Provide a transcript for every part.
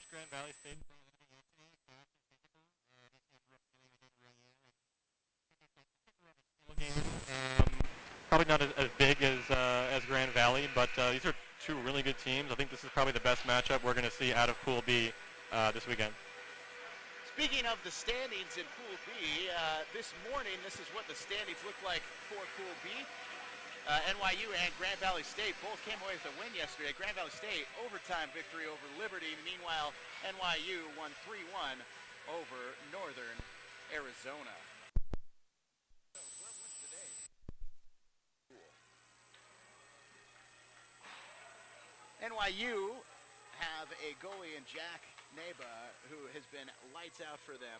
watched Grand Valley State game. Probably not as big as Grand Valley, but these are two really good teams. I think this is probably the best matchup we're going to see out of Pool B this weekend. Speaking of the standings in Pool B, this morning this is what the standings look like for Pool B. NYU and Grand Valley State both came away with a win yesterday. Grand Valley State overtime victory over Liberty. Meanwhile, NYU won 3-1 over Northern Arizona. NYU have a goalie in Jack Neba, who has been lights out for them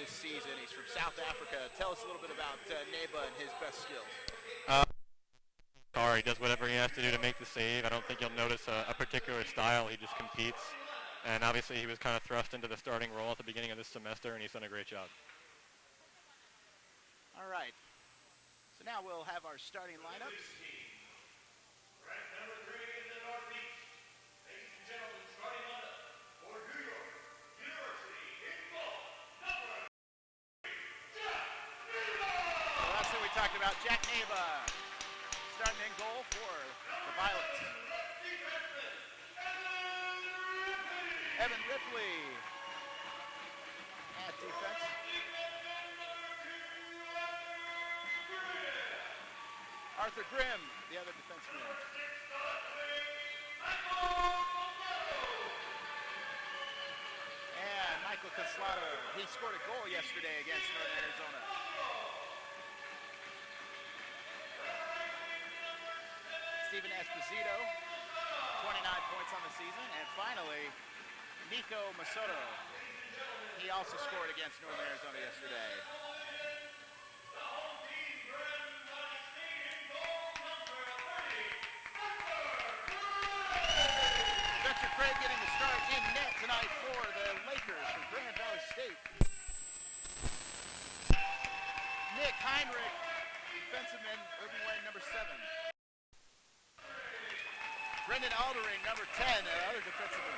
this season. He's from South Africa. Tell us a little bit about Neba and his best skills. He does whatever he has to do to make the save. I don't think you'll notice a particular style. He just competes. And obviously he was kind of thrust into the starting role at the beginning of this semester, and he's done a great job. All right. So now we'll have our starting lineups. Talked about Jack Neva starting in goal for the Violets. Evan Ripley at defense. Arthur Grimm, the other defenseman. And Michael Coslato, he scored a goal yesterday against Northern Arizona. Steven Esposito, 29 points on the season. And finally, Nico Masoto. He also scored against Northern Arizona yesterday. Spencer Craig getting the start in net tonight for the Lakers from Grand Valley State. Nick Heinrich, defenseman, Urban Wayne, number 7. Brendan Aldering, number 10, other defenseman.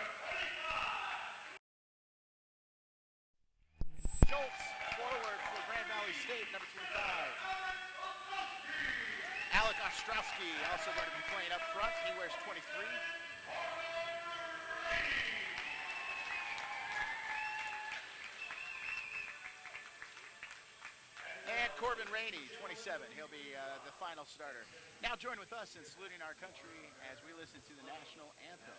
Schultz, forward for Grand Valley State, number 25. Alec Ostrowski, also going to be playing up front. He wears 23. And Corbin Rainey, 27. He'll be the final starter. Now join with us in saluting our country as we listen to the national anthem.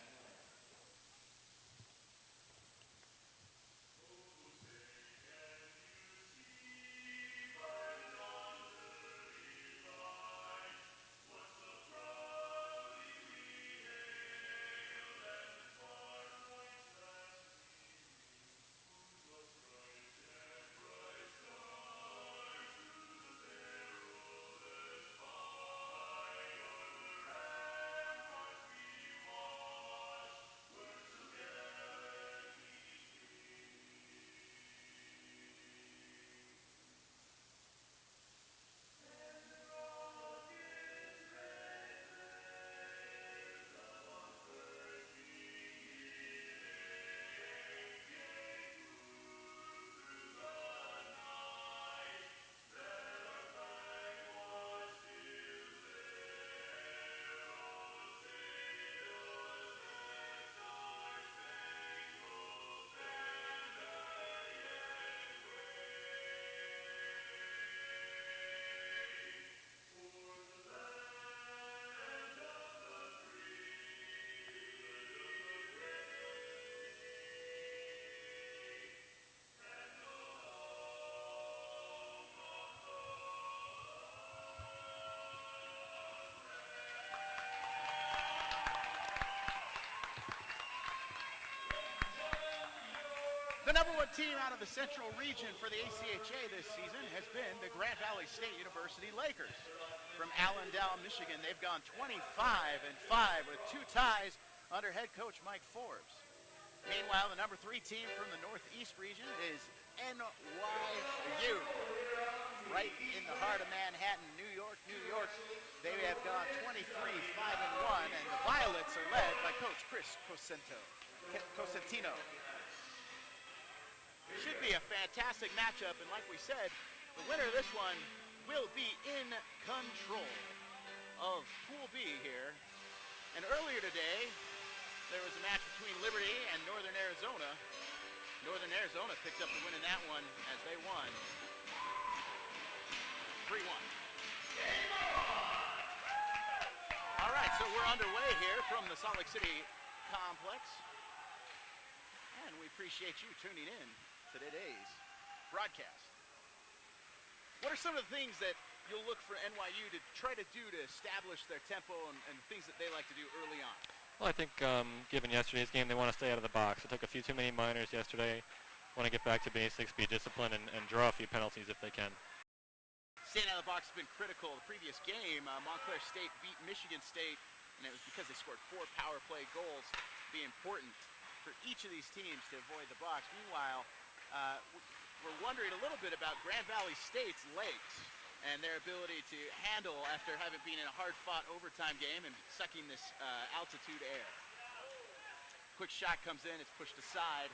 The number 1 team out of the Central Region for the ACHA this season has been the Grand Valley State University Lakers. From Allendale, Michigan, they've gone 25-5 with 2 ties under head coach Mike Forbes. Meanwhile, the number 3 team from the Northeast region is NYU. Right in the heart of Manhattan, New York. They have gone 23-5-1, and the Violets are led by Coach Chris Cosentino. Latino. Should be a fantastic matchup, and like we said, the winner of this one will be in control of Pool B here. And earlier today, there was a match between Liberty and Northern Arizona. Northern Arizona picked up the win in that one as they won 3-1. All right, so we're underway here from the Salt Lake City complex. And we appreciate you tuning in to today's broadcast. What are some of the things that you'll look for NYU to try to do to establish their tempo and things that they like to do early on? Well, I think given yesterday's game, they want to stay out of the box. They took a few too many minors yesterday. Want to get back to basics, be disciplined, and draw a few penalties if they can. Staying out of the box has been critical. The previous game, Montclair State beat Michigan State, and it was because they scored 4 power play goals. Be important for each of these teams to avoid the box. Meanwhile, we're wondering a little bit about Grand Valley State's legs and their ability to handle after having been in a hard-fought overtime game and sucking this altitude air. Quick shot comes in, it's pushed aside.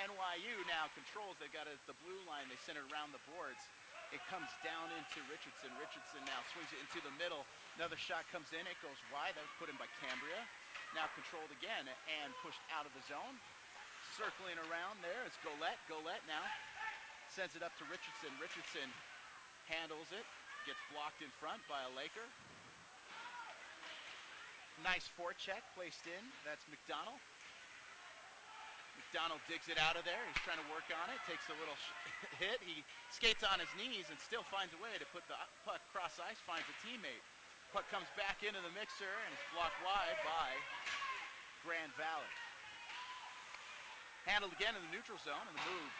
NYU now controls, they've got the blue line, they center around the boards. It comes down into Richardson. Richardson now swings it into the middle. Another shot comes in, it goes wide. That was put in by Cambria. Now controlled again and pushed out of the zone. Circling around there is Golette. Golette now sends it up to Richardson. Richardson handles it, gets blocked in front by a Laker. Nice forecheck placed in. That's McDonald. McDonald digs it out of there. He's trying to work on it. Takes a little hit. He skates on his knees and still finds a way to put the puck cross ice. Finds a teammate. Puck comes back into the mixer and it's blocked wide by Grand Valley. Handled again in the neutral zone, and the move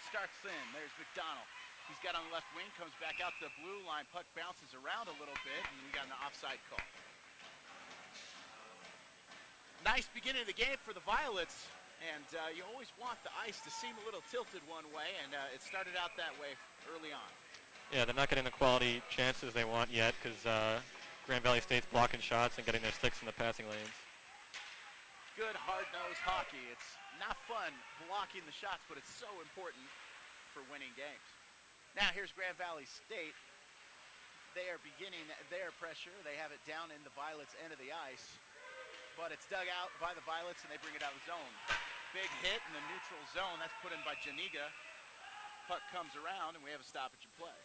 starts in. There's McDonald. He's got on the left wing, comes back out the blue line. Puck bounces around a little bit, and we got an offside call. Nice beginning of the game for the Violets, and you always want the ice to seem a little tilted one way, and it started out that way early on. Yeah, they're not getting the quality chances they want yet because Grand Valley State's blocking shots and getting their sticks in the passing lanes. Good hard-nosed hockey. It's not fun blocking the shots, but it's so important for winning games. Now here's Grand Valley State. They are beginning their pressure. They have it down in the Violets' end of the ice, but it's dug out by the Violets and they bring it out of the zone. Big hit in the neutral zone. That's put in by Janiga. Puck comes around and we have a stoppage in play.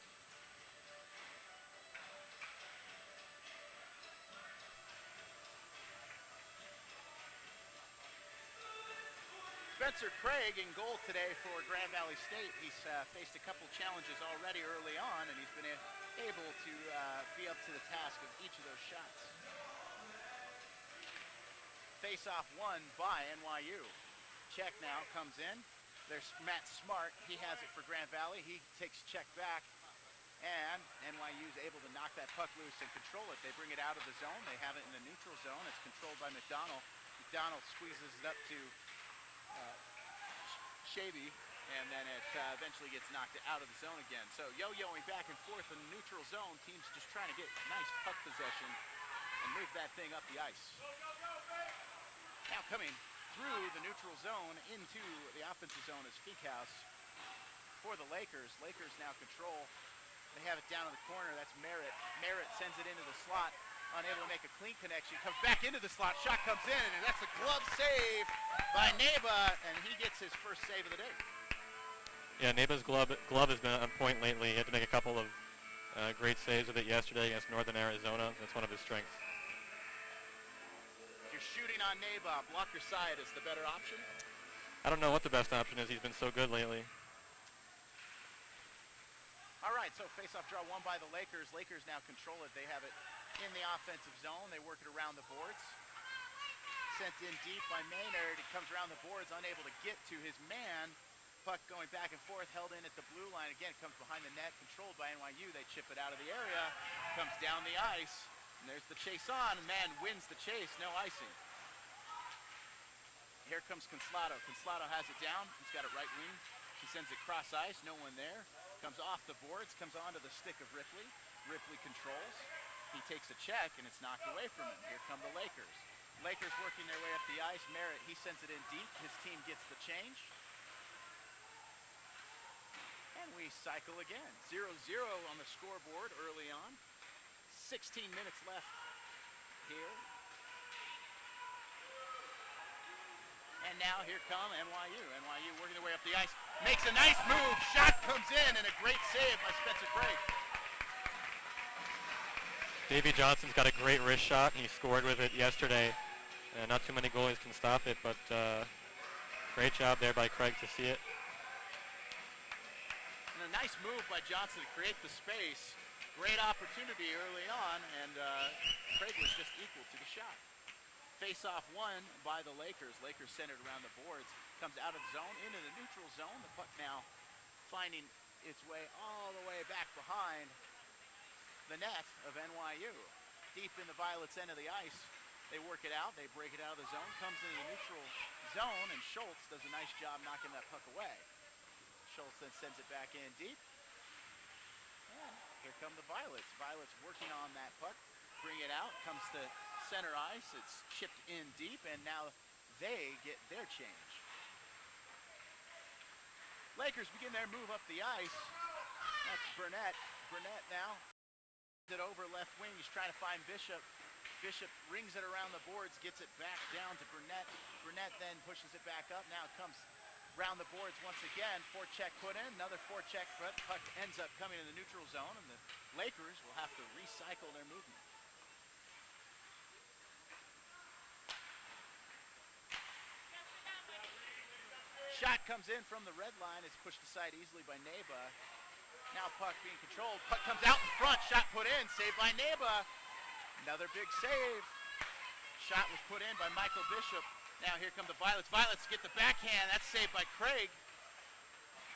Spencer Craig in goal today for Grand Valley State. He's faced a couple challenges already early on, and he's been able to be up to the task of each of those shots. Face-off won by NYU. Check now comes in. There's Matt Smart. He has it for Grand Valley. He takes check back, and NYU's able to knock that puck loose and control it. They bring it out of the zone. They have it in the neutral zone. It's controlled by McDonald. McDonald squeezes it up to Shavy, and then it eventually gets knocked out of the zone again. So yo-yoing back and forth in the neutral zone. Teams just trying to get nice puck possession and move that thing up the ice. Now coming through the neutral zone into the offensive zone is Feekhouse for the Lakers. Lakers now control. They have it down in the corner. That's Merritt. Merritt sends it into the slot. Unable to make a clean connection, comes back into the slot, shot comes in, and that's a glove save by Neba, and he gets his first save of the day. Yeah, Neba's glove has been on point lately. He had to make a couple of great saves with it yesterday against Northern Arizona. That's one of his strengths. If you're shooting on Neba, blocker side is the better option? I don't know what the best option is. He's been so good lately. All right, so face-off draw won by the Lakers. Lakers now control it. They have it in the offensive zone. They work it around the boards. Sent in deep by Maynard. It comes around the boards, unable to get to his man. Puck going back and forth, held in at the blue line. Again, comes behind the net, controlled by NYU. They chip it out of the area. Comes down the ice. And there's the chase on. Man wins the chase. No icing. Here comes Conslato. Conslato has it down. He's got it right wing. He sends it cross ice. No one there. Comes off the boards, comes onto the stick of Ripley. Ripley controls. He takes a check, and it's knocked away from him. Here come the Lakers. Lakers working their way up the ice. Merritt, he sends it in deep. His team gets the change. And we cycle again. 0-0 on the scoreboard early on. 16 minutes left here. And now here come NYU. NYU working their way up the ice. Makes a nice move. Shot comes in and a great save by Spencer Craig. Davey Johnson's got a great wrist shot. He scored with it yesterday. Not too many goalies can stop it, but great job there by Craig to see it. And a nice move by Johnson to create the space. Great opportunity early on, and Craig was just equal to the shot. Face-off won by the Lakers. Lakers centered around the boards. Comes out of zone, into the neutral zone. The puck now finding its way all the way back behind the net of NYU. Deep in the Violets' end of the ice. They work it out. They break it out of the zone. Comes into the neutral zone, and Schultz does a nice job knocking that puck away. Schultz then sends it back in deep. And here come the Violets. Violets working on that puck. Bring it out. Comes to center ice. It's chipped in deep, and now they get their change. Lakers begin their move up the ice. That's Burnett. Burnett now it over left wing. He's trying to find Bishop. Bishop rings it around the boards, gets it back down to Burnett. Burnett then pushes it back up. Now it comes around the boards once again. Forecheck put in. Another forecheck, but puck ends up coming in the neutral zone, and the Lakers will have to recycle their movement. Shot comes in from the red line. It's pushed aside easily by Neba. Now puck being controlled. Puck comes out in front. Shot put in. Saved by Neba. Another big save. Shot was put in by Michael Bishop. Now here come the Violets. Violets get the backhand. That's saved by Craig.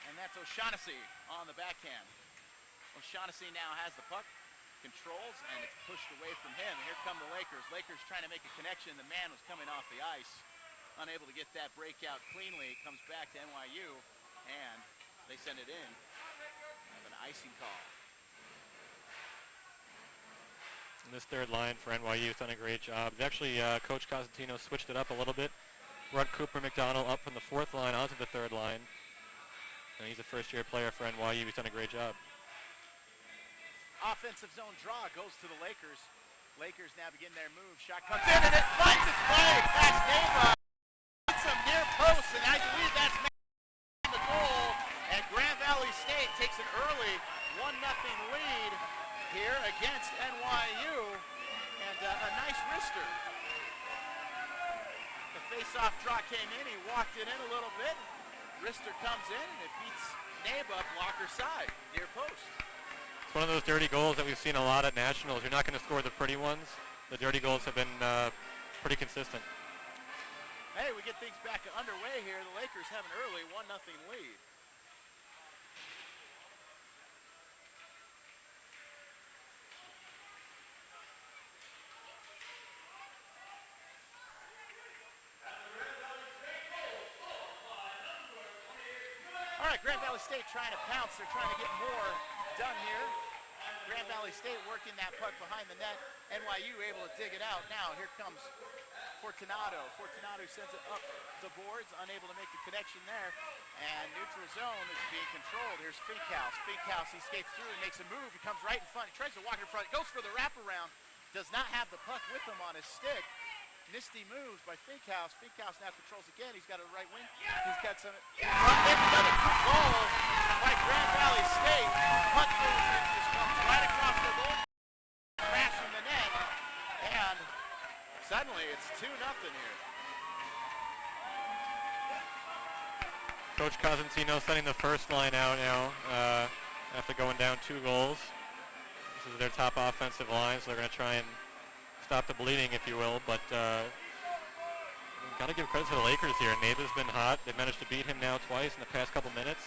And that's O'Shaughnessy on the backhand. O'Shaughnessy now has the puck. Controls, and it's pushed away from him. Here come the Lakers. Lakers trying to make a connection. The man was coming off the ice. Unable to get that breakout cleanly. It comes back to NYU, and they send it in. Have an icing call. And this third line for NYU has done a great job. Actually, Coach Cosentino switched it up a little bit. Brought Cooper McDonald up from the fourth line onto the third line. And he's a first-year player for NYU. He's done a great job. Offensive zone draw goes to the Lakers. Lakers now begin their move. Shot comes in, and it finds its way past Neva. Some near post, and I believe that's the goal. And Grand Valley State takes an early 1-0 lead here against NYU, and a nice wrister. The face-off draw came in. He walked it in a little bit. Wrister comes in, and it beats Neba blocker side, near post. It's one of those dirty goals that we've seen a lot at Nationals. You're not going to score the pretty ones. The dirty goals have been pretty consistent. Hey, we get things back underway here. The Lakers have an early 1-0 lead. All right, Grand Valley State trying to pounce. They're trying to get more done here. Grand Valley State working that puck behind the net. NYU able to dig it out. Now here comes Fortunato. Fortunato sends it up the boards, unable to make the connection there. And neutral zone is being controlled. Here's Finkhouse. Finkhouse, he skates through and makes a move. He comes right in front. He tries to walk in front. Goes for the wraparound. Does not have the puck with him on his stick. Misty moves by Finkhouse. Finkhouse now controls again. He's got a right wing. He's got some. Another quick goal by Grand Valley State. Puck moves and just comes right across the goal. Crashing the net. And suddenly it's 2-0 here. Coach Cosentino sending the first line out now after going down 2 goals. This is their top offensive line, so they're going to try and stop the bleeding, if you will. But got to give credit to the Lakers here. Neba's been hot. They've managed to beat him now twice in the past couple minutes.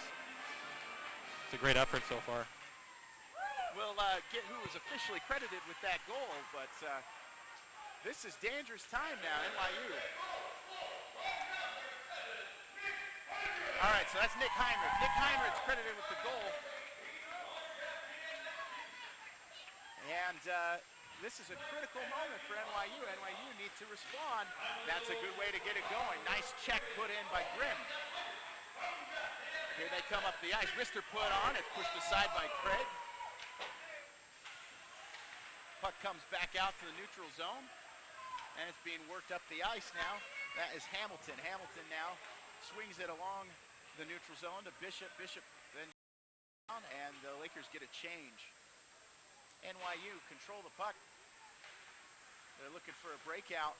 It's a great effort so far. We'll get who was officially credited with that goal, but this is dangerous time now, NYU. All right, so that's Nick Heinrich. Nick Heinrich's credited with the goal. And This is a critical moment for NYU. NYU needs to respond. That's a good way to get it going. Nice check put in by Grimm. Here they come up the ice. Wrister put on. It's pushed aside by Craig. Puck comes back out to the neutral zone. And it's being worked up the ice now. That is Hamilton. Hamilton now swings it along the neutral zone to Bishop. Bishop then down, and the Lakers get a change. NYU control the puck. They're looking for a breakout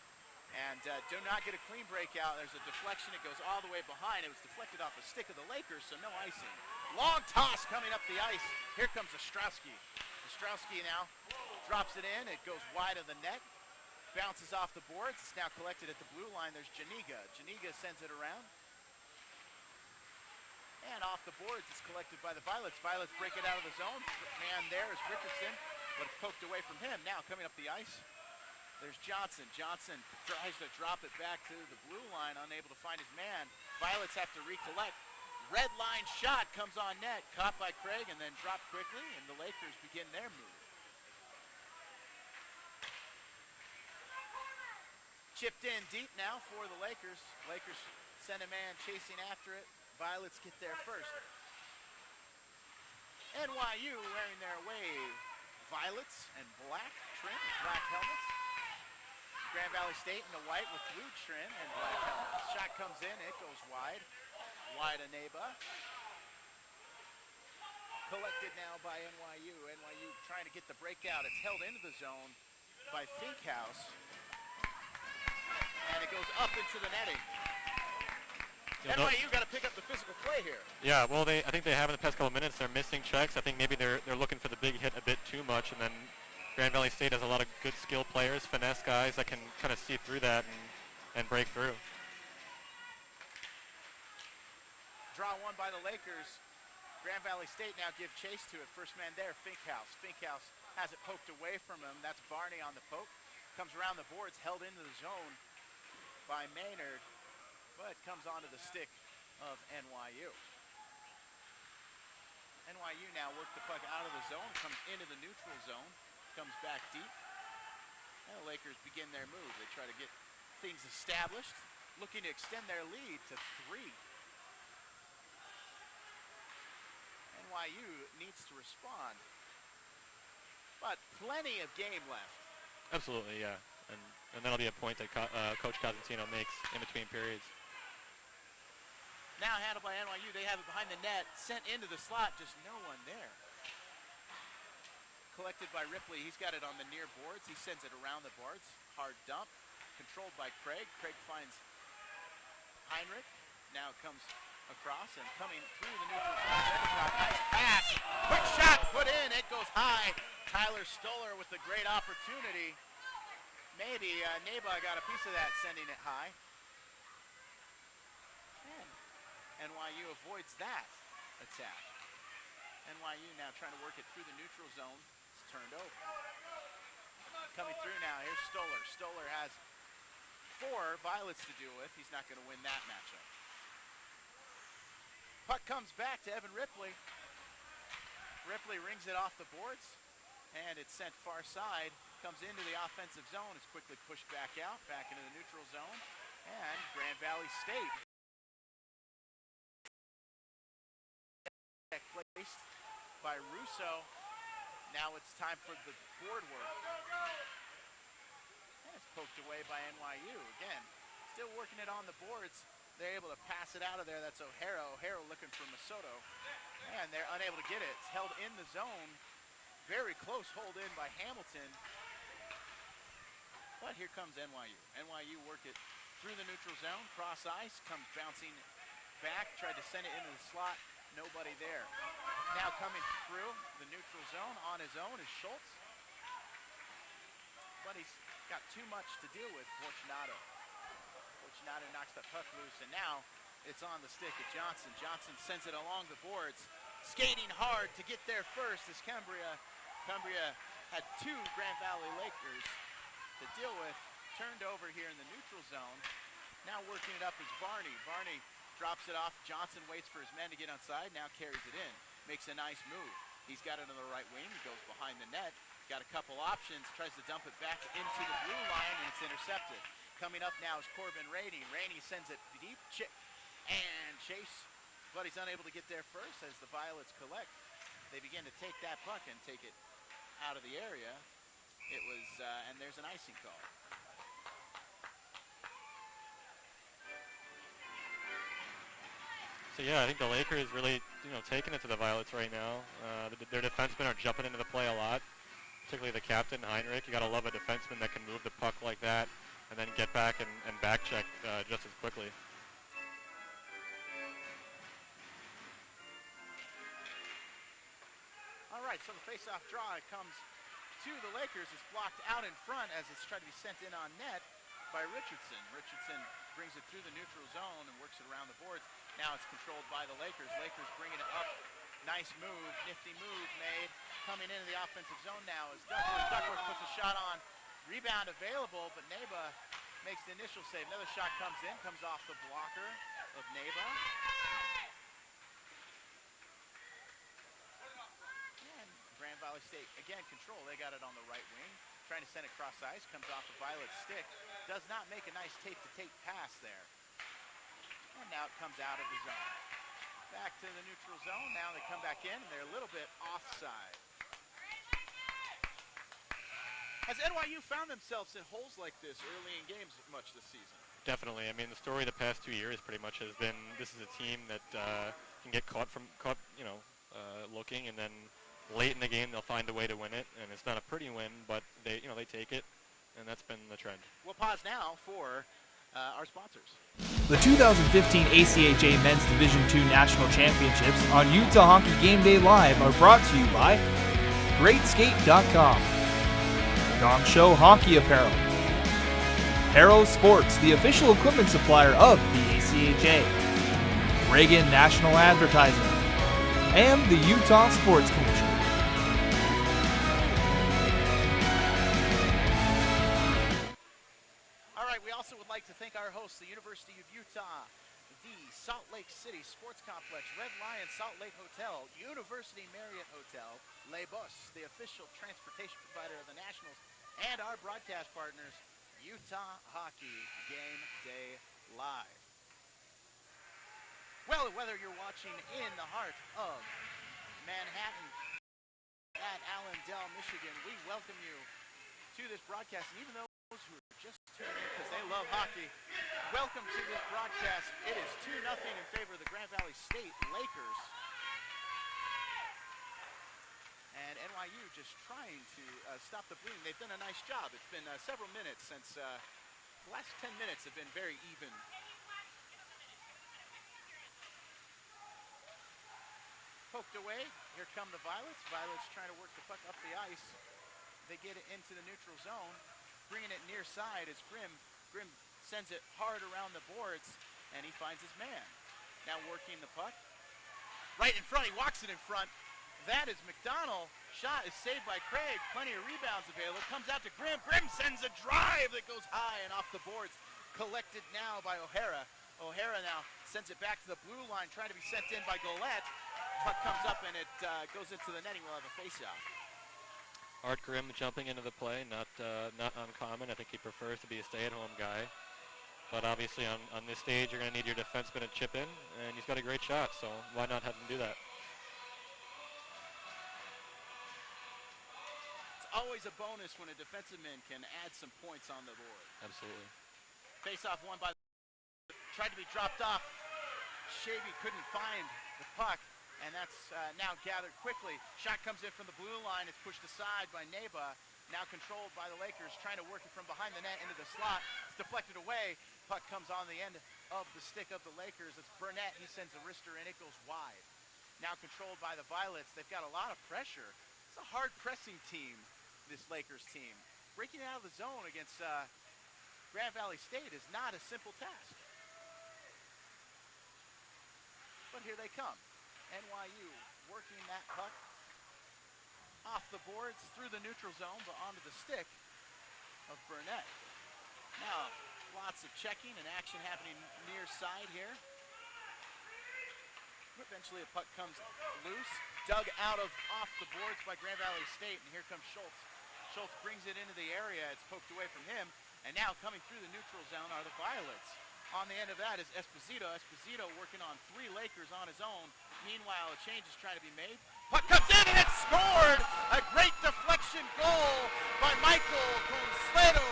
and do not get a clean breakout. There's a deflection. It goes all the way behind. It was deflected off a stick of the Lakers, so no icing. Long toss coming up the ice. Here comes Ostrowski. Ostrowski now drops it in. It goes wide of the net. Bounces off the boards. It's now collected at the blue line. There's Janiga. Janiga sends it around. And off the boards, it's collected by the Violets. Violets break it out of the zone. Man there is Richardson, but it's poked away from him. Now coming up the ice, there's Johnson. Johnson tries to drop it back to the blue line, unable to find his man. Violets have to recollect. Red line shot comes on net, caught by Craig and then dropped quickly, and the Lakers begin their move. Chipped in deep now for the Lakers. Lakers send a man chasing after it. Violets get there first. NYU wearing their away violets and black trim, black helmets. Grand Valley State in the white with blue trim and black helmets. Shot comes in, it goes wide. Wide of Neba. Collected now by NYU. NYU trying to get the breakout. It's held into the zone by Finkhouse. And it goes up into the netting. NYU got to pick up the physical play here. Yeah, well, I think they have in the past couple of minutes. They're missing checks. I think maybe they're looking for the big hit a bit too much, and then Grand Valley State has a lot of good skill players, finesse guys that can kind of see through that and break through. Draw one by the Lakers. Grand Valley State now give chase to it. First man there, Finkhouse. Finkhouse has it poked away from him. That's Barney on the poke. Comes around the boards, held into the zone by Maynard, but comes onto the stick of NYU. NYU now work the puck out of the zone, comes into the neutral zone, comes back deep. And the Lakers begin their move. They try to get things established, looking to extend their lead to 3. NYU needs to respond, but plenty of game left. Absolutely, yeah. And that'll be a point that Coach Cosentino makes in between periods. Now handled by NYU. They have it behind the net, sent into the slot, just no one there. Collected by Ripley. He's got it on the near boards. He sends it around the boards. Hard dump. Controlled by Craig. Craig finds Heinrich. Now comes across and coming through the neutral zone. Nice pass. Quick shot put in. It goes high. Tyler Stoller with a great opportunity. Maybe Neba got a piece of that, sending it high. And NYU avoids that attack. NYU now trying to work it through the neutral zone. It's turned over. Coming through now, here's Stoller. Stoller has 4 Violets to deal with. He's not going to win that matchup. Puck comes back to Evan Ripley. Ripley rings it off the boards, and it's sent far side. Comes into the offensive zone. It's quickly pushed back out, back into the neutral zone. And Grand Valley State placed by Russo. Now it's time for the board work. And it's poked away by NYU. Again, still working it on the boards. They're able to pass it out of there. That's O'Hara. O'Hara looking for Masoto. And they're unable to get it. It's held in the zone. Very close hold in by Hamilton. But here comes NYU. NYU work it through the neutral zone. Cross ice. Comes bouncing back. Tried to send it into the slot. Nobody there. Now coming through the neutral zone on his own is Schultz. But he's got too much to deal with, Fortunato. Fortunato knocks the puck loose, and now it's on the stick of Johnson. Johnson sends it along the boards. Skating hard to get there first is Cumbria. Cumbria had 2 Grand Valley Lakers to deal with. Turned over here in the neutral zone. Now working it up is Varney. Varney drops it off. Johnson waits for his men to get onside. Now carries it in. Makes a nice move. He's got it on the right wing. He goes behind the net. got a couple options, tries to dump it back into the blue line, and it's intercepted. Coming up now is Corbin Rainey. Rainey sends it deep, and chase, but he's unable to get there first as the Violets collect. They begin to take that puck and take it out of the area. It was, and there's an icing call. So yeah, I think the Lakers really, taking it to the Violets right now. Their defensemen are jumping into the play a lot, particularly the captain, Heinrich. You got to love a defenseman that can move the puck like that and then get back and back check just as quickly. All right, so the face-off draw comes to the Lakers. It's blocked out in front as it's trying to be sent in on net by Richardson. Richardson brings it through the neutral zone and works it around the boards. Now it's controlled by the Lakers. Lakers bringing it up. Nice move, nifty move made. Coming into the offensive zone now is Duckworth. Duckworth puts a shot on. Rebound available, but Neba makes the initial save. Another shot comes in, comes off the blocker of Neba. And Grand Valley State, again, control. They got it on the right wing. Trying to send it across ice, comes off the Violet stick. Does not make a nice tape-to-tape pass there. And now it comes out of the zone. Back to the neutral zone. Now they come back in, and they're a little bit offside. Has NYU found themselves in holes like this early in games much this season? Definitely. I mean, the story the past 2 years pretty much has been this is a team that can get caught looking, and then late in the game they'll find a way to win it. And it's not a pretty win, but they take it, and that's been the trend. We'll pause now for our sponsors. The 2015 ACHA Men's Division II National Championships on Utah Hockey Game Day Live are brought to you by GreatSkate.com, Gong Show Hockey Apparel, Harrow Sports, the official equipment supplier of the ACHA, Reagan National Advertising, and the Utah Sports Commission. We also would like to thank our hosts, the University of Utah, the Salt Lake City Sports Complex, Red Lion Salt Lake Hotel, University Marriott Hotel, Le Bus, the official transportation provider of the Nationals, and our broadcast partners, Utah Hockey Game Day Live. Well, whether you're watching in the heart of Manhattan at Allendale, Michigan, we welcome you to this broadcast. And even those who are just tuning in because they love hockey, welcome to this broadcast. It is 2-0 in favor of the Grand Valley State Lakers. And NYU just trying to stop the bleeding. They've done a nice job. It's been several minutes since the last 10 minutes have been very even. Poked away. Here come the Violets. Violets trying to work the puck up the ice. They get it into the neutral zone. Bringing it near side is Grimm. Grimm sends it hard around the boards, and he finds his man. Now working the puck. Right in front. He walks it in front. That is McDonald. Shot is saved by Craig. Plenty of rebounds available. Comes out to Grimm. Grimm sends a drive that goes high and off the boards. Collected now by O'Hara. O'Hara now sends it back to the blue line, trying to be sent in by Golette. Puck comes up and it goes into the netting. We'll have a face-off. Art Grimm jumping into the play, not uncommon. I think he prefers to be a stay-at-home guy. But obviously on this stage, you're going to need your defenseman to chip in, and he's got a great shot, so why not have him do that? It's always a bonus when a defensive man can add some points on the board. Absolutely. Face-off won by tried to be dropped off. Shavy couldn't find the puck, and that's now gathered quickly. Shot comes in from the blue line. It's pushed aside by Neba. Now controlled by the Lakers, trying to work it from behind the net into the slot. It's deflected away. Puck comes on the end of the stick of the Lakers. It's Burnett. He sends a wrister in. It goes wide. Now controlled by the Violets. They've got a lot of pressure. It's a hard pressing team, this Lakers team. Breaking out of the zone against Grand Valley State is not a simple task. But here they come. NYU working that puck off the boards through the neutral zone, but onto the stick of Burnett. Now, lots of checking and action happening near side here. Eventually a puck comes loose, dug out of off the boards by Grand Valley State, and here comes Schultz Schultz brings it into the area. It's poked away from him. And now coming through the neutral zone are the Violets. On the end of that is Esposito. Esposito working on 3 Lakers on his own. Meanwhile, a change is trying to be made. Puck comes in and it's scored! A great deflection goal by Michael Consuelo.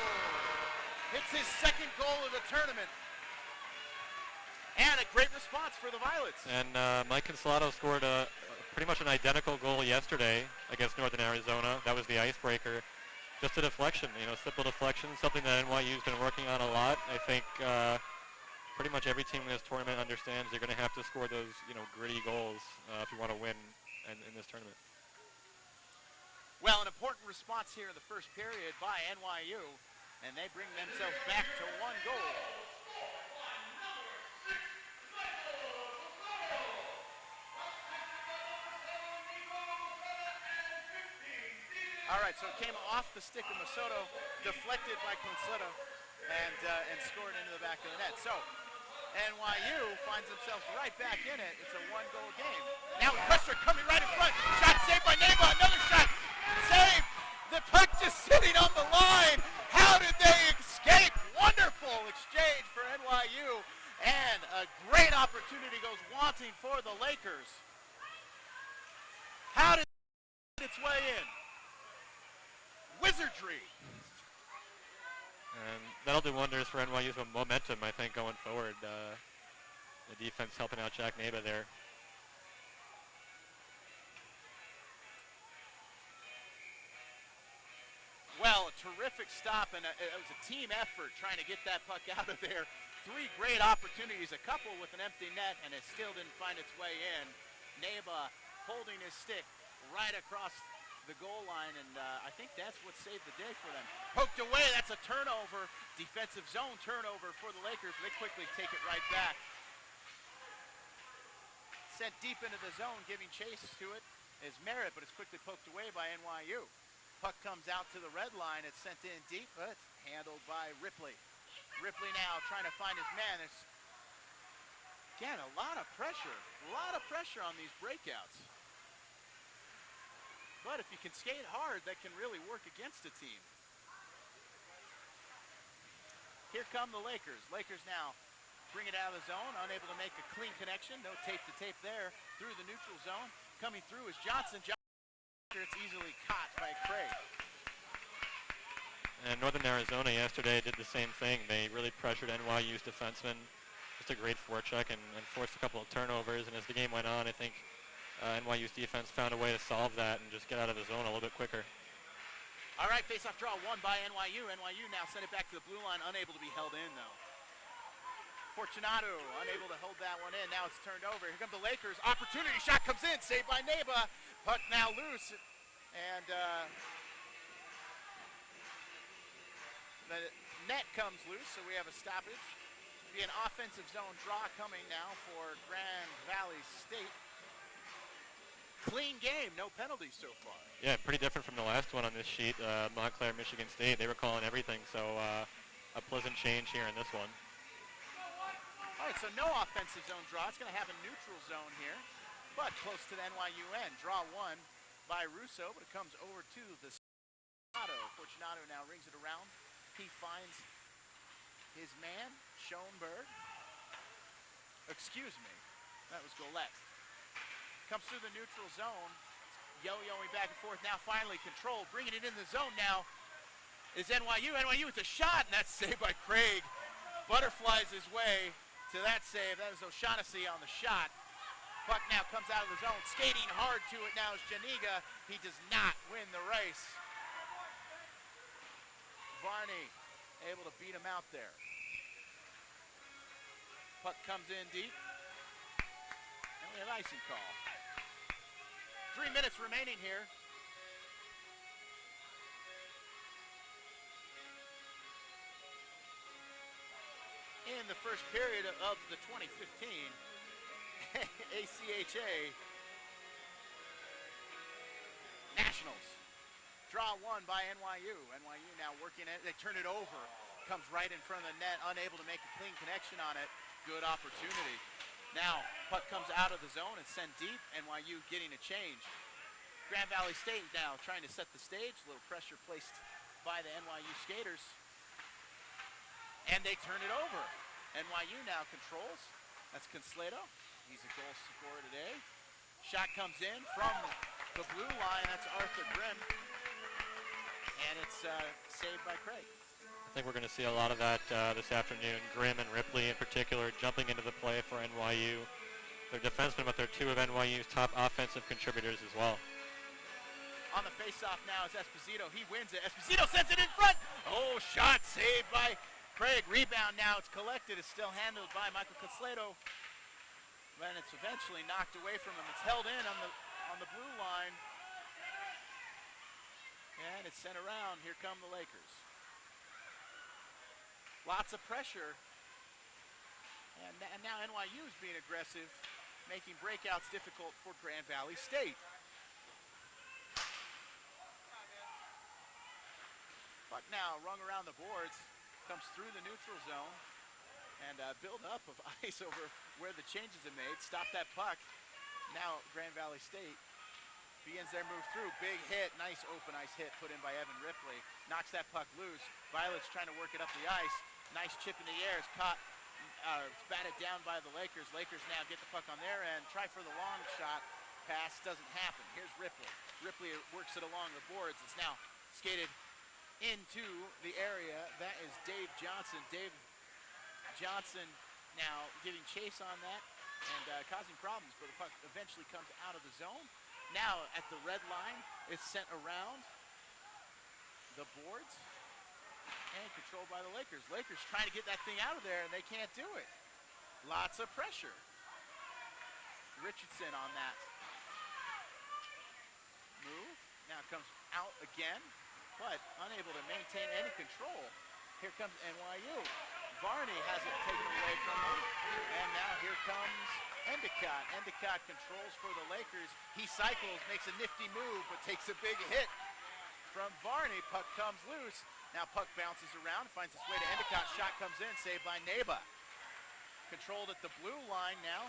It's his 2nd goal of the tournament. And a great response for the Violets. And Mike Consuelo scored pretty much an identical goal yesterday against Northern Arizona. That was the icebreaker. Just a deflection, simple deflection, something that NYU's been working on a lot. I think pretty much every team in this tournament understands they're going to have to score those, gritty goals if you want to win in this tournament. Well, an important response here in the first period by NYU, and they bring themselves back to 1 goal. All right, so it came off the stick of Masoto, deflected by Consuelo, and scored into the back of the net. So NYU finds themselves right back in it. It's a 1-goal game. Now pressure coming right in front. Shot saved by Neva. Another shot saved. The puck just sitting on the line. How did they escape? Wonderful exchange for NYU. And a great opportunity goes wanting for the Lakers. How did it its way in? Wizardry. And that'll do wonders for NYU's momentum, I think, going forward. The defense helping out Jack Neba there. Well, a terrific stop, and it was a team effort trying to get that puck out of there. 3 great opportunities, a couple with an empty net, and it still didn't find its way in. Neba holding his stick right across the goal line, and I think that's what saved the day for them. Poked away, that's a turnover, defensive zone turnover for the Lakers. They quickly take it right back. Sent deep into the zone, giving chase to it is Merritt, but it's quickly poked away by NYU. Puck comes out to the red line, it's sent in deep, but it's handled by Ripley. Ripley now trying to find his man. It's, again, a lot of pressure on these breakouts. But if you can skate hard, that can really work against a team. Here come the Lakers. Lakers now bring it out of the zone, unable to make a clean connection. No tape-to-tape there through the neutral zone. Coming through is Johnson. It's easily caught by Craig. And Northern Arizona yesterday did the same thing. They really pressured NYU's defensemen. Just a great forecheck and forced a couple of turnovers. And as the game went on, I think NYU's defense found a way to solve that and just get out of the zone a little bit quicker. All right, face-off draw won by NYU. NYU now sent it back to the blue line, unable to be held in, though. Fortunato unable to hold that one in. Now it's turned over. Here come the Lakers. Opportunity shot comes in, saved by Neba. Puck now loose, and the net comes loose, so we have a stoppage. Be an offensive zone draw coming now for Grand Valley State. Clean game, no penalties so far. Yeah, pretty different from the last one on this sheet. Montclair, Michigan State, they were calling everything, so a pleasant change here in this one. All right, so no offensive zone draw. It's going to have a neutral zone here, but close to the NYU end. Draw 1 by Russo, but it comes over to the Fortunato. Fortunato now rings it around. He finds his man, Schoenberg. Excuse me, that was Golette. Comes through the neutral zone, yo-yoing back and forth, now finally controlled, bringing it in the zone now is NYU. NYU with a shot, and that's saved by Craig. Butterflies his way to that save. That is O'Shaughnessy on the shot. Puck now comes out of the zone, skating hard to it now is Janiga. He does not win the race. Varney able to beat him out there. Puck comes in deep, and we have icing call. 3 minutes remaining here. In the first period of the 2015 ACHA Nationals. Draw 1 by NYU. NYU now working it. They turn it over. Comes right in front of the net, unable to make a clean connection on it. Good opportunity. Now, puck comes out of the zone and sent deep. NYU getting a change. Grand Valley State now trying to set the stage. A little pressure placed by the NYU skaters. And they turn it over. NYU now controls. That's Consuelo. He's a goal scorer today. Shot comes in from the blue line. That's Arthur Grimm. And it's saved by Craig. I think we're going to see a lot of that this afternoon. Grimm and Ripley in particular jumping into the play for NYU. They're defensemen, but they're two of NYU's top offensive contributors as well. On the faceoff now is Esposito. He wins it. Esposito sends it in front. Oh, shot saved by Craig. Rebound now. It's collected. It's still handled by Michael Consuelo. But it's eventually knocked away from him. It's held in on the blue line. And it's sent around. Here come the Lakers. Lots of pressure. And now NYU is being aggressive, making breakouts difficult for Grand Valley State. Puck now rung around the boards, comes through the neutral zone, and build up of ice over where the changes are made. Stop that puck. Now Grand Valley State begins their move through. Big hit, nice open ice hit put in by Evan Ripley. Knocks that puck loose. Violet's trying to work it up the ice. Nice chip in the air. It's caught, batted down by the Lakers. Lakers now get the puck on their end. Try for the long shot. Pass doesn't happen. Here's Ripley. Ripley works it along the boards. It's now skated into the area. That is Dave Johnson. Dave Johnson now giving chase on that and causing problems, but the puck eventually comes out of the zone. Now at the red line, it's sent around the boards and controlled by the Lakers. Lakers trying to get that thing out of there, and they can't do it. Lots of pressure. Richardson on that move. Now comes out again, but unable to maintain any control. Here comes NYU. Varney has it taken away from him. And now here comes Endicott. Endicott controls for the Lakers. He cycles, makes a nifty move, but takes a big hit from Varney. Puck comes loose. Now puck bounces around, finds its way to Endicott. Shot comes in, saved by Neba. Controlled at the blue line now.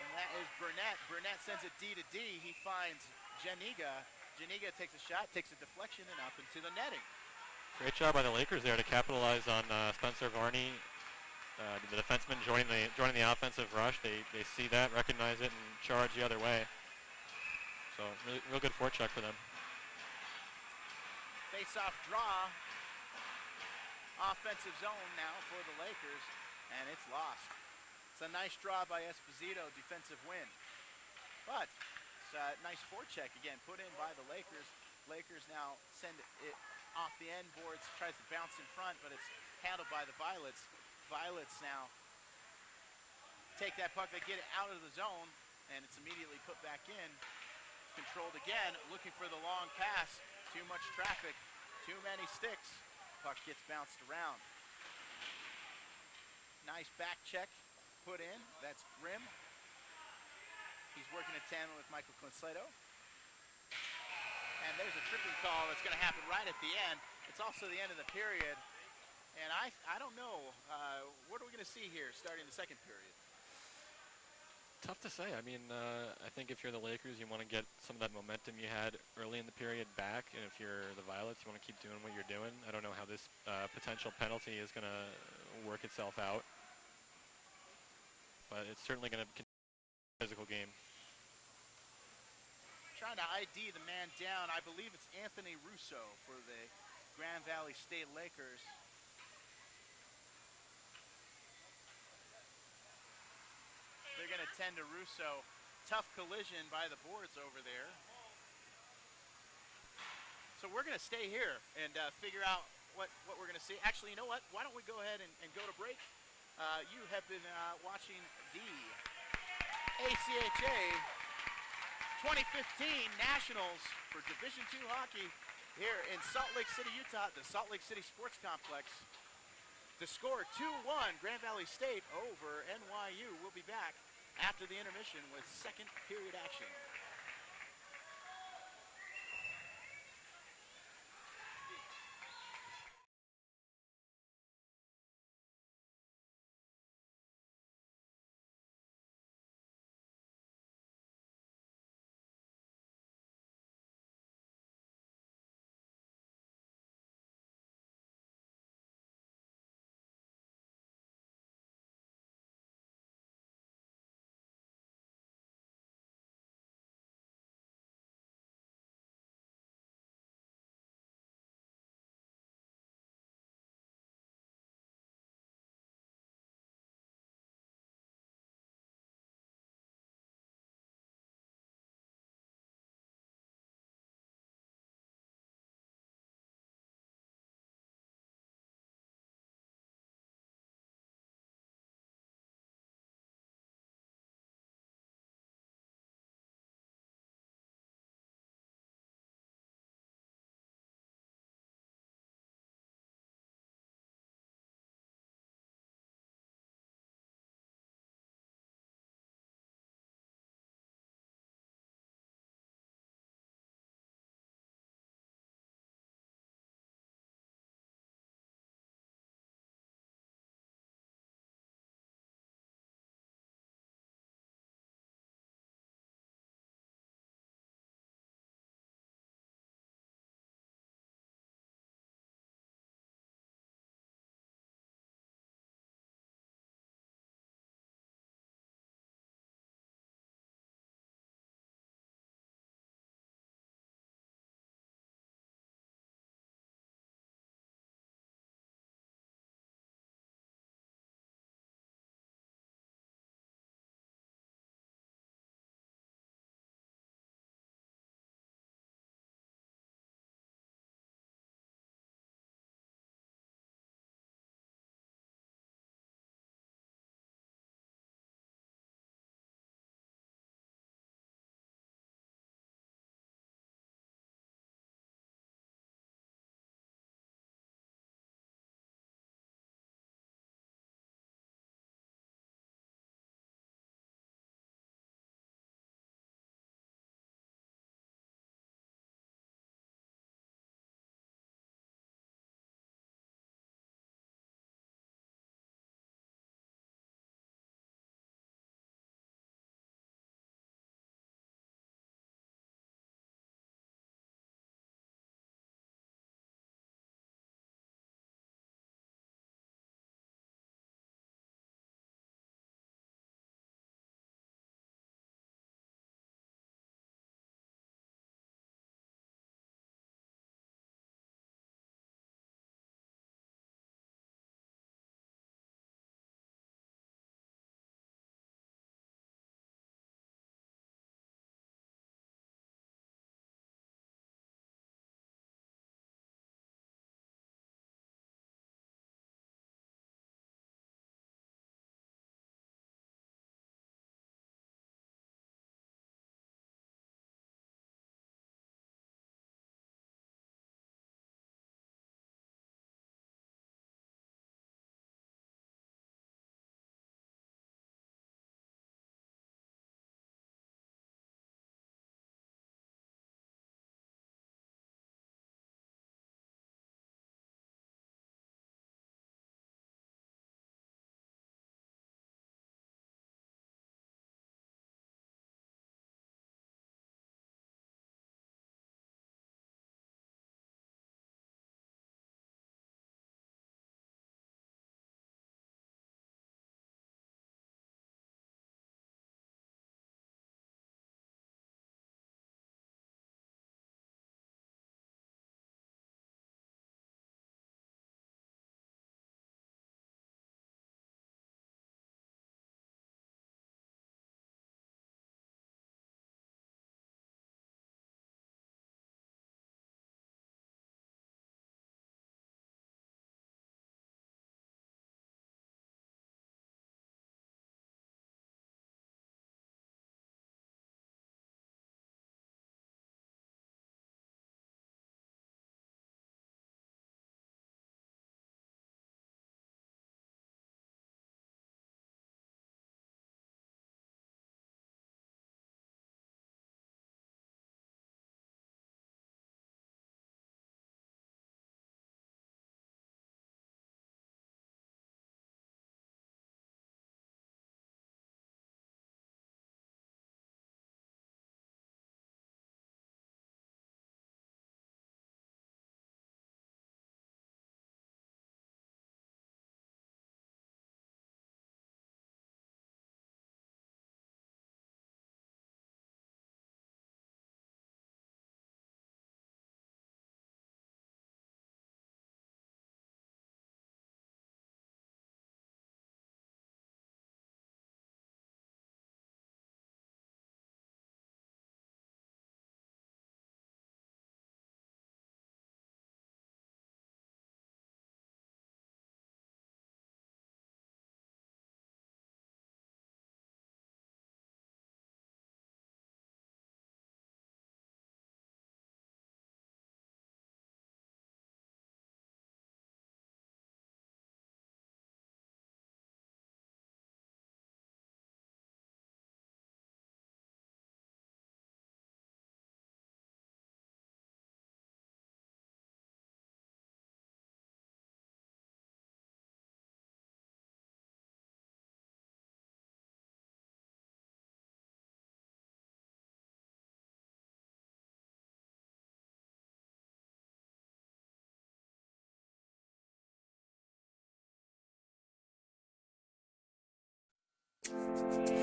And that is Burnett. Burnett sends it D to D. He finds Janiga. Janiga takes a shot, takes a deflection, and up into the netting. Great job by the Lakers there to capitalize on Spencer Varney, the defenseman joining the offensive rush. They see that, recognize it, and charge the other way. So really, real good forecheck for them. Face-off draw. Offensive zone now for the Lakers, and it's lost. It's a nice draw by Esposito, defensive win. But it's a nice forecheck again, put in by the Lakers. Lakers now send it off the end boards, tries to bounce in front, but it's handled by the Violets. Violets now take that puck, they get it out of the zone, and it's immediately put back in. Controlled again, looking for the long pass. Too much traffic, too many sticks. Puck gets bounced around. Nice back check put in. That's Grimm. He's working in tandem with Michael Consuelo. And there's a tripping call that's going to happen right at the end. It's also the end of the period. And I don't know. What are we going to see here starting the second period? Tough to say. I mean, I think if you're the Lakers, you want to get some of that momentum you had early in the period back. And if you're the Violets, you want to keep doing what you're doing. I don't know how this potential penalty is going to work itself out. But it's certainly going to continue a physical game. Trying to ID the man down. I believe it's Anthony Russo for the Grand Valley State Lakers. They're going to tend to Russo. Tough collision by the boards over there. So we're going to stay here and figure out what we're going to see. Actually, you know what? Why don't we go ahead and go to break? You have been watching the ACHA 2015 Nationals for Division II hockey here in Salt Lake City, Utah, the Salt Lake City Sports Complex. The score 2-1, Grand Valley State over NYU. We'll be back after the intermission with second period action.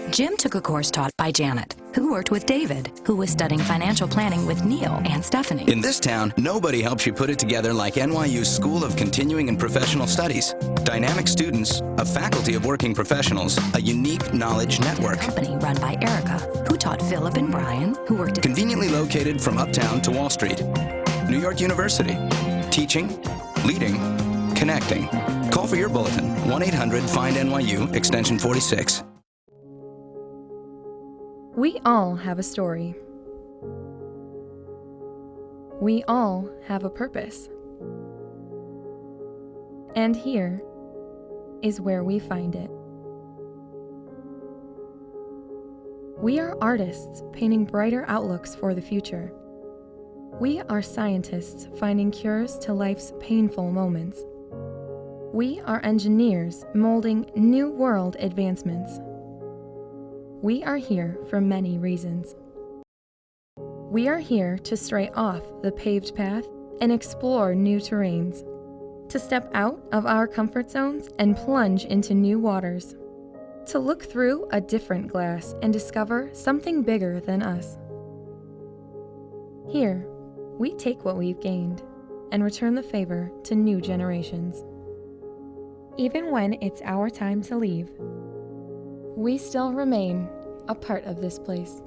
Jim took a course taught by Janet, who worked with David, who was studying financial planning with Neil and Stephanie. In this town, nobody helps you put it together like NYU's School of Continuing and Professional Studies. Dynamic students, a faculty of working professionals, a unique knowledge network. A company run by Erica, who taught Philip and Brian, who worked at Conveniently located from uptown to Wall Street. New York University. Teaching, leading, connecting. Call for your bulletin, 1-800-FIND-NYU, extension 46. We all have a story. We all have a purpose. And here is where we find it. We are artists painting brighter outlooks for the future. We are scientists finding cures to life's painful moments. We are engineers molding new world advancements. We are here for many reasons. We are here to stray off the paved path and explore new terrains, to step out of our comfort zones and plunge into new waters, to look through a different glass and discover something bigger than us. Here, we take what we've gained and return the favor to new generations. Even when it's our time to leave, we still remain a part of this place.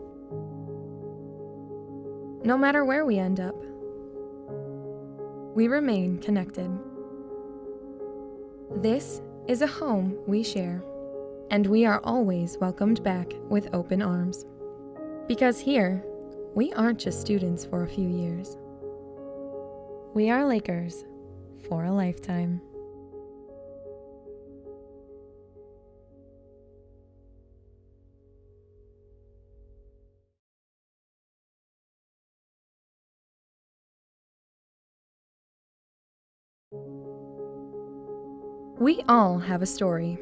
No matter where we end up, we remain connected. This is a home we share, and we are always welcomed back with open arms. Because here, we aren't just students for a few years. We are Lakers for a lifetime. We all have a story.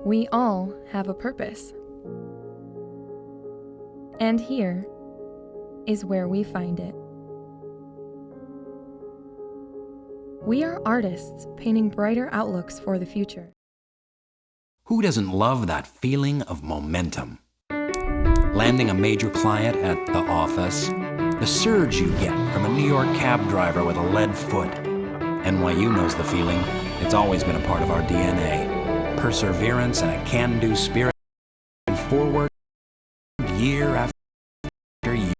We all have a purpose. And here is where we find it. We are artists painting brighter outlooks for the future. Who doesn't love that feeling of momentum? Landing a major client at the office, the surge you get from a New York cab driver with a lead foot. NYU knows the feeling. It's always been a part of our DNA. Perseverance and a can-do spirit and forward year after year.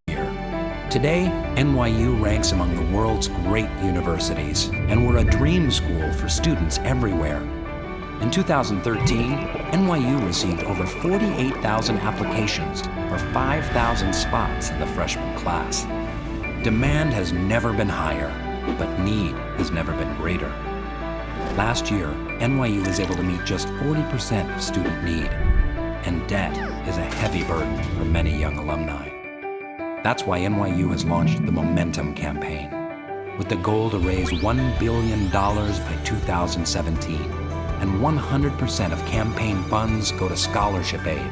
Today, NYU ranks among the world's great universities, and we're a dream school for students everywhere. In 2013, NYU received over 48,000 applications for 5,000 spots in the freshman class. Demand has never been higher, but need has never been greater. Last year, NYU was able to meet just 40% of student need, and debt is a heavy burden for many young alumni. That's why NYU has launched the Momentum campaign, with the goal to raise $1 billion by 2017, and 100% of campaign funds go to scholarship aid.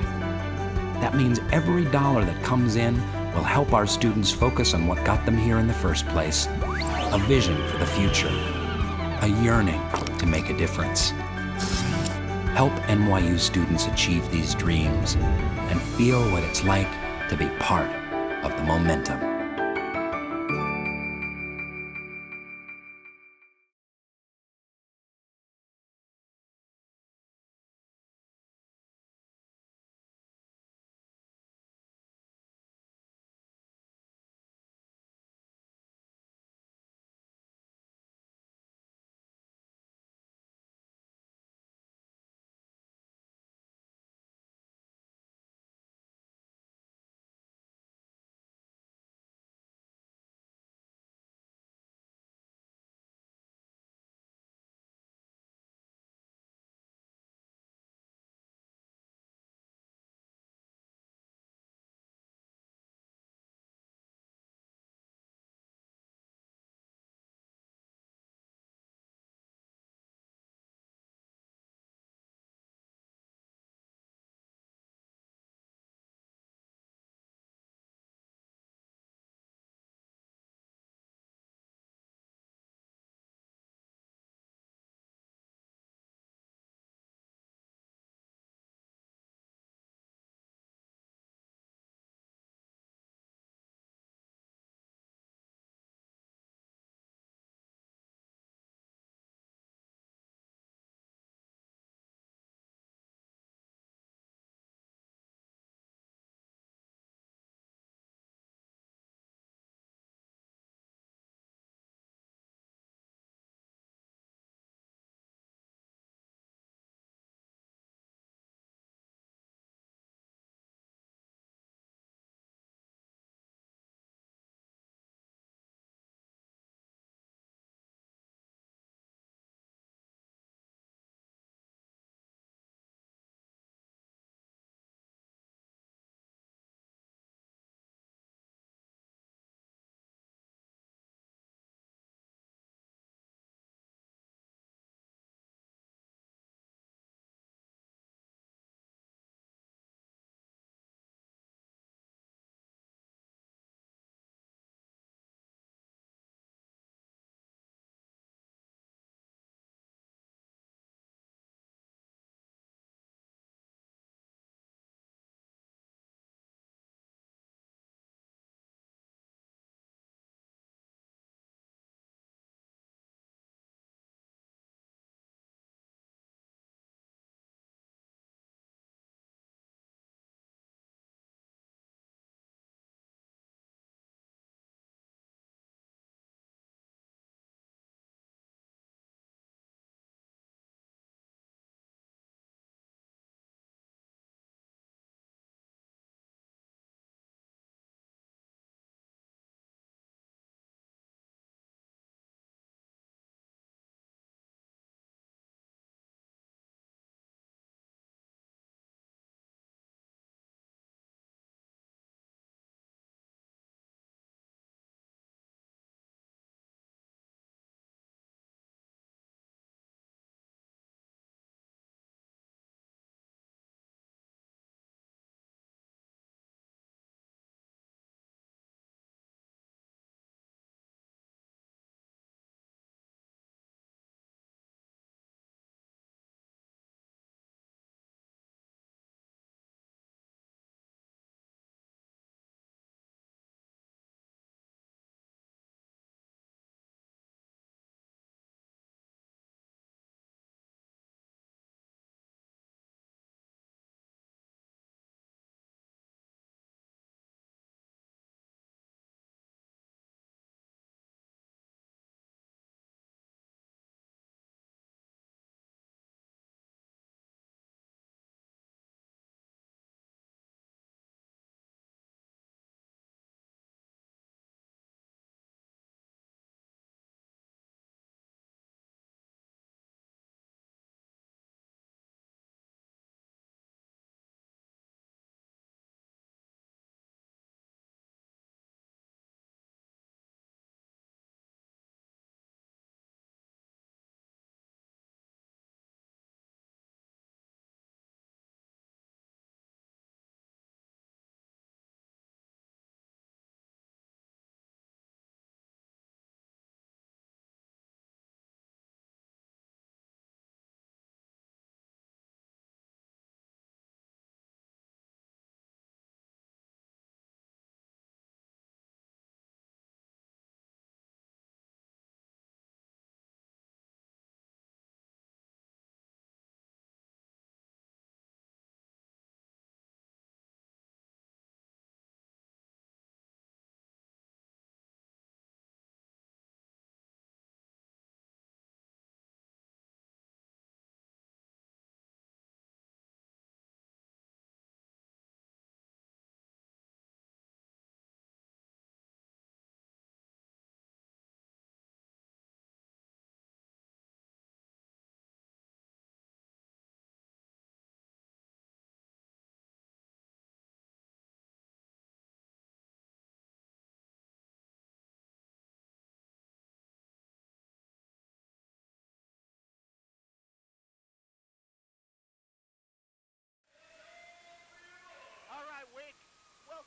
That means every dollar that comes in will help our students focus on what got them here in the first place. A vision for the future, a yearning to make a difference. Help NYU students achieve these dreams and feel what it's like to be part of the momentum.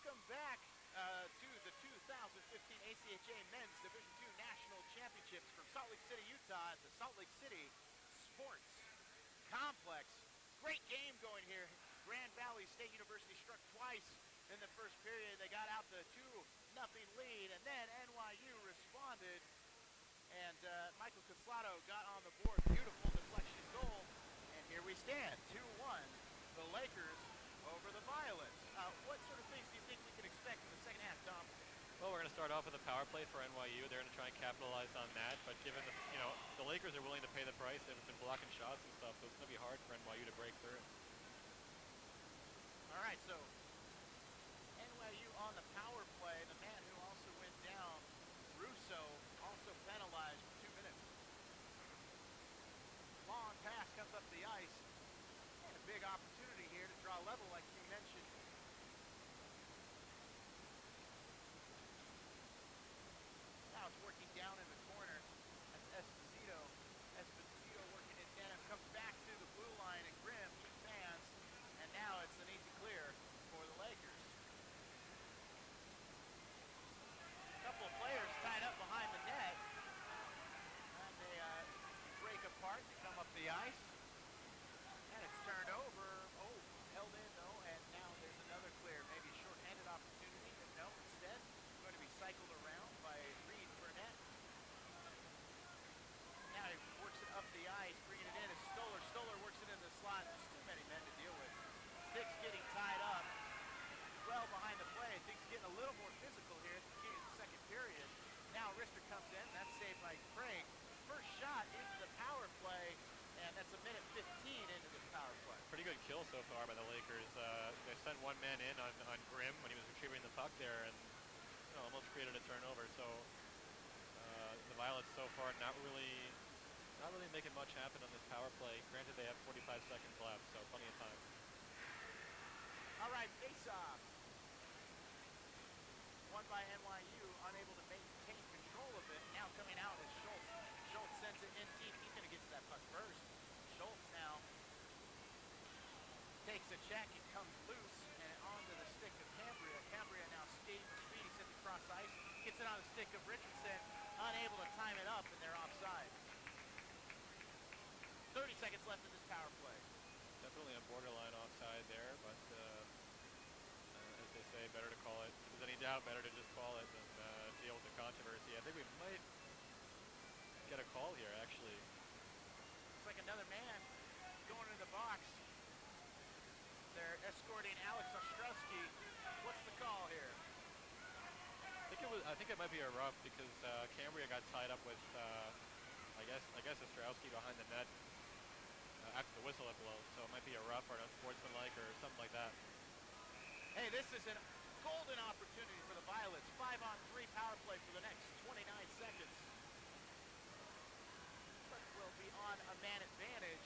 Welcome back to the 2015 ACHA Men's Division II National Championships from Salt Lake City, Utah at the Salt Lake City Sports Complex. Great game going here. Grand Valley State University struck twice in the first period. They got out to 2-0 lead, and then NYU responded, and Michael Coslato got on the board. Beautiful deflection goal, and here we stand, 2-1, the Lakers over the Violets. What sort of things do you think we can expect in the second half, Tom? Well, we're going to start off with a power play for NYU. They're going to try and capitalize on that, but given the Lakers are willing to pay the price, they've been blocking shots and stuff, so it's going to be hard for NYU to break through. All right, so NYU on the power play. The man who also went down, Russo, also penalized for 2 minutes. Long pass comes up the ice, and a big opportunity here to draw level, like you mentioned. Now it's working down in the corner. That's Esposito. Esposito working in tandem, comes back to the blue line, and Grimm, he fans, and now it's an easy clear for the Lakers. A couple of players tied up behind the net, and they break apart to come up the ice, and it's turned over. Oh, held in though, and now there's another clear, maybe a short-handed opportunity, but no, instead going to be cycled around by Reed Burnett. Now he works it up the ice, bringing it in as Stoller. Stoller works it in the slot. There's too many men to deal with. Sticks getting tied up well behind the play. Things getting a little more physical here at the beginning of the second period. Now Rister comes in. That's saved by Craig. First shot into the power play, and that's a minute 15 into the power play. Pretty good kill so far by the Lakers. They sent one man in on Grimm when he was retrieving the puck there, and almost created a turnover. So the Violets so far not really making much happen on this power play. Granted, they have 45 seconds left, so plenty of time. All right, face-off. Won by NYU, unable to maintain control of it. Now coming out is Schultz. Schultz sends it in deep. He's going to get to that puck first. Schultz now takes a check. It comes loose and onto the stick of Cambria. Cambria now skating with speed. He sends it across ice. Gets it on the stick of Richardson. Unable to time it up, and they're offside. 30 seconds left in this power play. Definitely a borderline offside there, but as they say, better to call it. If there's any doubt, better to just call it than deal with the controversy. I think we might get a call here, actually. Looks like another man going into the box. They're escorting Alex Ostrowski. What's the call here? I think it might be a rough because Cambria got tied up with I guess Ostrowski behind the net after the whistle had blown, so it might be a rough or an unsportsmanlike or something like that. Hey, this is a golden opportunity for the Violets. 5-on-3 power play for the next 29 seconds. But we'll be on a man advantage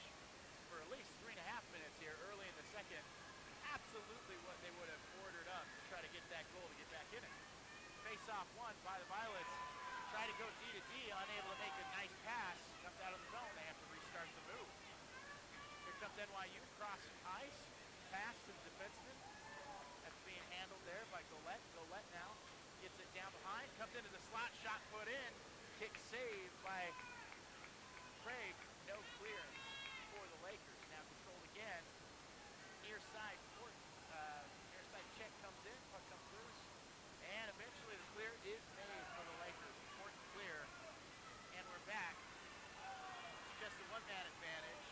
for at least 3.5 minutes here early in the second. Absolutely what they would have ordered up to try to get that goal to get back in it. Face-off won by the Violets. Try to go D to D, unable to make a nice pass. Comes out of the zone. They have to restart the move. Here comes NYU across ice. Pass to the defenseman. That's being handled there by Golette. Golette now gets it down behind. Comes into the slot. Shot put in. Kick saved by Craig. No clearance for the Lakers. Now controlled again. Near side court. Near side check comes in. Puck comes loose. And eventually the clear is made for the Lakers. Important clear. And we're back. It's just a one-man advantage.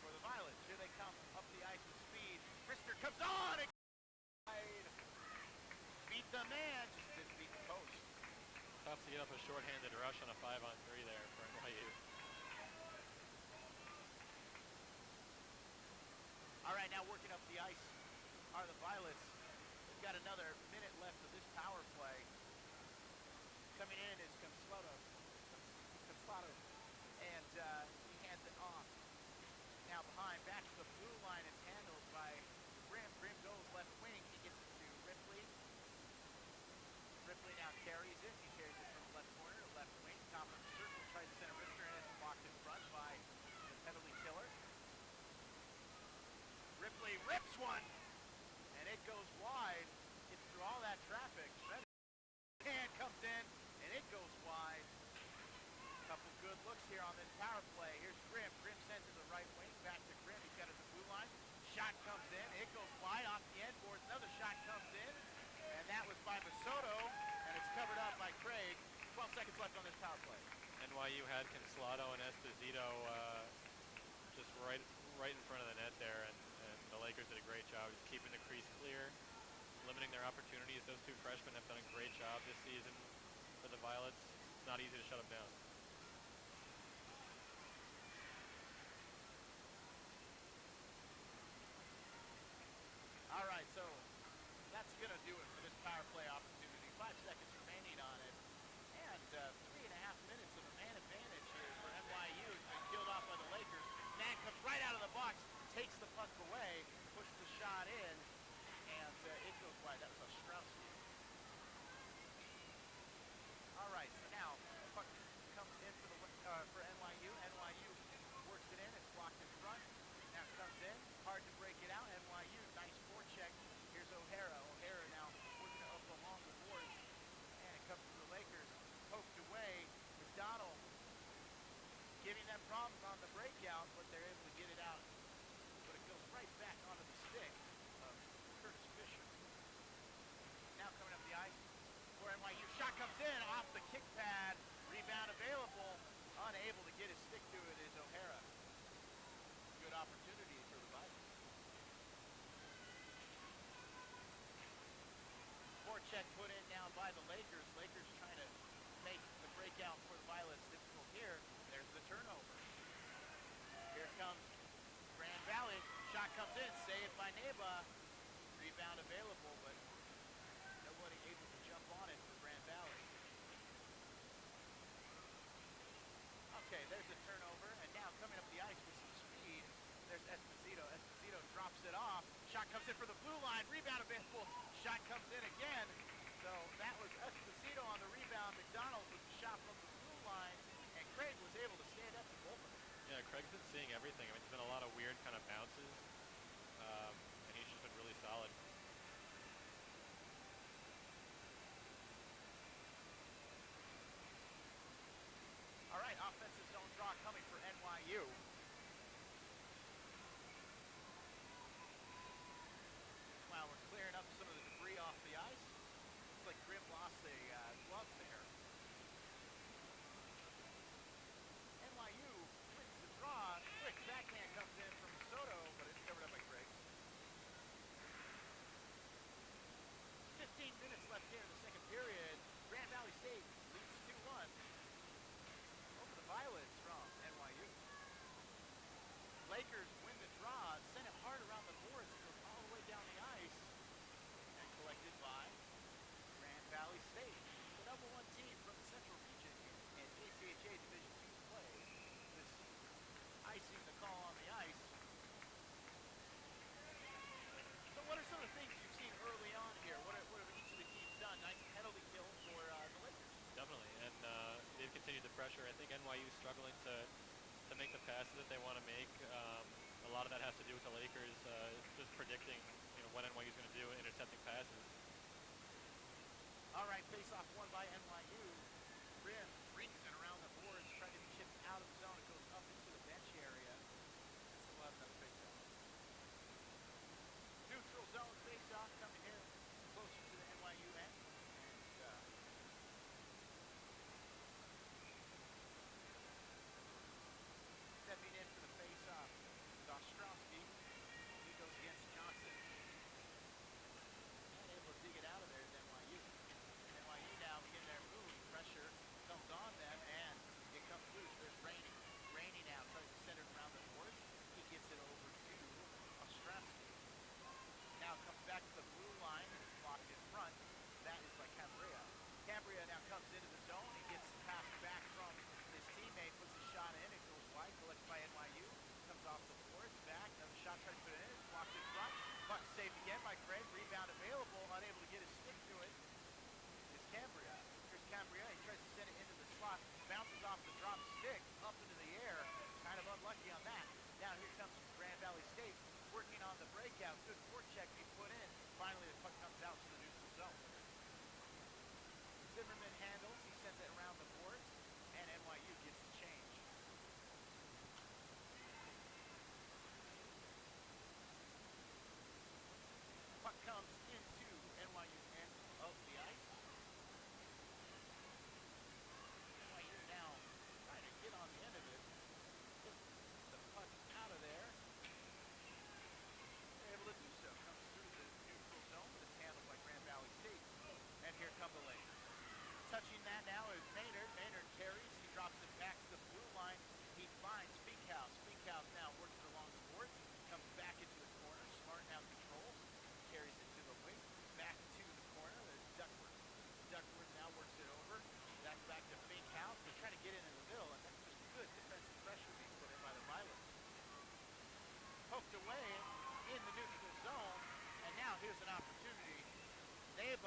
For the Violets. Here they come up the ice with speed. Rister comes on! Beat the man. Just didn't beat the post. Tough to get up a short-handed rush on a 5-on-3 there for NYU. All right, now working up the ice are the Violets. We've got another minute left of this power play. Coming in is Conslato. And he hands it off. Now behind, back to the blue line. It's handled by Grimm. Grimm goes left wing. He gets it to Ripley. Ripley now carries it. He carries it from left corner to left wing. Top of the circle. Tries to send a Rister in. It's blocked in front by the penalty killer. it goes wide. Gets through all that traffic. Hand comes in, and it goes wide. Couple good looks here on this power play. Here's Grimm. Grimm sends it to the right wing. Back to Grimm. He's got it at the blue line. Shot comes in. It goes wide off the end boards. Another shot comes in. And that was by Masoto. And it's covered up by Craig. 12 seconds left on this power play. NYU had Consolado and Esposito just right in front of the net there. And the Lakers did a great job just keeping the crease clear, limiting their opportunities. Those two freshmen have done a great job this season for the Violets. It's not easy to shut them down. All right, so that's going to do it for this power play opportunity. 5 seconds remaining on it. And 3.5 minutes of a man advantage here for NYU. It's been killed off by the Lakers. Nag comes right out of the box, takes the puck away, pushes the shot in, and it goes wide. That was Ostrowski. All right, so now the puck comes in for NYU. NYU works it in. It's blocked in front. Now it comes in. Hard to break it out. NYU, nice forecheck. Here's O'Hara. O'Hara now working it up along the boards. And it comes to the Lakers. Poked away. McDonald giving them problems on the breakout, but they're able to get it out. But it goes right back onto the stick of Curtis Fisher. Now coming up the ice for NYU. Shot comes in off the kick pad. Rebound available. Unable to get his stick to it is O'Hara. Good opportunity for the Vikings. Forecheck put in now by the Lakers. Lakers trying to make the breakout for the Violets difficult here. There's the turnover. Here comes Grand Valley. Shot comes in. Saved by Neba. Rebound available, but nobody able to jump on it for Grand Valley. Okay, there's a turnover, and now coming up the ice with some speed, there's Esposito. Esposito drops it off. Shot comes in for the blue line. Rebound available. Shot comes in again. So that was Esposito on the rebound. McDonald with the shot from the blue line, and Craig was able to stand up to both of them. Yeah, Craig's been seeing everything. I mean, there's been a lot of weird kind of bounces, and he's just been really solid. All right, offensive zone draw coming for NYU. While we're clearing up some of the debris off the ice, looks like Grimm lost a glove there. NYU wins the draw. Quick backhand comes in from Soto, but it's covered up by Craig. 15 minutes left here in the second period. Grand Valley State leads 2-1 over the Violets from NYU. Lakers win the draw, send it hard around the boards, it goes all the way down the ice, and collected by Grand Valley State, the number 1 team from the Central Region in ACHA Division II play this season. Icing the call on the ice. So what are some of the things you've seen early on here? What have each of the teams done? Nice penalty kill for the Lakers. Definitely, and they've continued the pressure. I think NYU is struggling to make the passes that they want to make. A lot of that has to do with the Lakers just predicting, what NYU is going to do, intercepting passes. All right, face-off won by NYU. Grimm brings it around the boards, trying to get chipped out of the zone. It goes up into the bench area. So we'll have another face-off. Neutral zone face-off coming here closer to the NYU end. And stepping in for the face-off is Ostrowski. He goes against Johnson. And able to dig it out of there is NYU. NYU now begin their move. Pressure comes on Zimmerman handles. He sends it around the boards, and NYU gets the change. Puck comes into NYU's end of the ice. NYU now trying to get on the end of it. Get the puck out of there. They're able to do so. Comes through the neutral zone, but it's handled by Grand Valley State. And here come the Lakers. Touching that now is Maynard. Maynard carries. He drops it back to the blue line. He finds Speakhouse. Speakhouse now works it along the boards. Comes back into the corner. Smart now controls. Carries it to the wing. Back to the corner. There's Duckworth. Duckworth now works it over. That's back to Speakhouse. They try to get in the middle, and that's just good defensive pressure being put in by the Violets. Poked away in the neutral zone, and now here's an opportunity. They've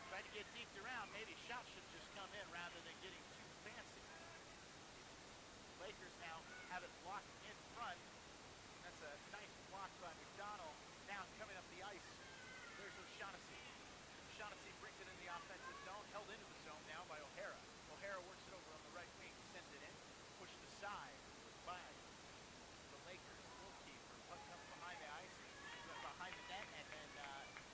tried to get deep around. Maybe shot should just come in rather than getting too fancy. Lakers now have it blocked in front. That's a nice block by McDonald. Now coming up the ice, there's O'Shaughnessy. O'Shaughnessy brings it in the offensive zone, held into the zone now by O'Hara. O'Hara works it over on the right wing, sends it in, pushed aside by the Lakers goalkeeper. Puck comes behind the ice, behind the net, and then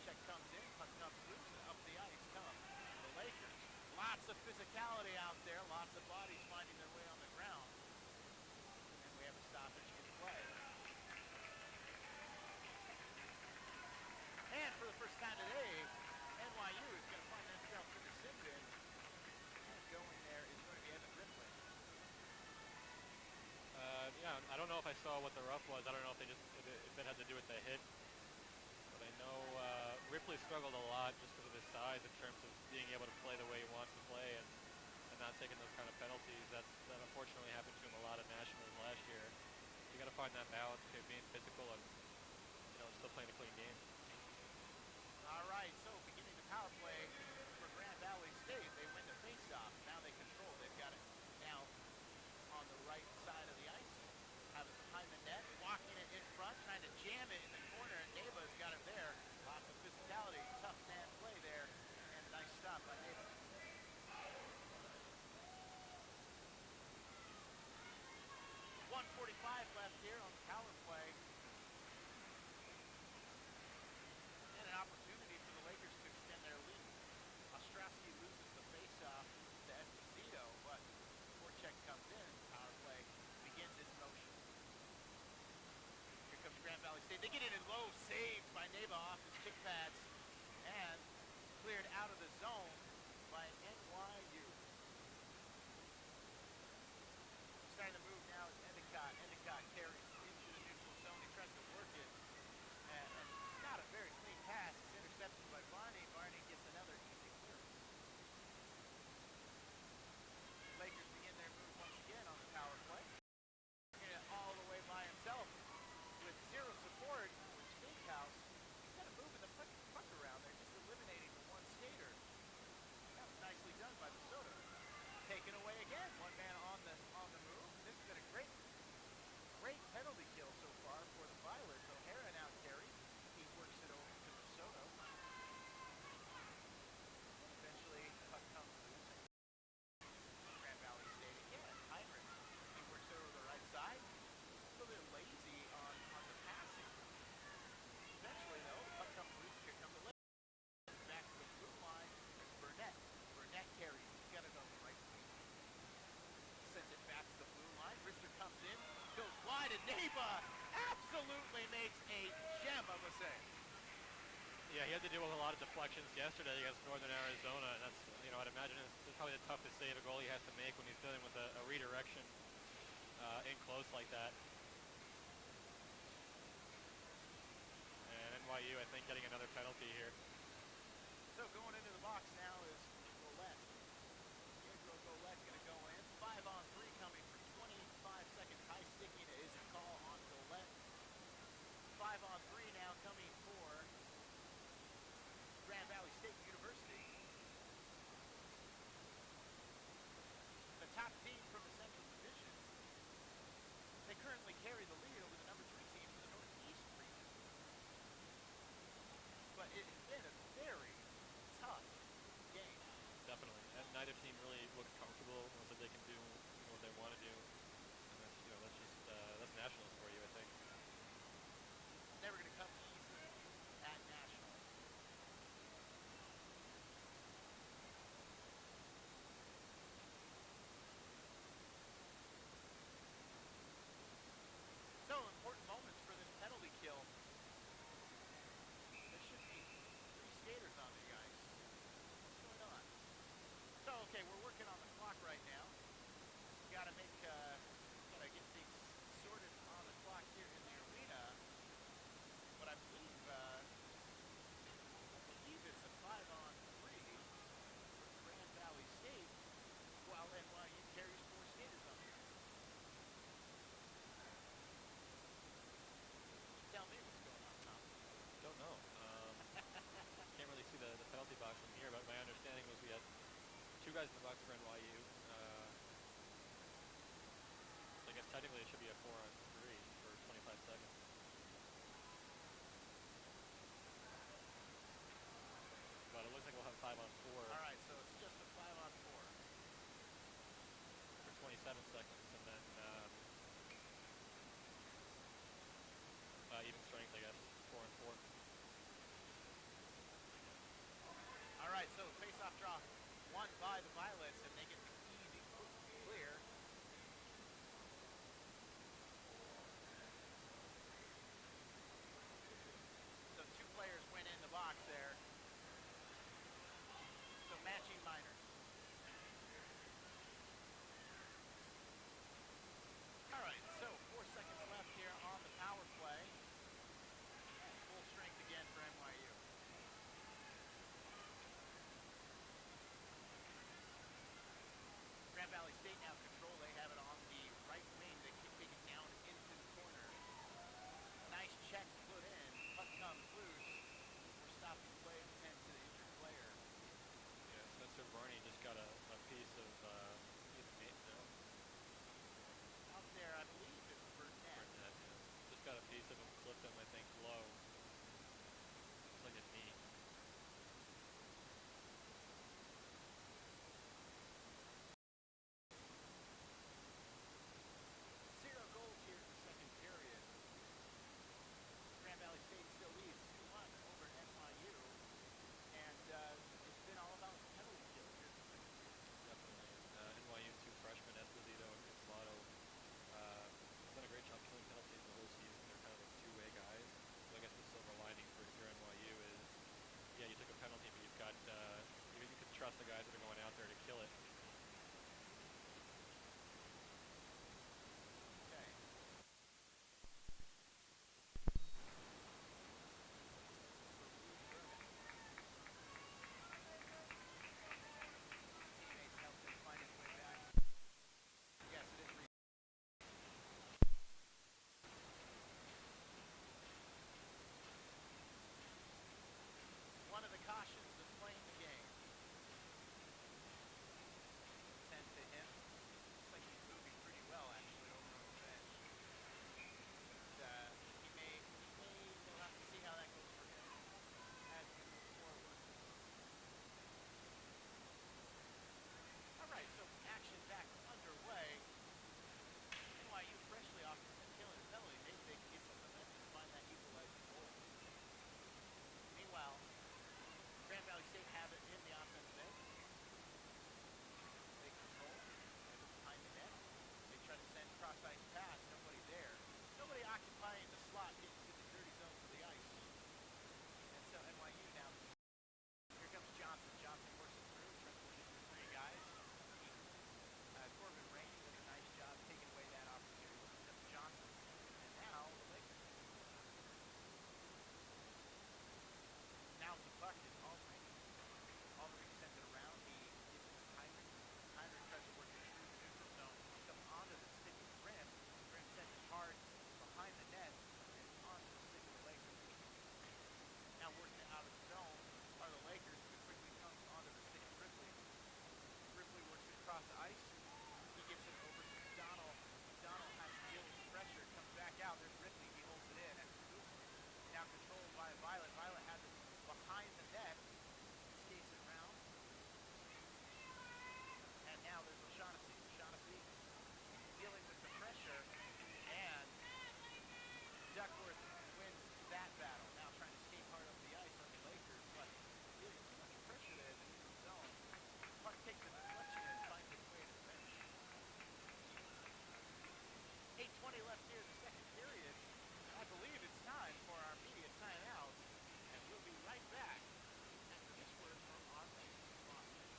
check comes in, puck comes loose, and up the ice come the Lakers. Lots of physicality out there, lots of bodies finding their way on the ground. And we have a stoppage in play. And for the first time today, NYU is going to find themselves in the sin bin. And going there is going to be Evan Ripley. Yeah, I don't know if I saw what the rough was. I don't know if if it had to do with the hit. But I know Ripley struggled a lot just because of his size in terms of being able to play the way he wants to play and not taking those kind of penalties. That unfortunately happened to him a lot at Nationals last year. You got to find that balance between being physical and still playing a clean game. All right, so beginning the power play for Grand Valley State. They win the faceoff. Now they control. They've got it now on the right side of the ice. Have it behind the net, walking it in front, trying to jam it in the corner, and Neva's got it there. Lots of physicality, tough man play there, and a nice stop by Neva. 1:45 left here on the power play. And an opportunity for the Lakers to extend their lead. Ostrowski loses the faceoff to Esposito, but forecheck comes in. Power play begins its motion. Here comes Grand Valley State. They get it in low, saved by Neva off his kick pads, and cleared out of the zone by NYU. Starting to move now is Endicott. Endicott carries into the neutral zone. He tries to work it, and not a very clean pass. It's intercepted by Barney. Barney gets another easy clearance. Lakers begin their move once again on the power play. Bringing it all the way by himself with zero support with Steakhouse. He's kind of moving the puck around there, just eliminating the one skater. That was nicely done by the Soto. Taken away again. One man on the move. This has been a great penalty kill so far for the Violets. O'Hara now carries. He works it over to the Soto. Eventually, puck comes loose. Grand Valley State again. Heinrich. He works it over the right side. A little bit lazy on the passing. Eventually, though, the puck comes loose. Here come the Lakers. Back to the blue line. It's Burnett. Burnett carries. He's got it on the right wing. Sends it back to the blue line. Rister comes in, goes wide, and Neva absolutely makes a gem of a save. Yeah, he had to deal with a lot of deflections yesterday against Northern Arizona, and that's, I'd imagine it's probably the toughest save a goalie has to make when he's dealing with a redirection in close like that. And NYU, I think, getting another penalty here. So going into the box now is Golette. Gabriel Golette going to go in. 5-on-3 coming for 25 seconds. High sticking is a call on Golette. 5-on-3 now coming for Grand Valley State University. The top team from the Central Division. They currently carry the lead over the number 3 team from the Northeast region. But it has been a very tough by the Violets, and they get the easy clear. So 2 players went in the box there. So matching minors. All right, so 4 seconds left here on the power play. Full strength again for NYU. Grand Valley State now control. They have it on the right wing. They can take it down into the corner. Nice check put in. Puck comes loose. We're stopping play to tend to the injured player. Yeah, Spencer Barney just got a piece of Out there, I believe it's Burnett. Burnett, yeah. Just got a piece of him, clipped him, I think, low. Looks like a knee. 0 goals here in the second period. Grand Valley State still leads 2-1 over NYU. And it's been all about penalty kill here in the second period. Definitely. NYU 2 freshmen, Esposito and Consolado, done a great job killing penalties the whole season. They're kind of those two-way guys. So I guess the silver lining for NYU is, yeah, you took a penalty, but you've got, you can trust the guys that are going out there to kill it. Okay. Teammates helped him find his way back. Yes, it is. One of the cautions of playing the game. 10 to him. Looks like he's moving pretty well, actually, over on the bench. We'll have to see how that goes for him as we move forward. All right, so action back underway. NYU freshly off killing a penalty. Maybe they can get some momentum to find that equalizing goal. Meanwhile, Grand Valley State have it in the offensive end. They control. Behind the net. They try to send cross-ice pass. Nobody there. Nobody occupying the slot getting to the dirty zones of the ice. And so NYU now. Here comes Johnson. Johnson works it through. Tries to push it through 3 guys. Corbin Rainey does a nice job taking away that opportunity. Here comes Johnson. And now the Lakers. Now the puck is Aldrich. Aldrich sends it around. He gives it to Heinrich. Heinrich tries to work it through the neutral zone. Comes onto the stick of Grimm. Grimm sends it hard behind the net and onto the stick of the Lakers. Now working it out of the zone are the Lakers, but it quickly comes onto the stick of Ripley. Ripley works it across the ice. He gives it over to McDonald. McDonald has to deal with the pressure. Comes back out. There's Ripley. He holds it in. And now controlled by Violet. Violet has it behind the net. Skates it around. And now there's O'Shaughnessy. O'Shaughnessy dealing with the pressure. And Duckworth wins that battle. Now trying to skate hard up the ice on the Lakers. But feeling too much pressure there in the neutral zone. Puck takes a deflection and finds its way to the bench. 8:20 left here in the second period. I believe it's time for our media timeout, and we'll be right back after this word from our licensed sponsors.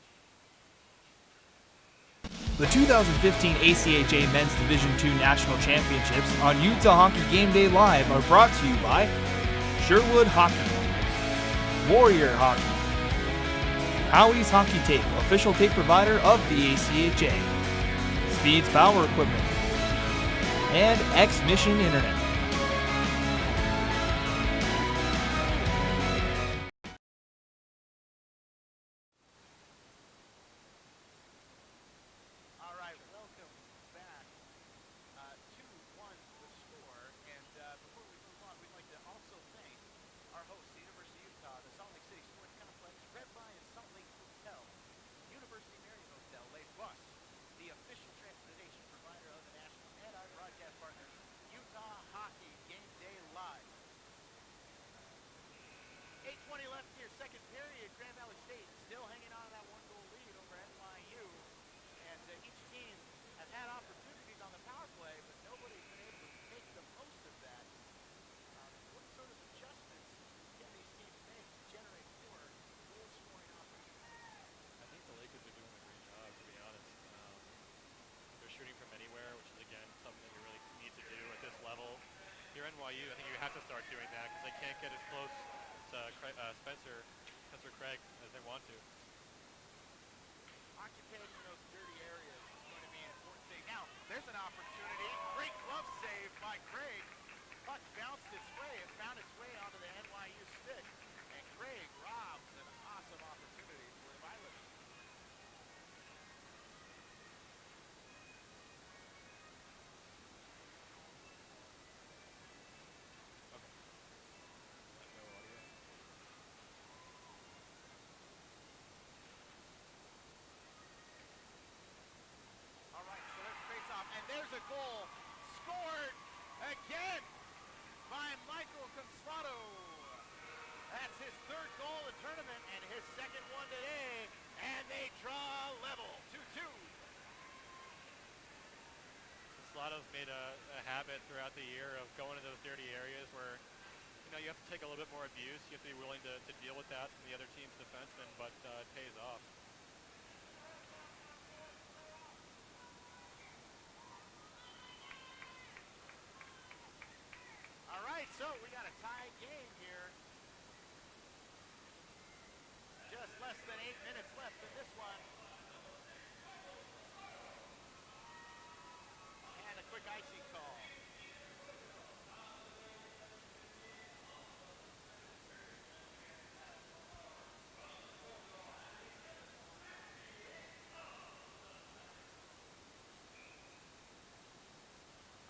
The 2015 ACHA Men's Division II National Championships on Utah Hockey Game Day Live are brought to you by Sherwood Hockey, Warrior Hockey, Howie's Hockey Tape, official tape provider of the ACHA, Speeds Power Equipment, and X-Mission Internet. All right, welcome back. 2-1 the score, and before we move on, we'd like to also thank our hosts, the University of Utah, the Salt Lake City Sports Complex, Red Lion Salt Lake Hotel, University Marriott Hotel, Lake Bus, the official transportation provider of the National, and our broadcast partners, Utah Hockey. NYU, I think you have to start doing that because they can't get as close to Spencer Craig as they want to. Occupying those dirty areas is going to be an important thing. Now, there's an opportunity. Great glove save by Craig. Puck bounced its way. It found its way onto the NYU stick. And Craig robs an awesome opportunity for the Violeters. No audio. All right, so there's a face-off, and there's a goal. Scored again by Michael Conslato. That's his third goal of the tournament and his second one today, and they draw level, 2-2. Slato's made a habit throughout the year of going into those dirty areas where, you know, you have to take a little bit more abuse. You have to be willing to deal with that from the other team's defensemen, but it pays off. All right, so we got a tied game here. Just less than 8 minutes left in this one. And a quick icing call.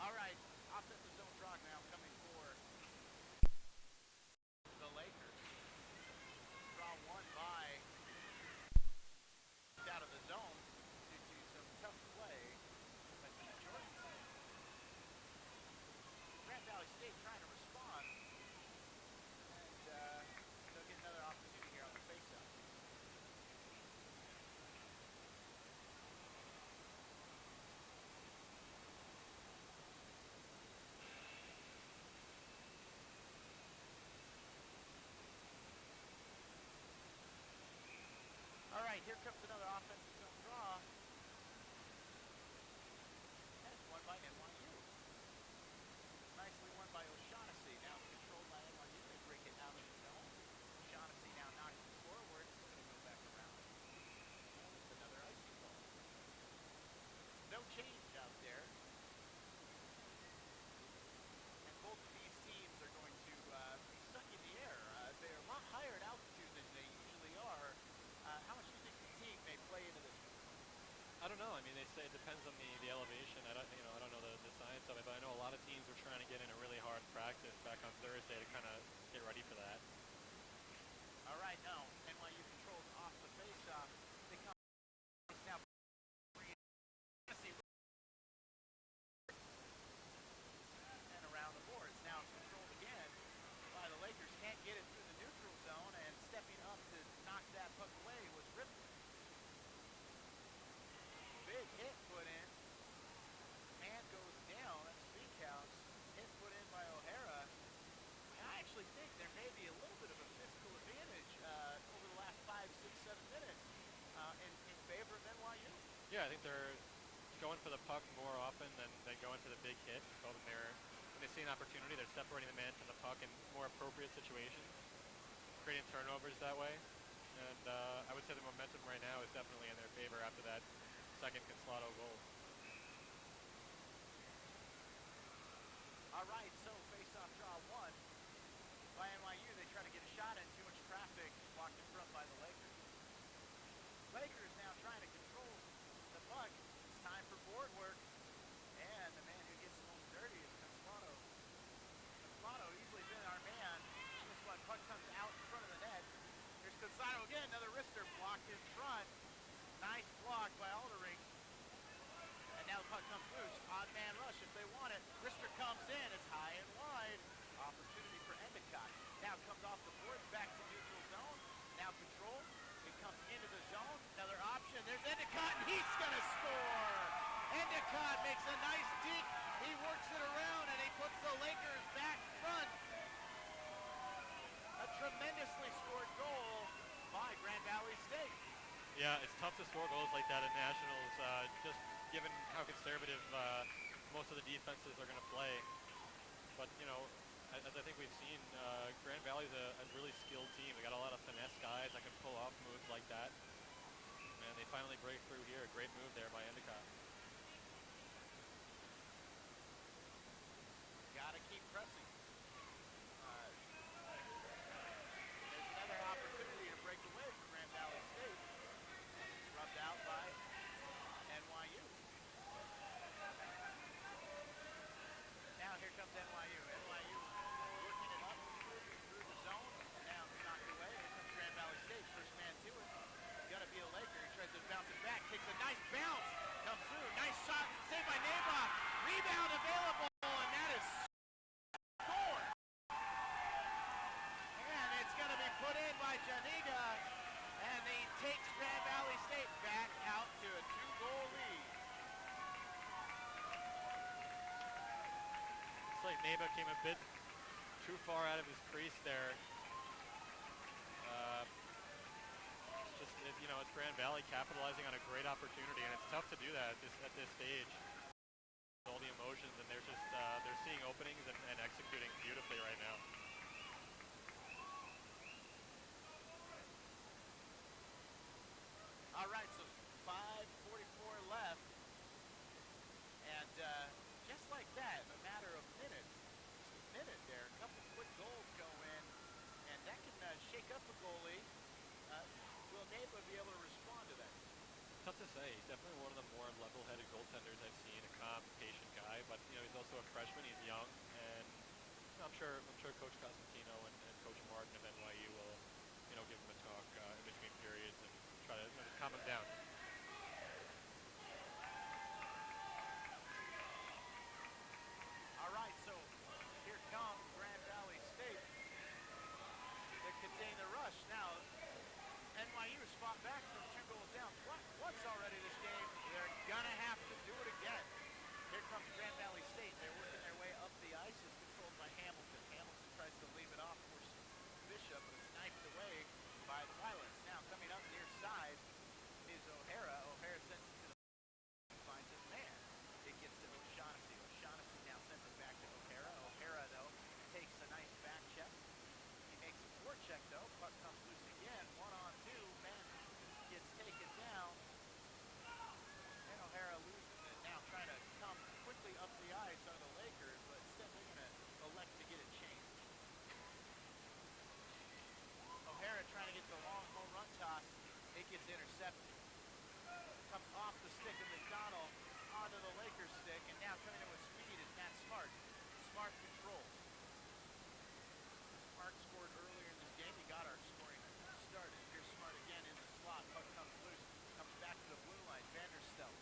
All right, offensive zone draw now coming for the Lakers. Draw one by out of the zone due to some tough play by the Jordan team. Grand Valley State trying to respond, and they'll get another opportunity here on the faceoff. All right, here comes another offensive zone draw. And it's won by NYU. Nicely won by O'Shaughnessy. Now controlled by NYU. They break it out of the zone. O'Shaughnessy now knocks it forward. It's going to go back around. And it's another icing ball. No change out there. And both of these teams are going to be stuck in the air. They're a lot higher at altitude than they usually are. How much do you think fatigue may play into this? I don't know. I mean, they say it depends on the elevation. I don't know the science of it, but I know a lot of teams were trying to get in a really hard practice back on Thursday to kind of get ready for that. All right, now NYU controls off the faceoff. They come now. And around the boards. Now it's controlled again by the Lakers. Can't get it through the neutral zone, and stepping up to knock that puck away was Ripley. Big hit put in. Man goes down. That's Speakhouse. Hit put in by O'Hara. And I actually think there may be a little bit of a physical advantage over the last 5, 6, 7 minutes in favor of NYU. Yeah, I think they're going for the puck more often than going for the big hit. So when they see an opportunity, they're separating the man from the puck in more appropriate situations, creating turnovers that way. And I would say the momentum right now is definitely in their favor after that second Conslato goal. All right, so face-off draw one by NYU. They try to get a shot in. Too much traffic blocked in front by the Lakers. Lakers now trying to control the puck. It's time for board work. And the man who gets home dirty is Conslato. Conslato easily been our man. This one, puck comes out in front of the net. Here's Conslato again. Another wrister blocked in front. Nice block by Aldering. And now the puck comes loose. Odd man rush if they want it. Wrister comes in. It's high and wide. Opportunity for Endicott. Now comes off the boards back to neutral zone. Now control. It comes into the zone. Another option. There's Endicott, and he's going to score. Endicott makes a nice deke. He works it around, and he puts the Lakers back front. A tremendously scored goal by Grand Valley State. Yeah, it's tough to score goals like that in nationals, just given how conservative most of the defenses are going to play. But, you know, as I think we've seen, Grand Valley's a really skilled team. They got a lot of finesse guys that can pull off moves like that. And they finally break through here. Great move there by Endicott. Gotta keep pressing. There's another opportunity to break away from Grand Valley State. It's rubbed out by NYU. Now here comes NYU. NYU working it up through the zone. Now knocked away. Here comes Grand Valley State. First man to it. Gotta be a Laker. He tries to bounce it back. Takes a nice bounce. Comes through. Nice shot. Saved by Nabok. Rebound available. And that is scored. And it's going to be put in by Janiga. And he takes Grand Valley State back out to a 2-goal lead. Looks like Neba came a bit too far out of his crease there. It's Grand Valley capitalizing on a great opportunity, and it's tough to do that at this stage. All the emotions, and they're seeing openings and executing beautifully right now. All right, so 5:44 left, and just like that, in a matter of minutes, just a minute there, a couple quick goals go in, and that can shake up a goalie. Will Neba be able to respond to that? Tough to say. He's definitely one of the more level-headed goaltenders I've seen. A calm, patient guy, but he's also a freshman. He's young, and I'm sure Coach Cosentino and Coach Martin of NYU will give him a talk in between periods and try to just calm him down. All right, so here comes Grand Valley State. They contain the rush now. NYU has fought back from 2 goals down. Once already this game, they're gonna have to do it again. Here comes Grand Valley State. They're working their way up the ice. It's controlled by Hamilton. Hamilton tries to leave it off for Bishop, but it's knifed away by the Violets. Now coming up near side is O'Hara. O'Hara sends it to the finds his man. It gets to O'Shaughnessy. O'Shaughnessy now sends it back to O'Hara. O'Hara, though, takes a nice back check. He makes a forecheck, though. Puck comes loose again. 1-on-2. Man gets taken down. And O'Hara loses it. Now trying to come quickly up the ice are the Lakers, but instead they're going to elect to get it changed. O'Hara trying to get the long home run toss. It gets intercepted. Comes off the stick of McDonald onto the Lakers stick, and now coming in with speed is Matt Smart. Smart controls. Smart scored earlier in this game. He got our scoring started. Here's Smart again in the slot. Puck comes loose. Comes back to the blue line. Vanderstelt.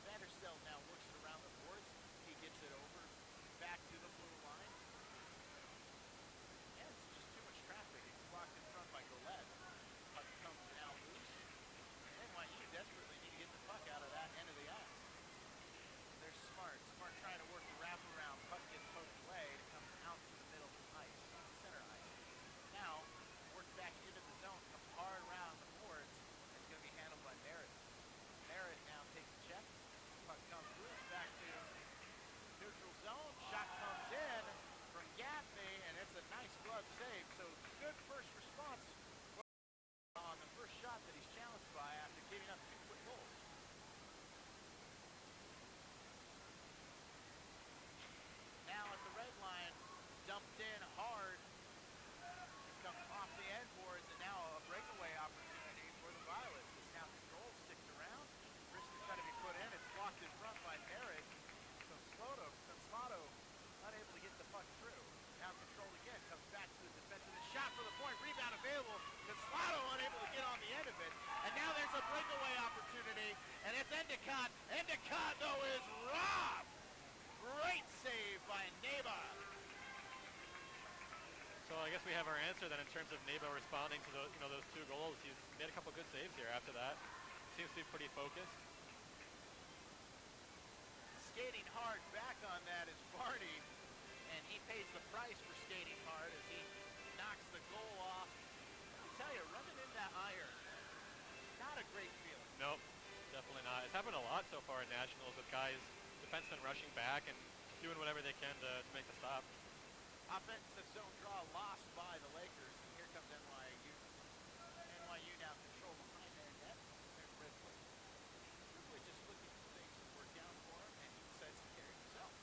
Vanderstelt now works it around the boards. He gets it over back to the blue line. And it's just too much traffic. It's blocked in front by Golette. Puck comes now loose. NYU desperately need to get the puck out of that end of the ice. There's Smart. Smart trying to work the wraparound. Puck gets poked away. It comes out to the middle ice, center ice. Now, works back into the zone. Comes hard around the boards. It's going to be handled by Merritt. Merritt now takes a check. Puck comes loose back to neutral zone. Shot comes in from Gaffney, and it's a nice glove save. So good first response on the first shot that he's challenged by after giving up 2 quick goals. Now at the red line, dumped in hard. It comes off the end boards, and now a breakaway opportunity for the Violets. It's now controlled, sticks around. Risk is going to be put in. It's blocked in front by Merritt. So Slotto unable to get the puck through. Now controlled again, comes back to the defense with a shot for the point. Rebound available. Slotto unable to get on the end of it. And now there's a breakaway opportunity, and it's Endicott. Endicott, though, is robbed. Great save by Neba. So I guess we have our answer then in terms of Neba responding to those 2 goals. He's made a couple good saves here after that. Seems to be pretty focused. Skating hard back on that is Varney, and he pays the price for skating hard as he knocks the goal off. I tell you, running in that iron, not a great feeling. Nope, definitely not. It's happened a lot so far in Nationals with guys, defensemen rushing back and doing whatever they can to make the stop. Offensive zone draw lost by the Lakers, and here comes NYU. NYU now control behind their net. There's Ridley. Ridley just looking for things to work out for him, and he decides to carry himself.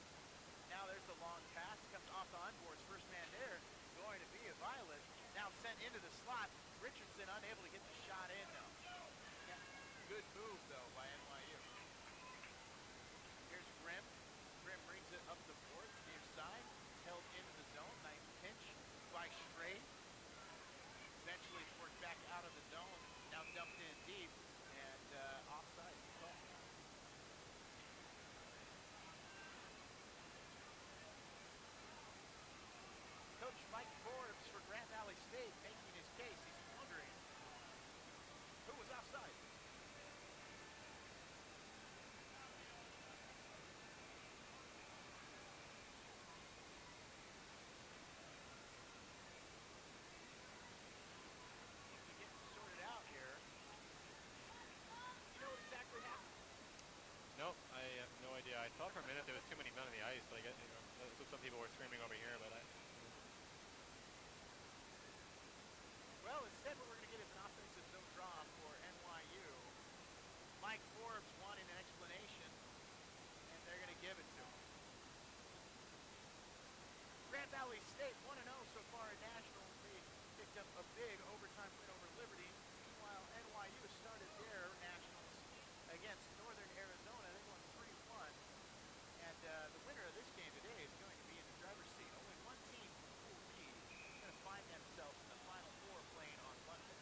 Now there's the long pass. Comes off the onboards. First man there going to be a Violet. Now sent into the slot. Richardson unable to get the shot in, though. Yeah, good move, though, by NYU. Here's Grimm. Grimm brings it up the board, near side. Held into the zone. Nice pinch by Strait. Eventually it's worked back out of the zone. Now dumped in deep. And offside call. Coach Mike Forbes for Grand Valley State making his case. He's wondering who was offside. To get sorted out here. You know what exactly happened? Nope, I have no idea. I thought for a minute there was too many men on the ice. Like, that's what some people were screaming over here, but Well, instead what we're going to get is an offensive zone draw for NYU. Mike Forbes wanting an explanation, and they're going to give it to him. Grand Valley State 1-0 so far in nationals. They picked up a big overtime win over Liberty. Meanwhile, NYU started their nationals against Northern Arizona. They won 3-1. And the winner of this game today is going to be in the driver's seat. Only one team from Pool B is going to find themselves in the Final Four playing on Monday.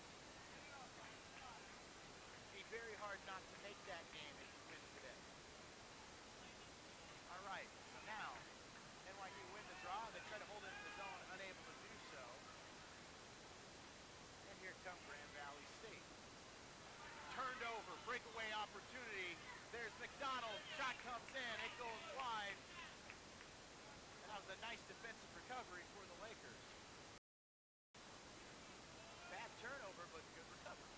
Be very hard not to make that game if you win today. All right, so now NYU win the draw. They try to hold it in the zone, unable to do so. And here comes Grand Valley State. Turned over, breakaway opportunity. There's McDonald. Shot comes in. It goes wide. And that was a nice defensive recovery for the Lakers. Bad turnover, but good recovery.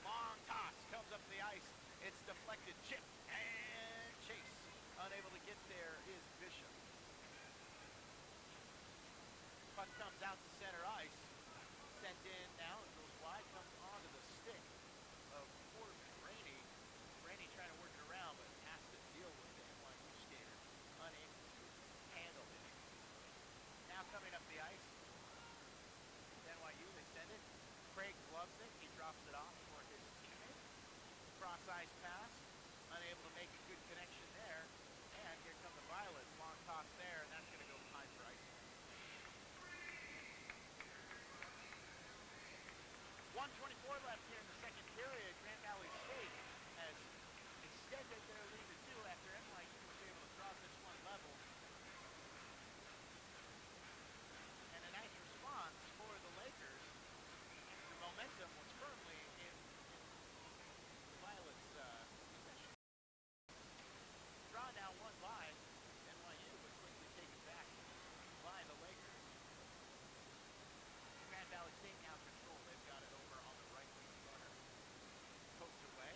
Long toss comes up the ice. It's deflected. Chip and Chase. Unable to get there is Bishop. Puck comes out to center ice. Sent in now. It goes wide. Comes onto the stick of Corbin Rainey. Rainey trying to work it around, but has to deal with the NYU skater. Unable to handle it. Now coming up the ice. NYU, they send it. Craig gloves it. He drops it off for his teammate. Cross ice pass. Unable to make a good connection there. And here come the Violets. Long toss there, and that's going to go behind Bryce. 1:24 left here in the second period. Grand Valley State has extended their lead to 2 after NYU was able to draw this one level. And a nice response for the Lakers. The momentum was firmly in the Violets' possession. Draw now won by NYU, but quickly taken back by the Lakers. Grand Valley State now control. They've got it over on the right wing corner. Poked away.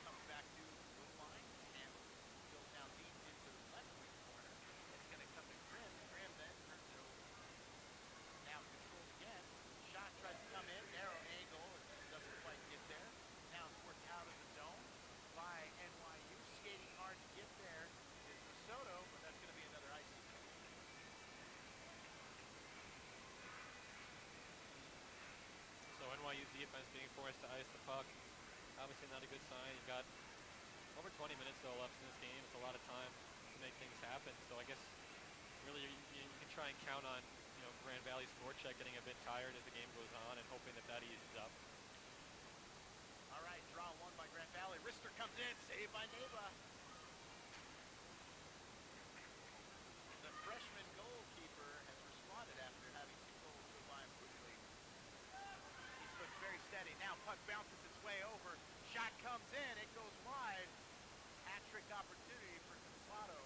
Comes back to the blue line. Handled. Goes now deep into the left wing corner. It's going to come to Grimm. Grimm then turns it over. Now controlled again. Shot tries to come in. Narrow angle. It doesn't quite get there. Now it's worked out of the zone by NYU. Skating hard to get there is Soto, but that's going to be another icing. So NYU's defense being forced to ice the puck, obviously not a good sign. You've got over 20 minutes though left in this game. It's a lot of time to make things happen. So I guess really you can try and count on Grand Valley's forecheck getting a bit tired as the game goes on and hoping that eases up. All right, draw one by Grand Valley. Rister comes in, saved by Neva. The freshman goalkeeper has responded after having 2 goals go by him quickly. He's looked very steady. Now puck bounces its way over. Shot comes in. It goes wide. Hat-trick opportunity for Consuelo.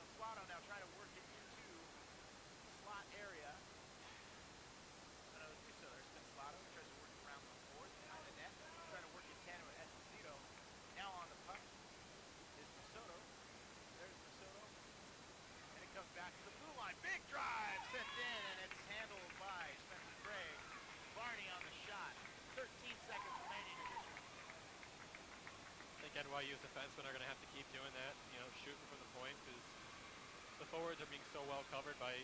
Consuelo now trying to work it into the slot area. Another do so. There's Consuelo. Tries to work around the board behind the net. Trying to work in tandem with Esposito. Now on the puck. NYU's defensemen are going to have to keep doing that, shooting from the point, because the forwards are being so well covered by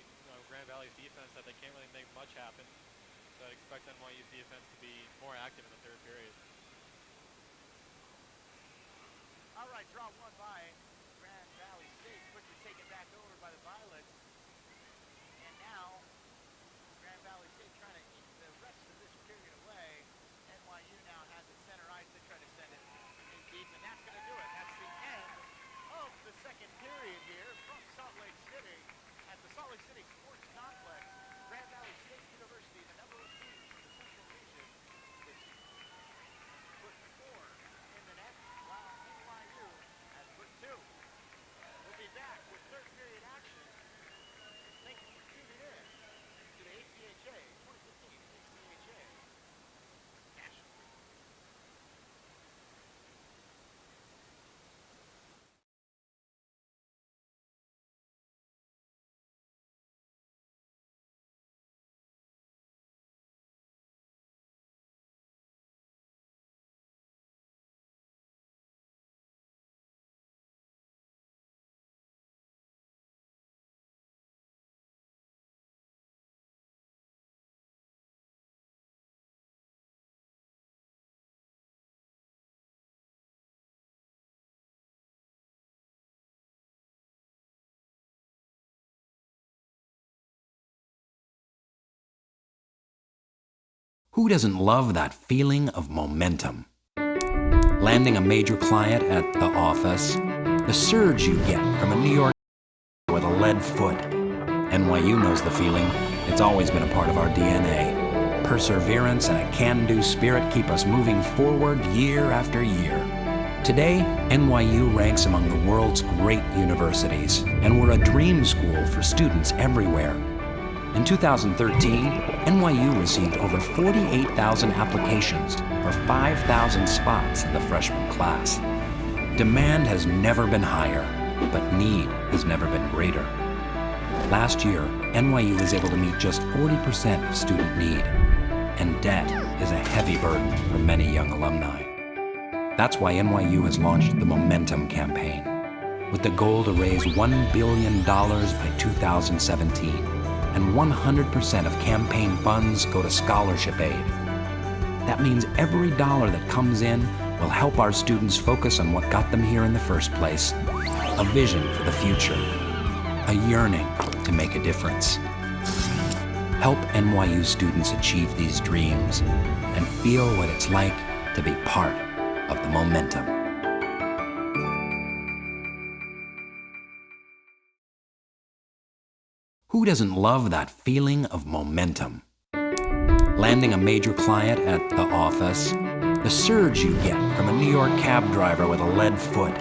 Grand Valley's defense that they can't really make much happen. So I expect NYU's defense to be more active in the third period. All right, draw one by Grand Valley State. Quickly taken back over by the Violets. And now Grand Valley State trying to eat the rest of this period away. NYU now has it center ice. They try to send it in deep, and that's going to do it. That's the end of the second period here from Salt Lake City at the Salt Lake City Sports Complex. Grand Valley State University, the number one team in the Central Region this season, put 4 in the net, while NYU has put 2. We'll be back with third period action. Thank you for tuning in to the ACHA 2015 ACHA National. Who doesn't love that feeling of momentum? Landing a major client at the office, the surge you get from a New York with a lead foot. NYU knows the feeling. It's always been a part of our DNA. Perseverance and a can-do spirit keep us moving forward year after year. Today, NYU ranks among the world's great universities, and we're a dream school for students everywhere. In 2013, NYU received over 48,000 applications for 5,000 spots in the freshman class. Demand has never been higher, but need has never been greater. Last year, NYU was able to meet just 40% of student need, and debt is a heavy burden for many young alumni. That's why NYU has launched the Momentum campaign, with the goal to raise $1 billion by 2017. And 100% of campaign funds go to scholarship aid. That means every dollar that comes in will help our students focus on what got them here in the first place, a vision for the future, a yearning to make a difference. Help NYU students achieve these dreams and feel what it's like to be part of the momentum. Who doesn't love that feeling of momentum? Landing a major client at the office, the surge you get from a New York cab driver with a lead foot.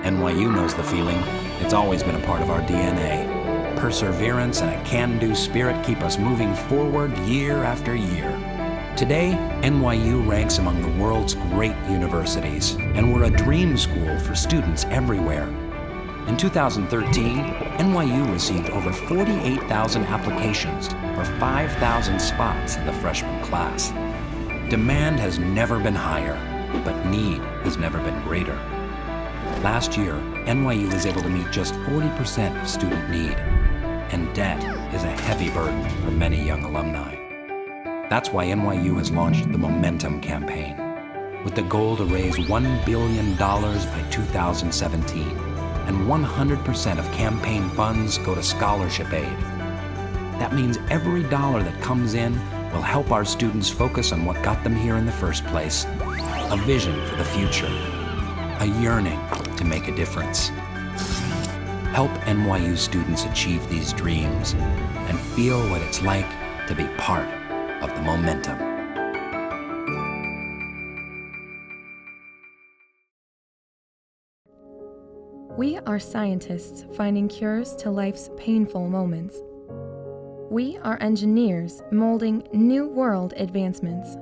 NYU knows the feeling. It's always been a part of our DNA. Perseverance and a can-do spirit keep us moving forward year after year. Today, NYU ranks among the world's great universities, and we're a dream school for students everywhere. In 2013, NYU received over 48,000 applications for 5,000 spots in the freshman class. Demand has never been higher, but need has never been greater. Last year, NYU was able to meet just 40% of student need, and debt is a heavy burden for many young alumni. That's why NYU has launched the Momentum campaign, with the goal to raise $1 billion by 2017. And 100% of campaign funds go to scholarship aid. That means every dollar that comes in will help our students focus on what got them here in the first place, a vision for the future, a yearning to make a difference. Help NYU students achieve these dreams and feel what it's like to be part of the momentum. We are scientists finding cures to life's painful moments. We are engineers molding new world advancements.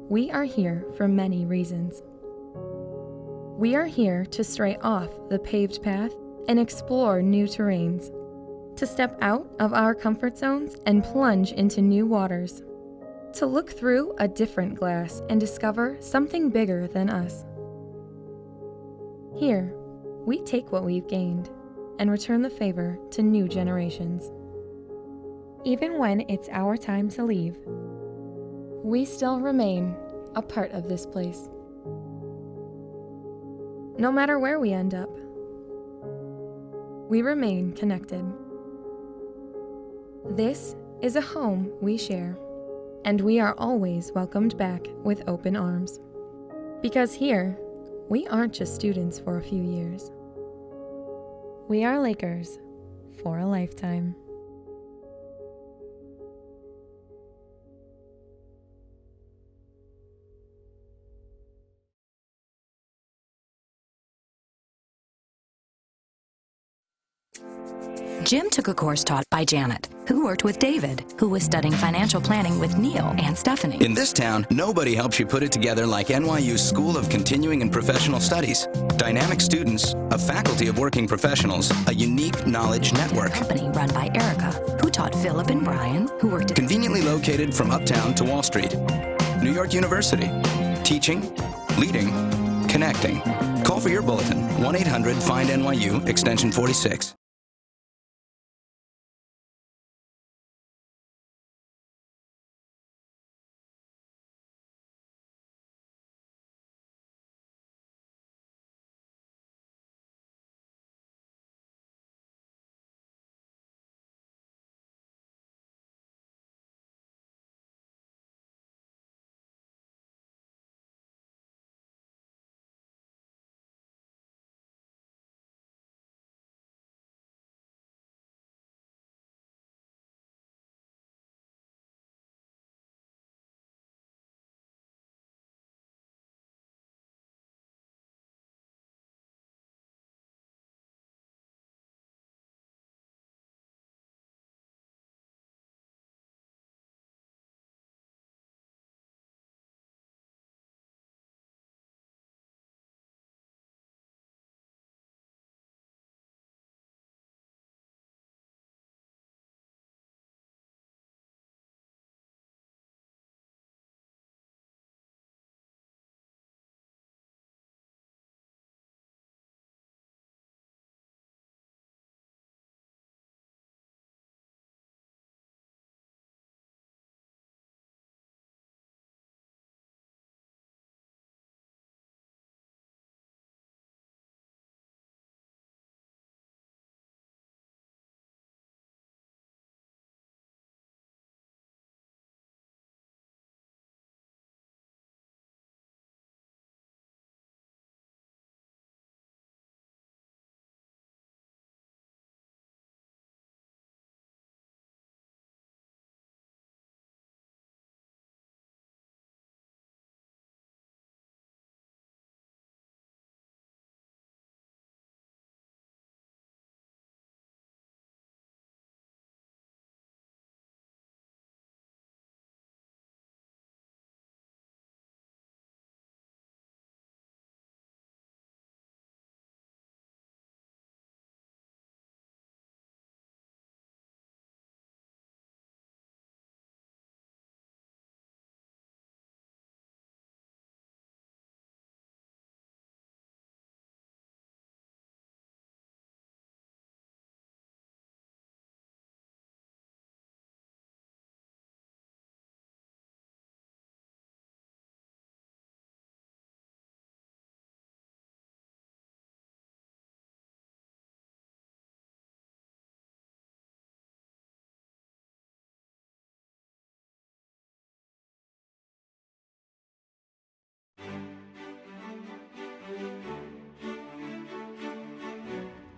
We are here for many reasons. We are here to stray off the paved path and explore new terrains, to step out of our comfort zones and plunge into new waters, to look through a different glass and discover something bigger than us. Here, we take what we've gained and return the favor to new generations. Even when it's our time to leave, we still remain a part of this place. No matter where we end up, we remain connected. This is a home we share, and we are always welcomed back with open arms. Because here, we aren't just students for a few years. We are Lakers for a lifetime. Jim took a course taught by Janet, who worked with David, who was studying financial planning with Neil and Stephanie. In this town, nobody helps you put it together like NYU's School of Continuing and Professional Studies. Dynamic students, a faculty of working professionals, a unique knowledge network. Company run by Erica, who taught Philip and Brian, who worked at Conveniently located from uptown to Wall Street. New York University. Teaching, leading, connecting. Call for your bulletin, 1-800-FIND-NYU, extension 46.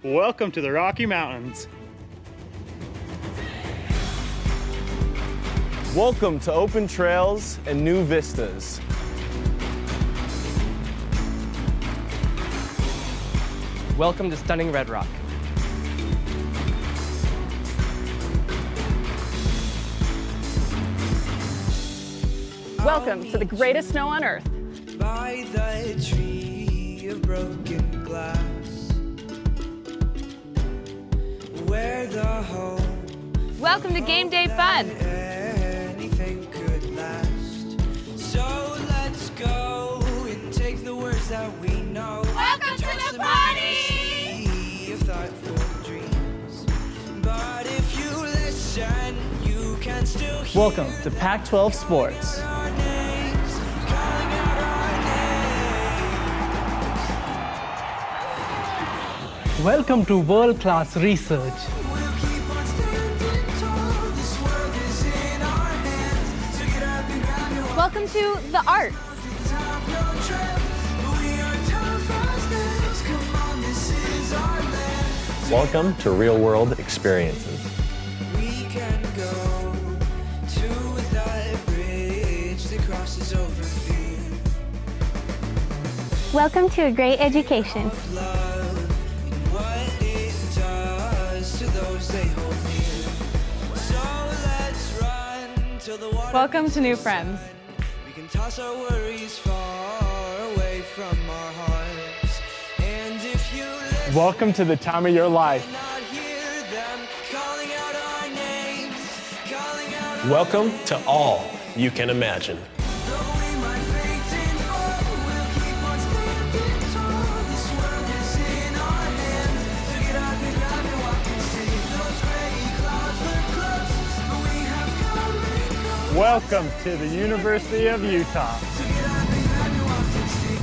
Welcome to the Rocky Mountains. Welcome to open trails and new vistas. Welcome to stunning Red Rock. Welcome to the greatest snow on earth. By the tree of broken glass, where the home. Welcome to Game Day Fun. Anything could last. So let's go and take the words that we know. Welcome to the party! Welcome to Pac-12 Sports. Welcome to world-class research. Welcome to the arts. Welcome to real-world experiences. We can go to that bridge that crosses over fear. Welcome to a great education. Love and what it does to those they hold near. So let's run till the water. Welcome to new friends. We can toss our worries far away from our hearts. And if you Welcome to the time of your life. not hear them calling out our names, calling out our Welcome to all you can imagine. though we might fade and fall, we'll keep on standing tall. This world is in our hands. So get up and grab your walk and see those gray clouds look close, but we have come and gone. Welcome to the University of Utah. So get up and grab your walk and see.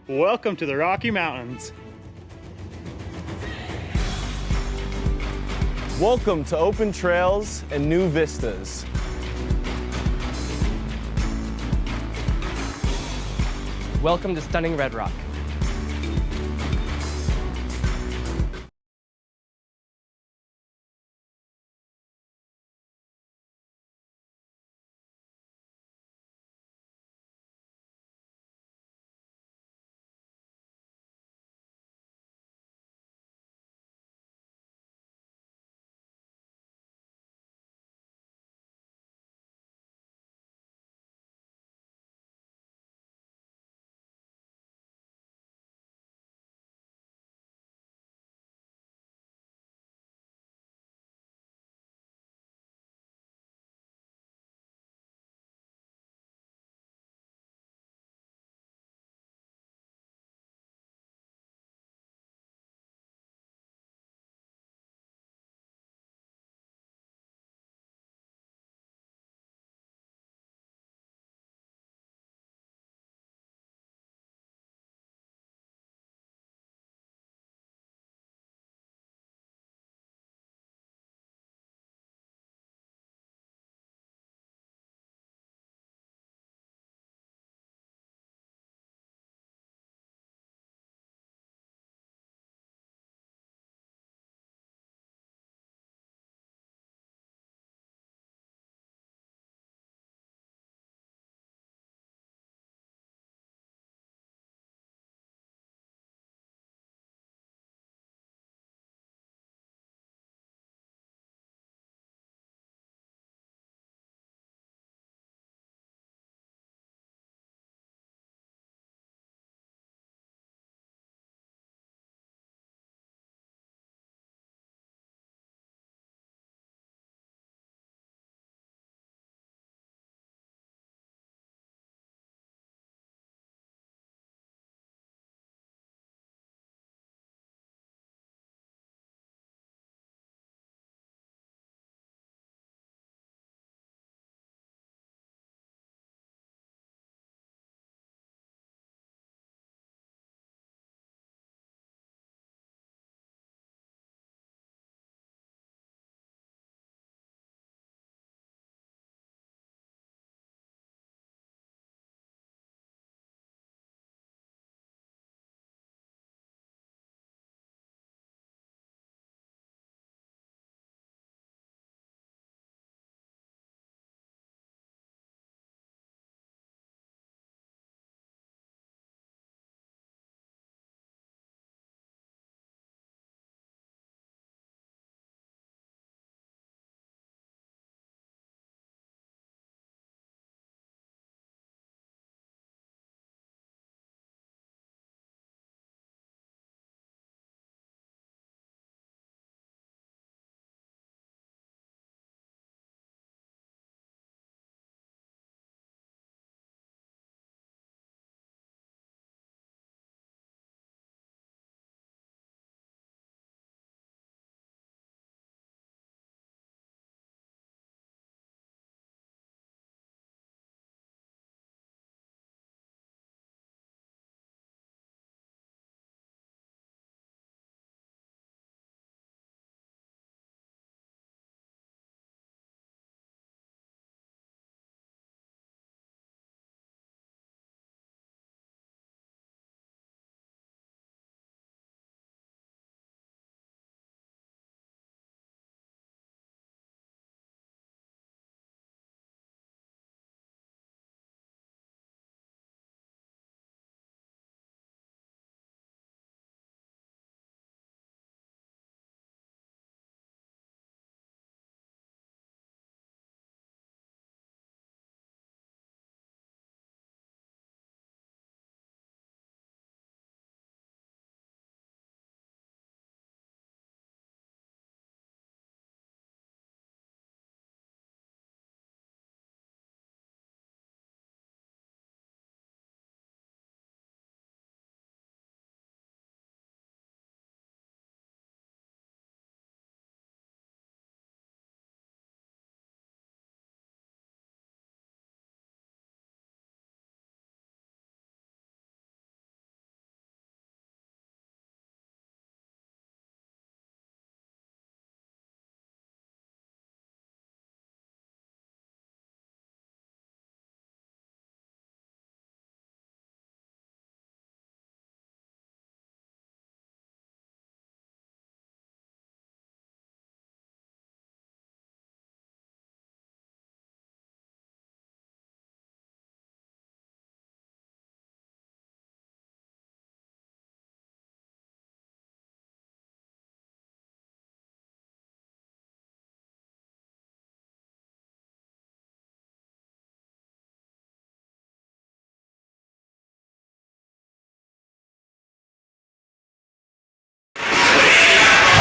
Welcome to the Rocky Mountains. Welcome to open trails and new vistas. Welcome to stunning Red Rock.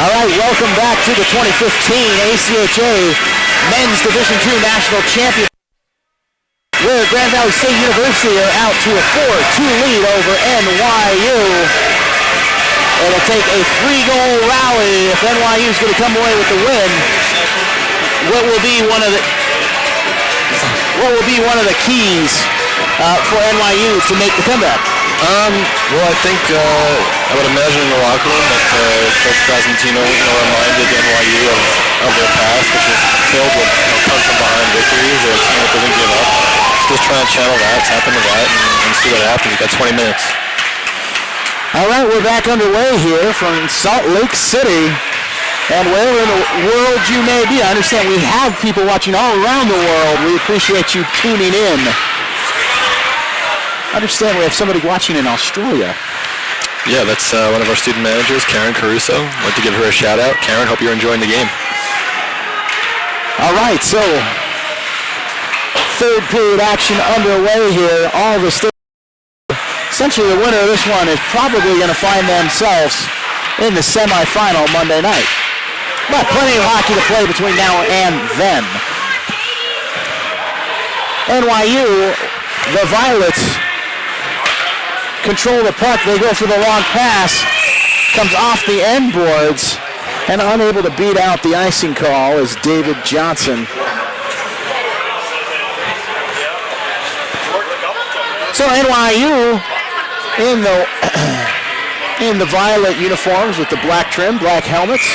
All right, welcome back to the 2015 ACHA Men's Division II National Championship, where Grand Valley State University are out to a 4-2 lead over NYU. It'll take a 3-goal rally if NYU is going to come away with the win. What will be one of the keys for NYU to make the comeback? Well, I think I would imagine in the locker room that Coach Cosentino reminded NYU of their past, which is filled with come from behind victories. They're a team that doesn't give up. So just trying to channel that, tap into that, and see what happens. We've got 20 minutes. All right, we're back underway here from Salt Lake City. And wherever in the world you may be, I understand we have people watching all around the world. We appreciate you tuning in. I understand we have somebody watching in Australia. Yeah, that's one of our student managers, Karen Caruso. I'd like to give her a shout out. Karen, hope you're enjoying the game. All right, so third period action underway here. All the states, essentially the winner of this one is probably going to find themselves in the semifinal Monday night. But plenty of hockey to play between now and then. NYU, the Violets, control the puck. They go for the long pass. Comes off the end boards and unable to beat out the icing call is David Johnson. So NYU in the violet uniforms with the black trim, black helmets.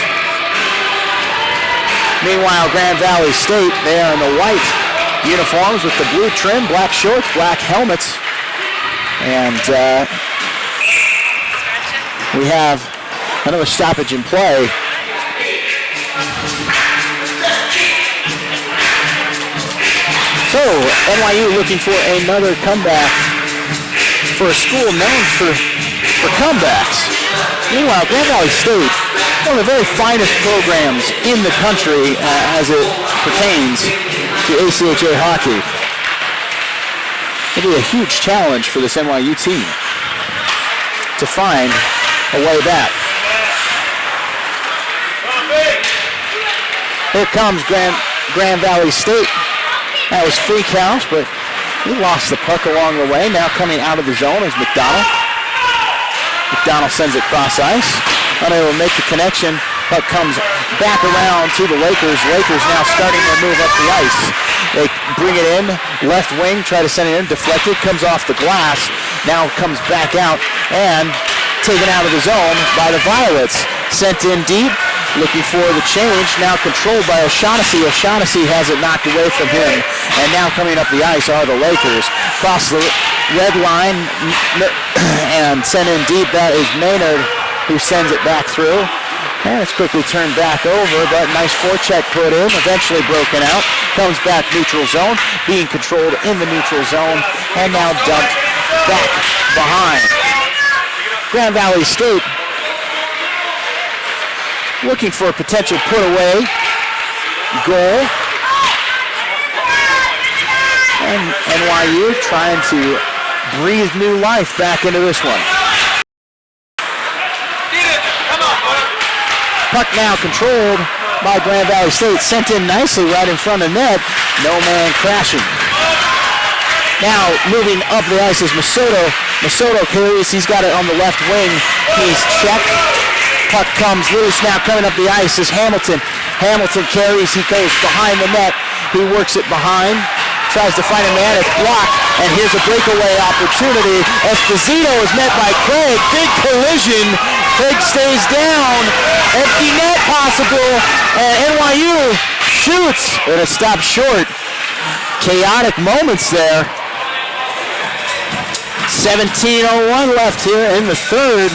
Meanwhile, Grand Valley State, they are in the white uniforms with the blue trim, black shorts, black helmets. And we have another stoppage in play. So NYU looking for another comeback for a school known for comebacks. Meanwhile, Grand Valley State, one of the very finest programs in the country as it pertains to ACHA hockey. It'll be a huge challenge for this NYU team to find a way back. Here comes Grand Valley State. That was Freakhouse, but he lost the puck along the way. Now coming out of the zone is McDonald. McDonald sends it cross ice. Unable to make the connection. Puck comes back around to the Lakers. Lakers now starting to move up the ice. They bring it in, left wing, try to send it in, deflected, comes off the glass, now comes back out and taken out of the zone by the Violets. Sent in deep, looking for the change, now controlled by O'Shaughnessy. O'Shaughnessy has it knocked away from him, and now coming up the ice are the Lakers. Cross the red line and sent in deep. That is Maynard who sends it back through. And it's quickly turned back over, but nice forecheck put in, eventually broken out. Comes back neutral zone, being controlled in the neutral zone, and now dumped back behind. Grand Valley State looking for a potential put away goal. And NYU trying to breathe new life back into this one. Puck now controlled by Grand Valley State. Sent in nicely right in front of net. No man crashing. Now moving up the ice is Masoto. Masoto carries. He's got it on the left wing. He's checked. Puck comes loose. Now coming up the ice is Hamilton. Hamilton carries. He goes behind the net. He works it behind. Tries to find a man. It's blocked. And here's a breakaway opportunity. Esposito is met by Craig. Big collision. Craig stays down. Empty net possible. And NYU shoots. But it stopped short. Chaotic moments there. 17:01 left here in the third.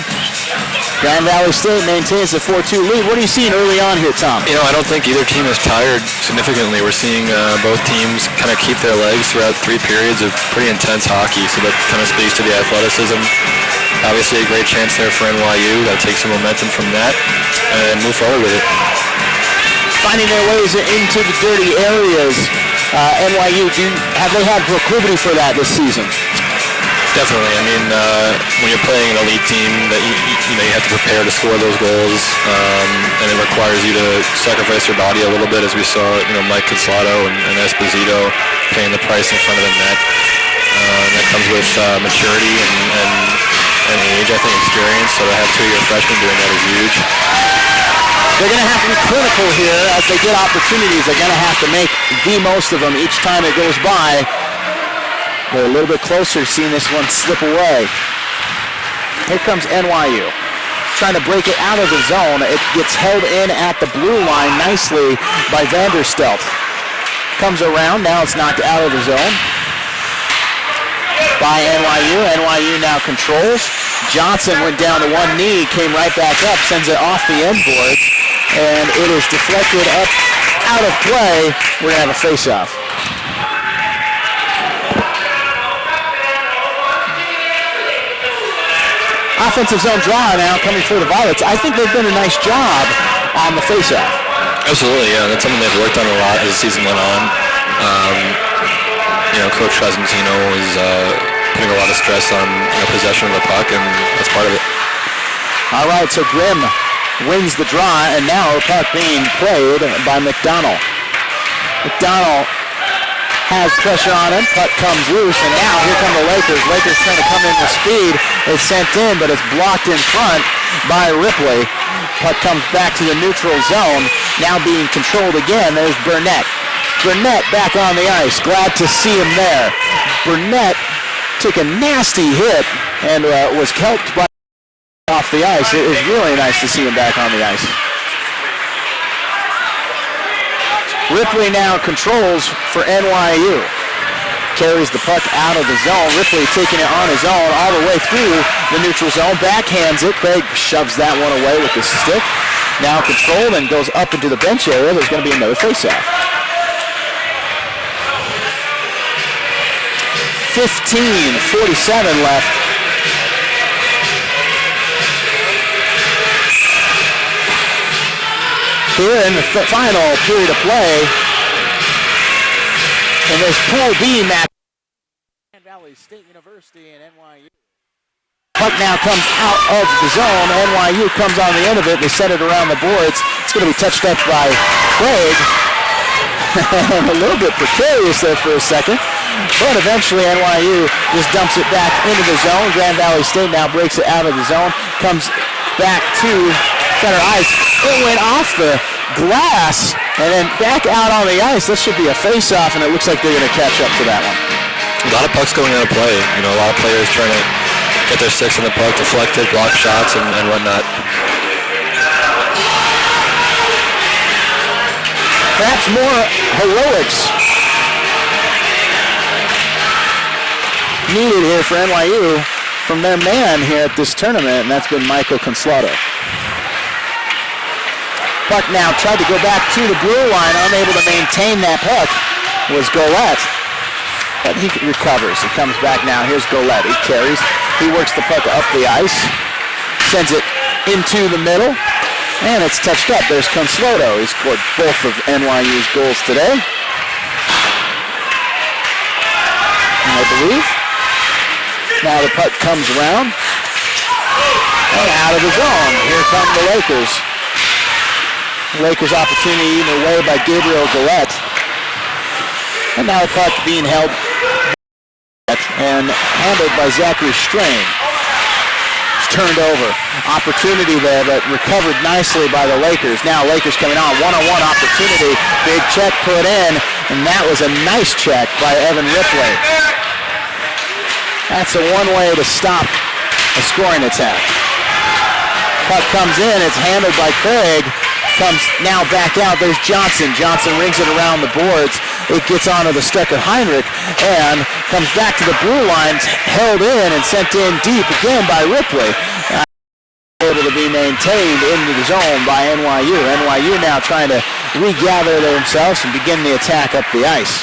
Grand Valley State maintains the 4-2 lead. What are you seeing early on here, Tom? You know, I don't think either team is tired significantly. We're seeing both teams kind of keep their legs throughout 3 periods of pretty intense hockey, so that kind of speaks to the athleticism. Obviously a great chance there for NYU. Got to take some momentum from that and move forward with it. Finding their ways into the dirty areas. NYU, have they had proclivity for that this season? Definitely. I mean, when you're playing an elite team, that you have to prepare to score those goals, and it requires you to sacrifice your body a little bit, as we saw, Mike Conslato and Esposito paying the price in front of the net. That comes with maturity and age, I think, experience. So to have 2-year freshmen doing that is huge. They're going to have to be clinical here as they get opportunities. They're going to have to make the most of them each time it goes by. They're a little bit closer to seeing this one slip away. Here comes NYU. Trying to break it out of the zone. It gets held in at the blue line nicely by Vanderstelt. Comes around. Now it's knocked out of the zone by NYU. NYU now controls. Johnson went down to one knee, came right back up, sends it off the end boards, and it is deflected up out of play. We're going to have a face-off. Offensive zone draw now coming for the Violets. I think they've done a nice job on the faceoff. Absolutely, yeah. That's something they've worked on a lot as the season went on. Coach Cosentino is putting a lot of stress on possession of the puck, and that's part of it. All right, so Grimm wins the draw, and now the puck being played by McDonald. McDonald has pressure on him, puck comes loose, and now here come the Lakers. Lakers trying to come in with speed. It's sent in, but it's blocked in front by Ripley. Puck comes back to the neutral zone, now being controlled again. There's Burnett. Burnett back on the ice. Glad to see him there. Burnett took a nasty hit and was helped by off the ice. It was really nice to see him back on the ice. Ripley now controls for NYU. Carries the puck out of the zone. Ripley taking it on his own all the way through the neutral zone. Backhands it. Craig shoves that one away with the stick. Now controlled and goes up into the bench area. There's going to be another faceoff. 15:47 left. Here in the final period of play in this Pool B match. Grand Valley State University and NYU. Puck now comes out of the zone. NYU comes on the end of it. They set it around the boards. It's going to be touched up by Craig. A little bit precarious there for a second. But eventually NYU just dumps it back into the zone. Grand Valley State now breaks it out of the zone. Comes back to center ice. It went off the glass and then back out on the ice. This should be a face-off, and it looks like they're going to catch up to that one. A lot of pucks going out of play. A lot of players trying to get their sticks on the puck, deflected, block shots, and whatnot. Perhaps more heroics needed here for NYU from their man here at this tournament, and that's been Michael Conslato. Puck now tried to go back to the blue line, unable to maintain that puck was Golette. But he recovers. He comes back now. Here's Golette. He carries. He works the puck up the ice, sends it into the middle, and it's touched up. There's Conslato. He scored both of NYU's goals today, I believe. Now the puck comes around and out of the zone. Here come the Lakers. Lakers opportunity eaten away by Gabriel Golette. And now the puck being held and handled by Zachary Strain. It's turned over. Opportunity there, but recovered nicely by the Lakers. Now Lakers coming on. One-on-one opportunity. Big check put in, and that was a nice check by Evan Ripley. That's the one way to stop a scoring attack. Puck comes in. It's handled by Craig. Comes now back out. There's Johnson. Johnson rings it around the boards. It gets onto the stick of Heinrich and comes back to the blue line, held in and sent in deep again by Ripley. Able to be maintained into the zone by NYU. NYU now trying to regather themselves and begin the attack up the ice.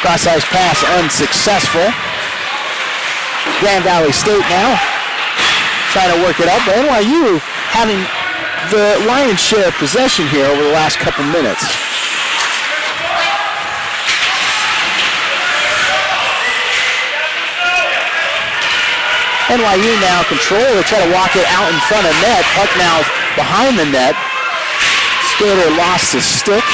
Cross-ice pass unsuccessful. Grand Valley State now trying to work it up, but NYU having the lion's share of possession here over the last couple minutes. NYU now control. They try to walk it out in front of net. Puck now behind the net. Skater lost his stick.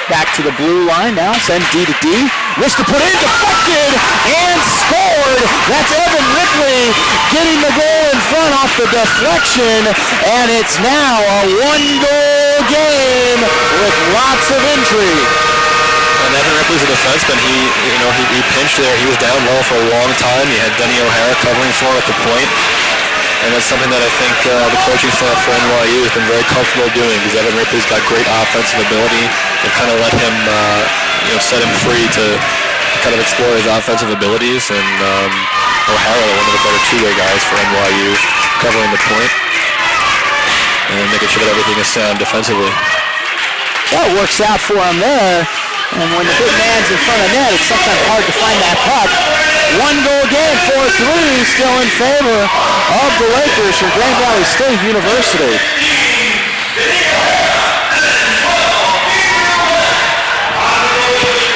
Back to the blue line now, send D to D. Wrist to put in, deflected, and scored. That's Evan Ripley getting the goal in front off the deflection, and it's now a one-goal game with lots of intrigue. And Evan Ripley's a defenseman. He pinched there. He was down low for a long time. He had Denny O'Hara covering for him at the point. And that's something that I think the coaching staff for NYU has been very comfortable doing, because Evan Ripley's got great offensive ability. They've kind of let him, set him free to kind of explore his offensive abilities. And O'Hara, one of the better two-way guys for NYU, covering the point and making sure that everything is sound defensively. That works out for him there. And when the big man's in front of net, it's sometimes hard to find that puck. One goal game, 4-3, still in favor of the Lakers from Grand Valley State University.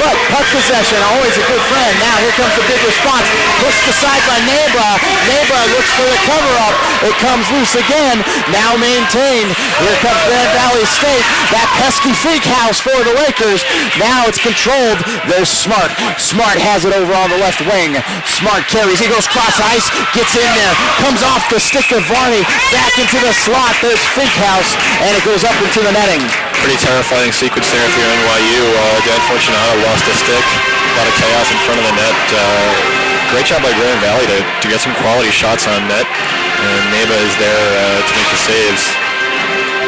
But puck possession, always a good friend. Now here comes the big response. Pushed aside by Neba. Neba looks for the cover-up. It comes loose again. Now maintained. Here comes Grand Valley State. That pesky freak house for the Lakers. Now it's controlled. There's Smart. Smart has it over on the left wing. Smart carries. He goes cross ice. Gets in there. Comes off the stick of Varney. Back into the slot. There's freak house. And it goes up into the netting. Pretty terrifying sequence there for NYU. Dan Fortunato lost a stick. A lot of chaos in front of the net. Great job by Grand Valley to get some quality shots on net. And Neba is there to make the saves.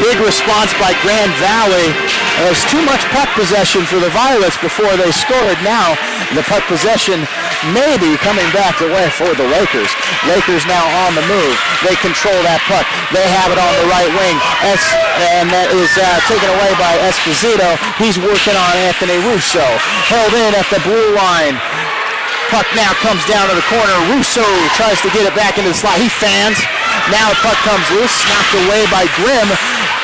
Big response by Grand Valley. There's too much puck possession for the Violets before they scored. Now the puck possession may be coming back away for the Lakers. Lakers now on the move. They control that puck. They have it on the right wing. And that is taken away by Esposito. He's working on Anthony Russo. Held in at the blue line. Puck now comes down to the corner. Russo tries to get it back into the slot. He fans. Now the puck comes loose. Knocked away by Grimm.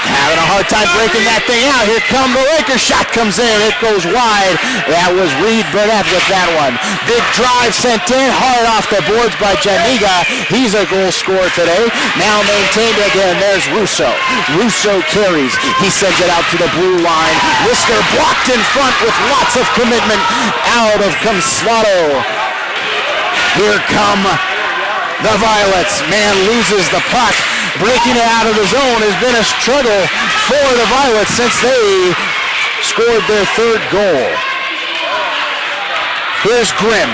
Having a hard time breaking that thing out. Here come the Lakers. Shot comes in. It goes wide. That was Reed Burnett with that one. Big drive sent in. Hard off the boards by Janiga. He's a goal scorer today. Now maintained again. There's Russo. Russo carries. He sends it out to the blue line. Lister blocked in front with lots of commitment. Out of Conslato. Here come the Violets. Man loses the puck. Breaking it out of the zone has been a struggle for the Violets since they scored their third goal. Here's Grimm.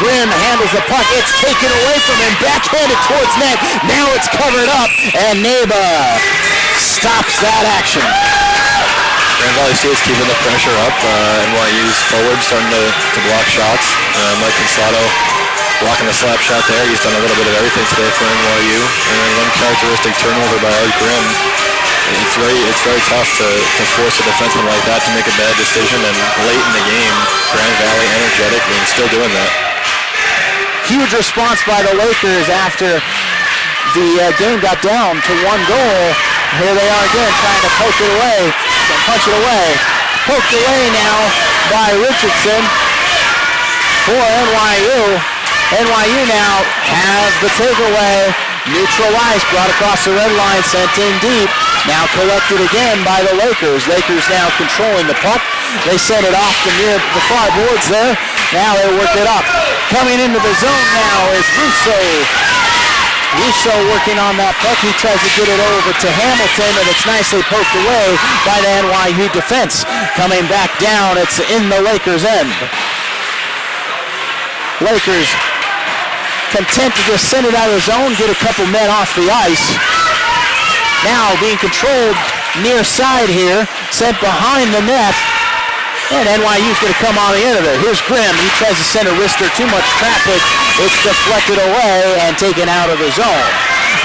Grimm handles the puck. It's taken away from him. Backhanded towards net. Now it's covered up. And Neba stops that action. Grand Valley State's keeping the pressure up. NYU's forward starting to block shots. Mike Conslato blocking the slap shot there. He's done a little bit of everything today for NYU. And an uncharacteristic turnover by Art Grimm. It's very tough to force a defenseman like that to make a bad decision. And late in the game, Grand Valley energetic and still doing that. Huge response by the Lakers after the game got down to one goal. Here they are again trying to poke it away. Punch it away. Poked away now by Richardson for NYU. NYU now has the takeaway. Neutralized, brought across the red line, sent in deep. Now collected again by the Lakers. Lakers now controlling the puck. They send it off to near the far boards there. Now they work it up. Coming into the zone now is Russo. Russo working on that puck. He tries to get it over to Hamilton, and it's nicely poked away by the NYU defense. Coming back down, it's in the Lakers' end. Lakers content to just send it out of the zone, get a couple men off the ice. Now being controlled near side here, sent behind the net. And NYU's going to come on the end of it. Here's Grimm. He tries to send a wrister. Too much traffic. It's deflected away and taken out of the zone.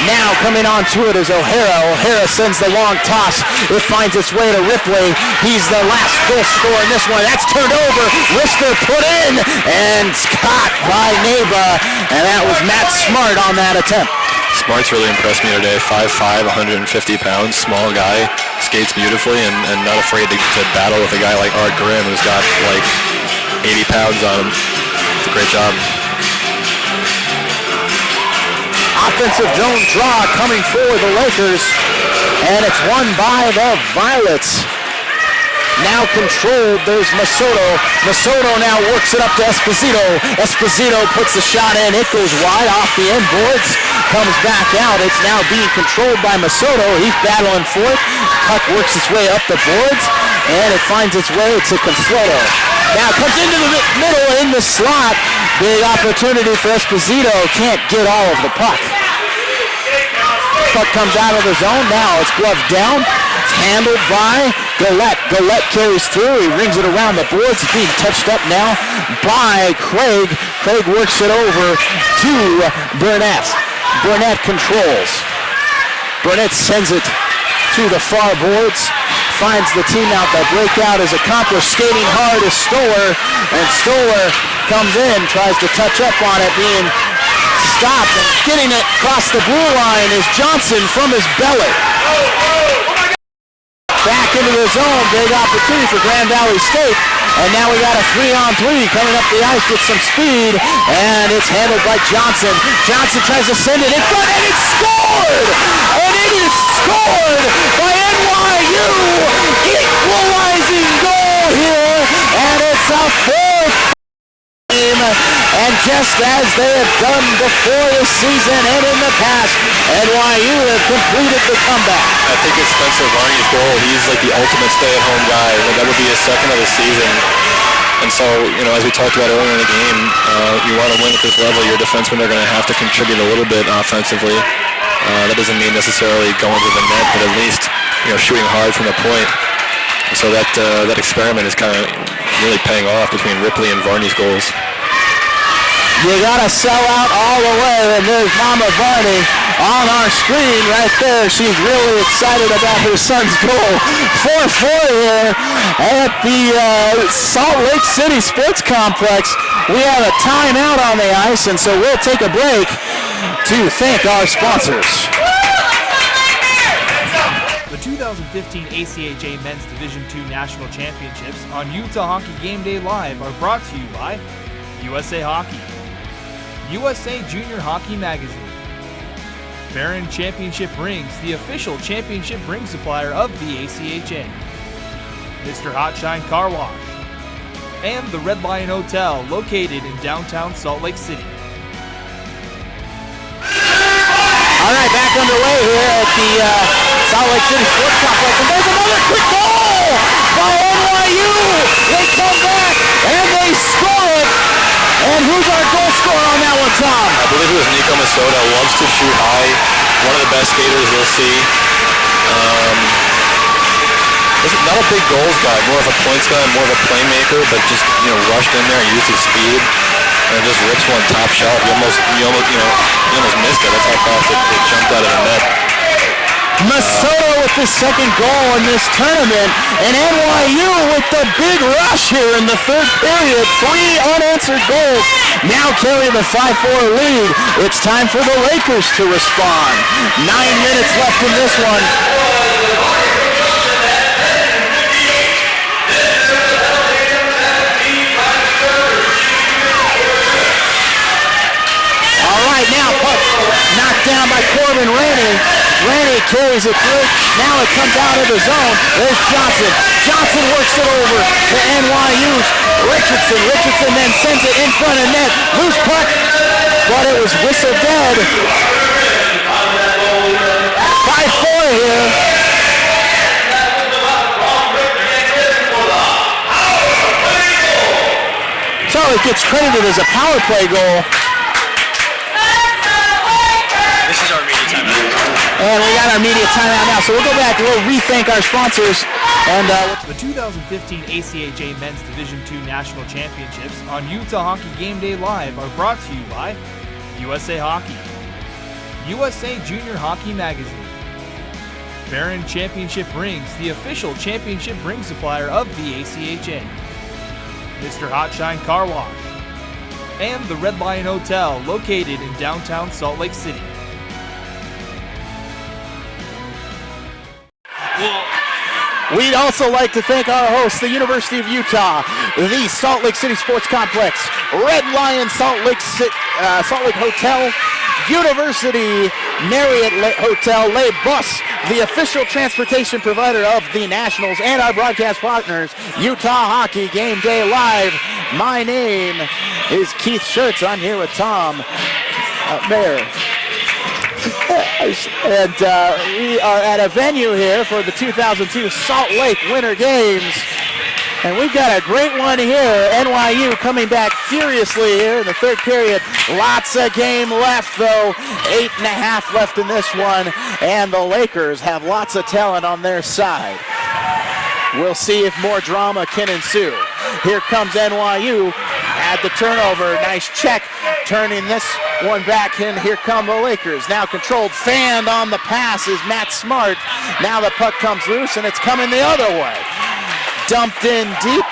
Now coming on to it is O'Hara. O'Hara sends the long toss. It finds its way to Ripley. He's the last goal scorer in this one. That's turned over. Wrister put in. And caught by Neba. And that was Matt Smart on that attempt. Smart's really impressed me today. 5'5", 150 pounds, small guy, skates beautifully, and not afraid to battle with a guy like Art Grimm, who's got like 80 pounds on him. It's a great job. Offensive zone draw coming for the Lakers, and it's won by the Violets. Now controlled, there's Masoto. Masoto now works it up to Esposito. Esposito puts the shot in, it goes wide off the end boards, comes back out. It's now being controlled by Masoto. He's battling for it. Puck works its way up the boards, and it finds its way to Consuelo. Now comes into the middle in the slot. Big opportunity for Esposito. Can't get all of the puck. Puck comes out of the zone. Now it's gloved down. It's handled by Gillette. Gillette carries through. He rings it around the boards. It's being touched up now by Craig. Craig works it over to Burnett. Burnett controls. Burnett sends it to the far boards. Finds the team out. The breakout is accomplished. Skating hard is Stoller. And Stoller comes in, tries to touch up on it, being stopped. And getting it across the blue line is Johnson from his belly. Back into the zone, big opportunity for Grand Valley State. And now we got a 3-on-3 coming up the ice with some speed. And it's handled by Johnson. Johnson tries to send it in front, and it's scored! And it is scored by NYU! Equalizing goal here, and it's a fourth game. And just as they have done before this season and in the past, NYU have completed the comeback. I think it's Spencer Varney's goal. He's like the ultimate stay-at-home guy. That would be his second of the season. And so, as we talked about earlier in the game, you want to win at this level, your defensemen are going to have to contribute a little bit offensively. That doesn't mean necessarily going to the net, but at least, shooting hard from the point. And so that experiment is kind of really paying off between Ripley and Varney's goals. You gotta sell out all the way, and there's Mama Varney on our screen right there. She's really excited about her son's goal. 4-4 here at the Salt Lake City Sports Complex. We have a timeout on the ice, and so we'll take a break to thank our sponsors. The 2015 ACHA Men's Division II National Championships on Utah Hockey Game Day Live are brought to you by USA Hockey, USA Junior Hockey Magazine, Barron Championship Rings, the official championship ring supplier of the ACHA, Mr. Hotshine Car Wash, and the Red Lion Hotel located in downtown Salt Lake City. All right, back underway here at the Salt Lake City Sports Complex, and there's another quick goal by NYU. They come back and they score it. And who's our goal scorer on that one, Tom? I believe it was Nico Masoto. Loves to shoot high. One of the best skaters you'll see. Not a big goals guy, more of a points guy, more of a playmaker, but just rushed in there and used his speed and just rips one top shot. You almost missed it. That's how fast it jumped out of the net. Masoto with the second goal in this tournament, and NYU with the big rush here in the third period. 3 unanswered goals now carry the 5-4 lead. It's time for the Lakers to respond. 9 minutes left in this one. All right, now puck knocked down by Corbin Rainey. Rainey carries it through. Now it comes out of the zone. There's Johnson. Johnson works it over to NYU's Richardson. Richardson then sends it in front of net. Loose puck, but it was whistled dead. 5-4 here. So it gets credited as a power play goal. This is our media timeout. And we got our media timeout now, so we'll go back and we'll re-thank our sponsors. And the 2015 ACHA Men's Division II National Championships on Utah Hockey Game Day Live are brought to you by USA Hockey, USA Junior Hockey Magazine, Barron Championship Rings, the official championship ring supplier of the ACHA, Mr. Hotshine Car Wash, and the Red Lion Hotel located in downtown Salt Lake City. We'd also like to thank our hosts, the University of Utah, the Salt Lake City Sports Complex, Red Lion Salt Lake Hotel, University Marriott Hotel, Le Bus, the official transportation provider of the Nationals, and our broadcast partners, Utah Hockey Game Day Live. My name is Keith Schertz. I'm here with Tom Mayer. And we are at a venue here for the 2002 Salt Lake Winter Games. And we've got a great one here. NYU coming back furiously here in the third period. Lots of game left, though. 8.5 left in this one. And the Lakers have lots of talent on their side. We'll see if more drama can ensue. Here comes NYU at the turnover. Nice check. Turning this one back in. Here come the Lakers. Now controlled. Fanned on the pass is Matt Smart. Now the puck comes loose, and it's coming the other way. Dumped in deep,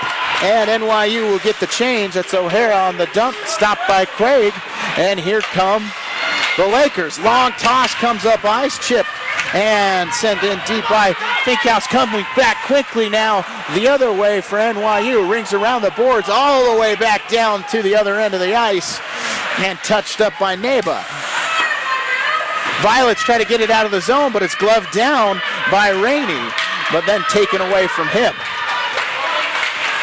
and NYU will get the change. That's O'Hara on the dump, stopped by Craig, and here come the Lakers. Long toss comes up ice, chip, and sent in deep by Finkhouse, coming back quickly now the other way for NYU. Rings around the boards all the way back down to the other end of the ice, and touched up by Neba. Violets try to get it out of the zone, but it's gloved down by Rainey, but then taken away from him.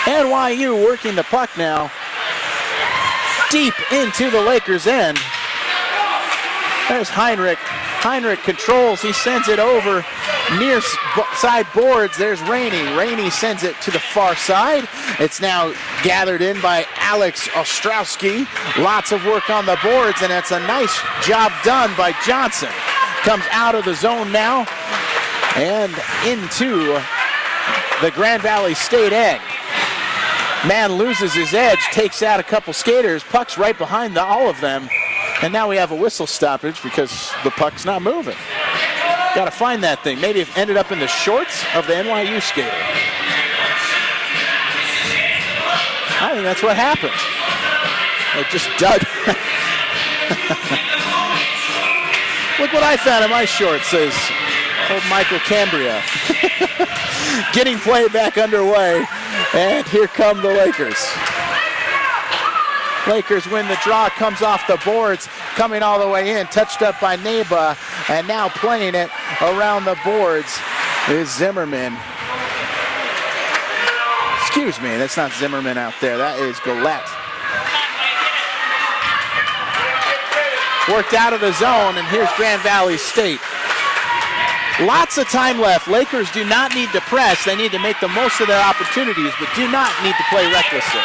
NYU working the puck now deep into the Lakers' end. There's Heinrich. Heinrich controls. He sends it over near side boards. There's Rainey. Rainey sends it to the far side. It's now gathered in by Alex Ostrowski. Lots of work on the boards, and it's a nice job done by Johnson. Comes out of the zone now and into the Grand Valley State end. Man loses his edge, takes out a couple skaters, puck's right behind all of them, and now we have a whistle stoppage because the puck's not moving. Got to find that thing. Maybe it ended up in the shorts of the NYU skater. I think that's what happened. It just dug. Look what I found in my shorts, says old Michael Cambria. Getting play back underway. And here come the Lakers. Lakers win the draw, comes off the boards, coming all the way in, touched up by Neba, and now playing it around the boards is Zimmerman. Excuse me, that's not Zimmerman out there, that is Gillette. Worked out of the zone, and here's Grand Valley State. Lots of time left. Lakers do not need to press. They need to make the most of their opportunities, but do not need to play recklessly.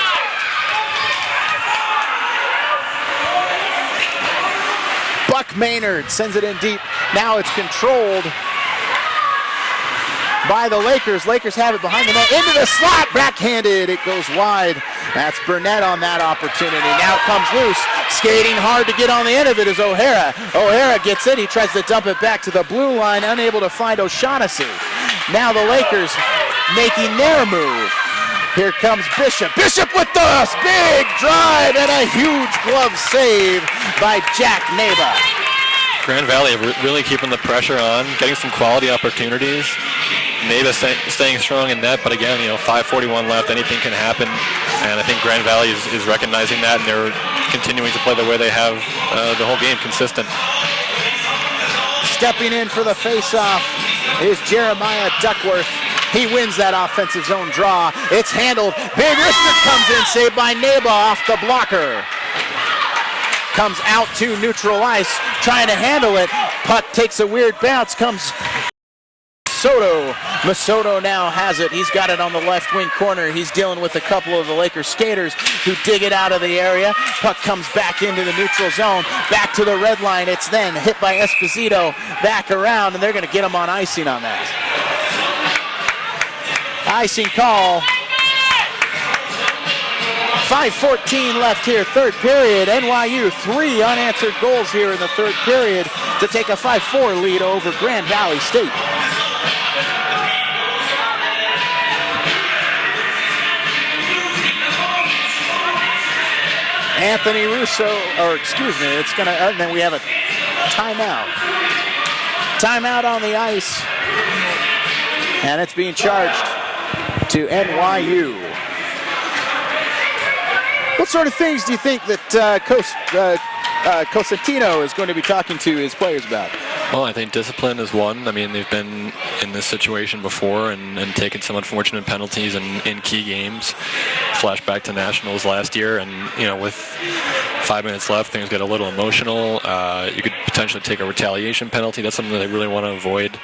Buck Maynard sends it in deep. Now it's controlled by the Lakers. Lakers have it behind the net. Into the slot. Backhanded. It goes wide. That's Burnett on that opportunity. Now it comes loose. Skating hard to get on the end of it is O'Hara. O'Hara gets it. He tries to dump it back to the blue line. Unable to find O'Shaughnessy. Now the Lakers making their move. Here comes Bishop. Bishop with the big drive and a huge glove save by Jack Neba. Grand Valley really keeping the pressure on, getting some quality opportunities. Neba staying strong in net, but again, 5:41 left, anything can happen. And I think Grand Valley is recognizing that, and they're continuing to play the way they have the whole game, consistent. Stepping in for the face-off is Jeremiah Duckworth. He wins that offensive zone draw. It's handled. Big wrister comes in, saved by Neba off the blocker. Comes out to neutral ice, trying to handle it. Puck takes a weird bounce, comes Masoto. Masoto now has it. He's got it on the left wing corner. He's dealing with a couple of the Lakers skaters who dig it out of the area. Puck comes back into the neutral zone, back to the red line. It's then hit by Esposito, back around, and they're going to get him on icing on that. Icing call. 5:14 left here, third period. NYU, 3 unanswered goals here in the third period to take a 5-4 lead over Grand Valley State. Anthony Russo, it's gonna, and then we have a timeout. Timeout on the ice. And it's being charged to NYU. What sort of things do you think that Cosentino is going to be talking to his players about? Well, I think discipline is one. I mean, they've been in this situation before and taken some unfortunate penalties in key games. Flashback to Nationals last year, and with 5 minutes left, things get a little emotional. You could potentially take a retaliation penalty. That's something that they really want to avoid.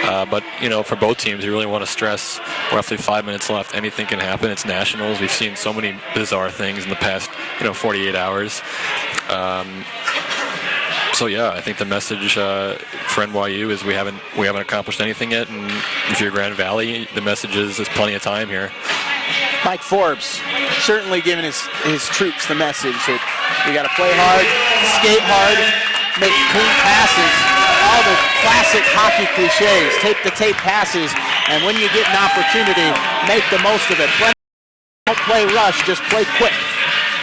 But for both teams, you really want to stress roughly 5 minutes left. Anything can happen. It's Nationals. We've seen so many bizarre things in the past 48 hours. So yeah, I think the message for NYU is we haven't accomplished anything yet, and if you're Grand Valley, the message is there's plenty of time here. Mike Forbes certainly giving his troops the message that we got to play hard, skate hard, make clean passes, all the classic hockey cliches, tape-to-tape passes, and when you get an opportunity, make the most of it. Don't play rush, just play quick.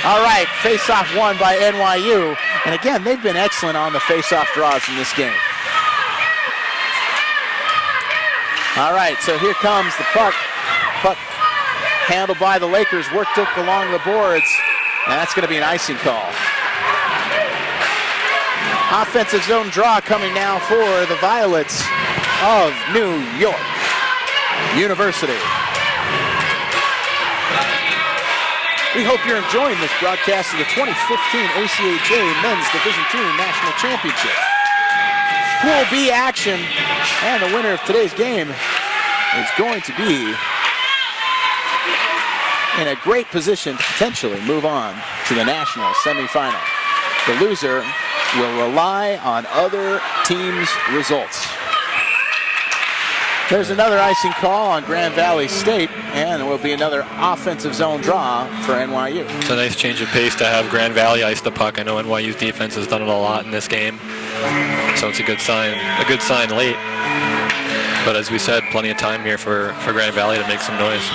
All right, face-off won by NYU. And again, they've been excellent on the face-off draws in this game. All right, so here comes the puck. Puck handled by the Lakers, worked up along the boards, and that's going to be an icing call. Offensive zone draw coming now for the Violets of New York University. We hope you're enjoying this broadcast of the 2015 ACHA Men's Division II National Championship. Pool B action, and the winner of today's game is going to be in a great position to potentially move on to the national semifinal. The loser will rely on other teams' results. There's another icing call on Grand Valley State, and there will be another offensive zone draw for NYU. It's a nice change of pace to have Grand Valley ice the puck. I know NYU's defense has done it a lot in this game, so it's a good sign late. But as we said, plenty of time here for Grand Valley to make some noise.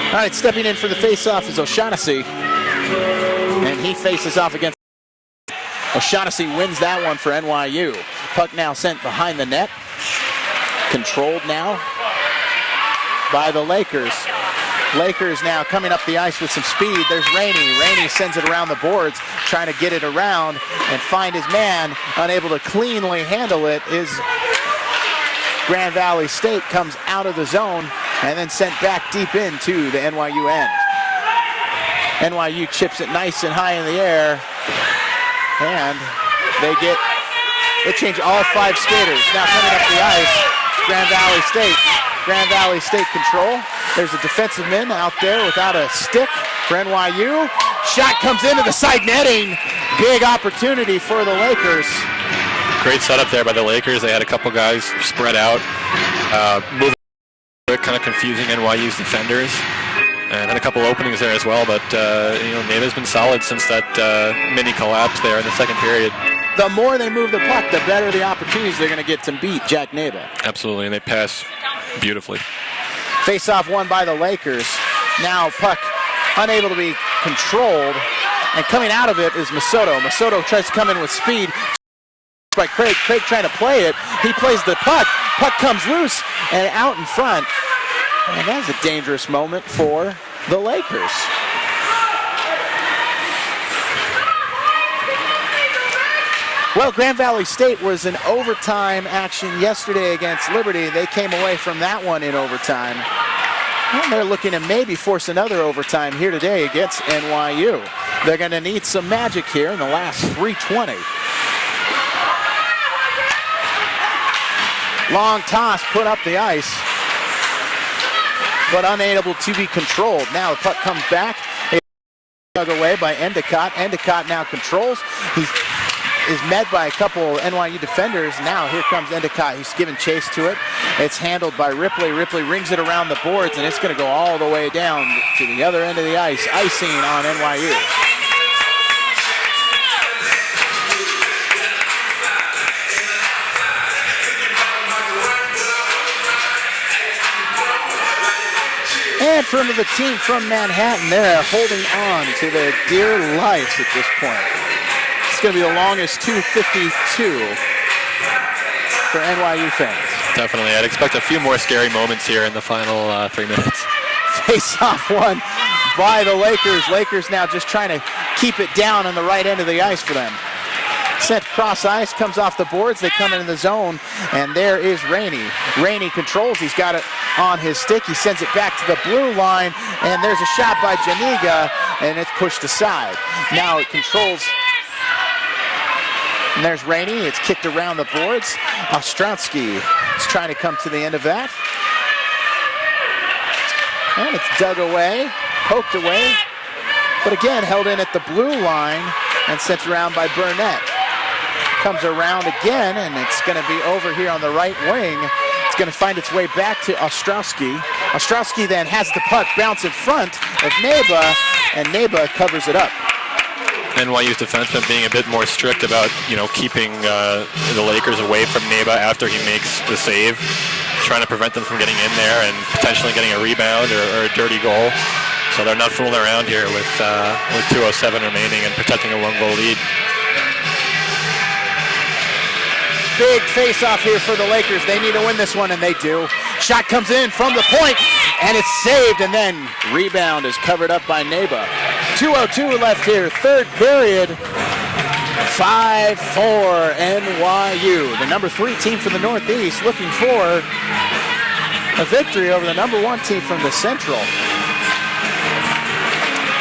All right, stepping in for the face-off is O'Shaughnessy, and he faces off against O'Shaughnessy, wins that one for NYU. Puck now sent behind the net. Controlled now by the Lakers. Lakers now coming up the ice with some speed. There's Rainey. Rainey sends it around the boards, trying to get it around and find his man. Unable to cleanly handle it is Grand Valley State. Comes out of the zone and then sent back deep into the NYU end. NYU chips it nice and high in the air, and they change all 5 skaters. Now coming up the ice, Grand Valley State. Grand Valley State control. There's a defensive man out there without a stick for NYU. Shot comes into the side netting. Big opportunity for the Lakers. Great setup there by the Lakers. They had a couple guys spread out, moving, kind of confusing NYU's defenders. And had a couple openings there as well, but Nava's been solid since that mini collapse there in the second period. The more they move the puck, the better the opportunities they're going to get to beat Jack Nava. Absolutely, and they pass beautifully. Face-off won by the Lakers. Now puck unable to be controlled, and coming out of it is Masoto. Masoto tries to come in with speed by Craig. Craig trying to play it. He plays the puck. Puck comes loose and out in front. And that's a dangerous moment for the Lakers. Well, Grand Valley State was in overtime action yesterday against Liberty. They came away from that one in overtime. And they're looking to maybe force another overtime here today against NYU. They're going to need some magic here in the last 3:20. Long toss put up the ice, but unable to be controlled. Now the puck comes back. Dug away by Endicott. Endicott now controls. He is met by a couple NYU defenders. Now here comes Endicott. He's giving chase to it. It's handled by Ripley. Ripley rings it around the boards, and it's going to go all the way down to the other end of the ice. Icing on NYU. And from the team from Manhattan, they're holding on to their dear lives at this point. It's going to be the longest 2:52 for NYU fans. definitely. I'd expect a few more scary moments here in the final 3 minutes. Face-off one by the Lakers. Lakers now just trying to keep it down on the right end of the ice for them. Sent cross ice, comes off the boards, they come into the zone, and there is Rainey. Rainey controls, he's got it on his stick, he sends it back to the blue line, and there's a shot by Janiga, and it's pushed aside. Now it controls, and there's Rainey, it's kicked around the boards. Ostrowski is trying to come to the end of that. And it's dug away, poked away, but again held in at the blue line and sent around by Burnett. Comes around again, and it's going to be over here on the right wing. It's going to find its way back to Ostrowski. Ostrowski then has the puck bounce in front of Neba, and Neba covers it up. NYU's defenseman being a bit more strict about, keeping the Lakers away from Neba after he makes the save, trying to prevent them from getting in there and potentially getting a rebound or a dirty goal. So they're not fooling around here with 2:07 remaining and protecting a 1-goal lead. Big face-off here for the Lakers. They need to win this one, and they do. Shot comes in from the point, and it's saved, and then rebound is covered up by Neba. 2:02 left here, third period. 5-4 NYU. The number 3 team from the Northeast looking for a victory over the number 1 team from the Central.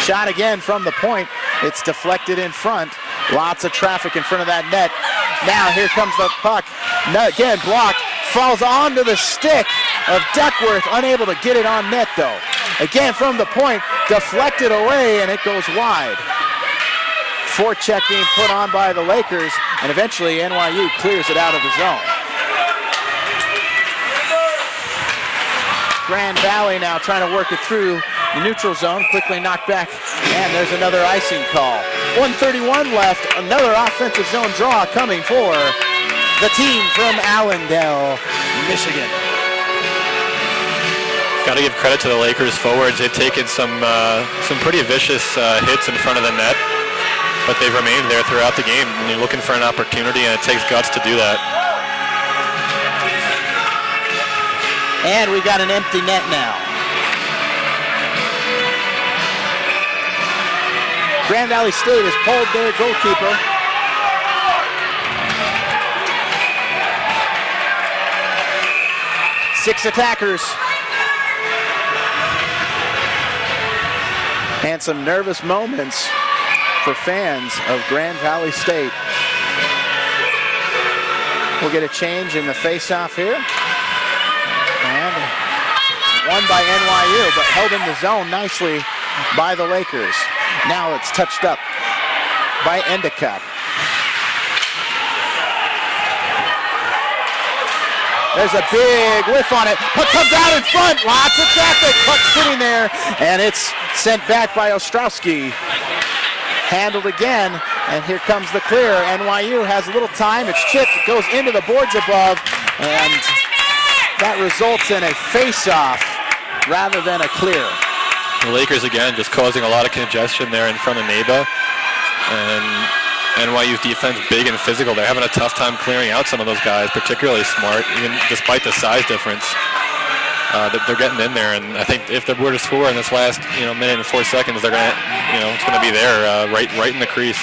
Shot again from the point. It's deflected in front. Lots of traffic in front of that net. Now here comes the puck. Again blocked. Falls onto the stick of Duckworth. Unable to get it on net though. Again from the point. Deflected away and it goes wide. Forecheck being put on by the Lakers. And eventually NYU clears it out of the zone. Grand Valley now trying to work it through the neutral zone, quickly knocked back, and there's another icing call. 1:31 left, another offensive zone draw coming for the team from Allendale, Michigan. Got to give credit to the Lakers forwards. They've taken some pretty vicious hits in front of the net, but they've remained there throughout the game. And you're looking for an opportunity, and it takes guts to do that. And we got an empty net now. Grand Valley State has pulled their goalkeeper. Six attackers. And some nervous moments for fans of Grand Valley State. We'll get a change in the face-off here. And won by NYU, but held in the zone nicely by the Lakers. Now it's touched up by Endicott. There's a big whiff on it. Puck comes out in front. Lots of traffic. Puck sitting there, and it's sent back by Ostrowski. Handled again, and here comes the clear. NYU has a little time. It's chipped. It goes into the boards above, and that results in a face-off rather than a clear. The Lakers, again, just causing a lot of congestion there in front of Neba. And NYU's defense big and physical. They're having a tough time clearing out some of those guys, particularly Smart, even despite the size difference. They're getting in there, and I think if they were to score in this last minute and 4 seconds, they're gonna, it's gonna be there right in the crease.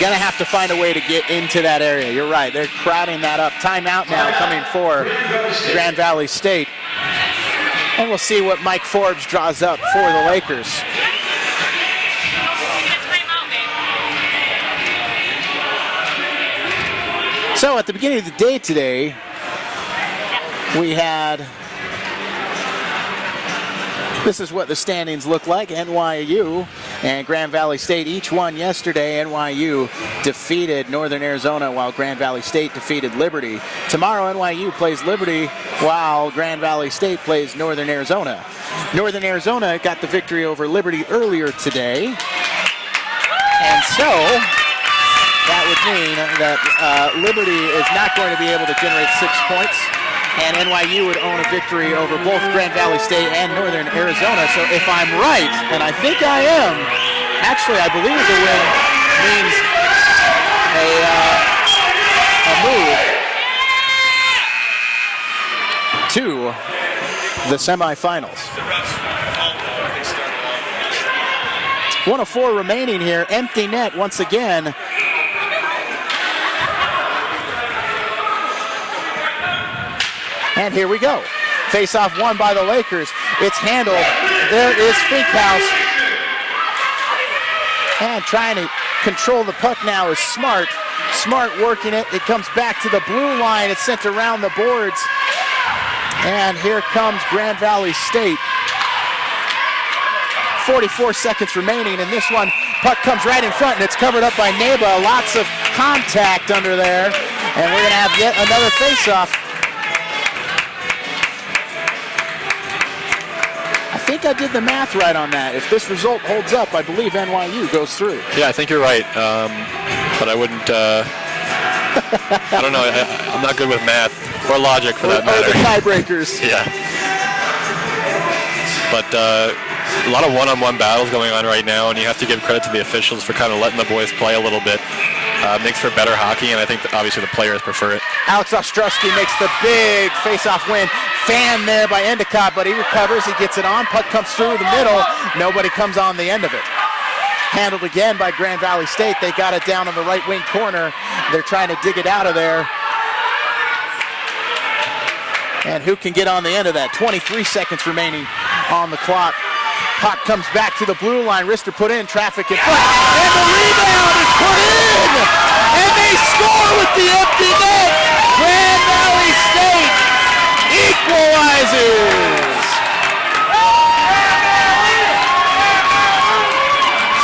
Gonna have to find a way to get into that area. You're right. They're crowding that up. Timeout now coming for Grand Valley State. And we'll see what Mike Forbes draws up for the Lakers. So at the beginning of the day today, we had, this is what the standings look like. NYU and Grand Valley State each won yesterday. NYU defeated Northern Arizona while Grand Valley State defeated Liberty. Tomorrow NYU plays Liberty while Grand Valley State plays Northern Arizona. Northern Arizona got the victory over Liberty earlier today. And so that would mean that Liberty is not going to be able to generate 6 points. And NYU would own a victory over both Grand Valley State and Northern Arizona. So if I'm right, and I think I am, actually I believe the win means a move. to the semifinals. 104 remaining here. Empty net once again. And here we go. Face-off won by the Lakers. It's handled. There is Finkhouse. And trying to control the puck now is Smart. Smart working it. It comes back to the blue line. It's sent around the boards. And here comes Grand Valley State. 44 seconds remaining in this one. Puck comes right in front and it's covered up by Neba. Lots of contact under there. And we're going to have yet another face-off. I think I did the math right on that. If this result holds up, I believe NYU goes through. Yeah, I think you're right. But I wouldn't, I don't know. I'm not good with math or logic for that matter. Or the tiebreakers. Yeah. But a lot of one-on-one battles going on right now, and you have to give credit to the officials for kind of letting the boys play a little bit. Makes for better hockey, and I think that obviously the players prefer it. Alex Ostrowski makes the big face-off win. Fan there by Endicott, but he recovers. He gets it on. Puck comes through the middle. Nobody comes on the end of it. Handled again by Grand Valley State. They got it down in the right wing corner. They're trying to dig it out of there. And who can get on the end of that? 23 seconds remaining on the clock. Puck comes back to the blue line. Rister put in, traffic in front. And the rebound is put in! And they score with the empty net! Grand Valley State equalizes!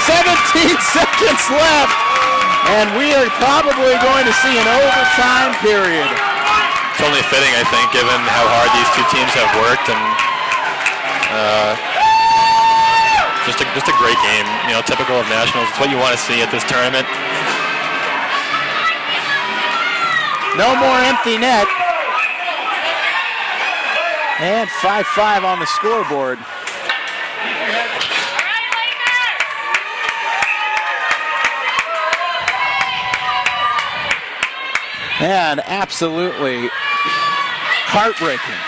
17 seconds left, and we are probably going to see an overtime period. It's only fitting, I think, given how hard these two teams have worked, and just a great game. You know, typical of Nationals. It's what you want to see at this tournament. No more empty net. And 5-5 on the scoreboard. And absolutely heartbreaking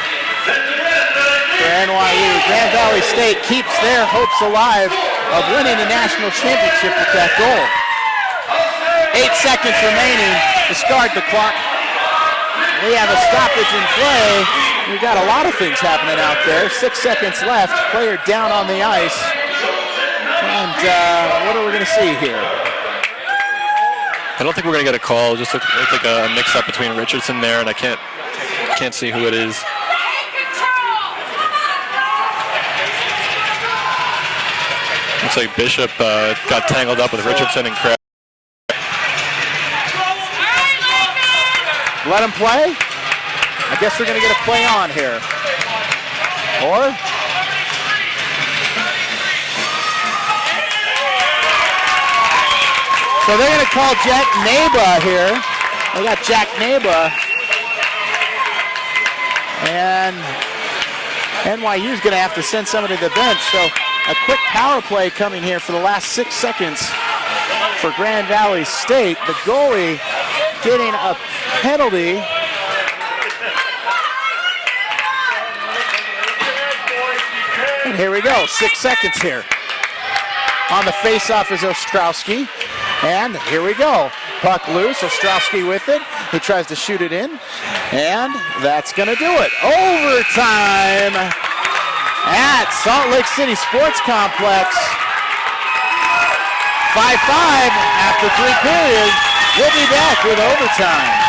for NYU. Grand Valley State keeps their hopes alive of winning the national championship with that goal. 8 seconds remaining. Discard the clock. We have a stoppage in play. We've got a lot of things happening out there. 6 seconds left. Player down on the ice. And what are we going to see here? I don't think we're going to get a call. It just looked like a mix-up between Richardson there, and I can't see who it is. Looks like Bishop got tangled up with Richardson and Kraft. Let him play? I guess we're going to get a play on here. Or? So they're going to call Jack Neba here. They got Jack Neba. And NYU's going to have to send somebody to the bench. So a quick power play coming here for the last 6 seconds for Grand Valley State. The goalie getting a penalty. And here we go, 6 seconds here. On the face-off is Ostrowski. And here we go. Puck loose, Ostrowski with it. He tries to shoot it in. And that's going to do it. Overtime at Salt Lake City Sports Complex. 5-5 after 3 periods. We'll be back with overtime.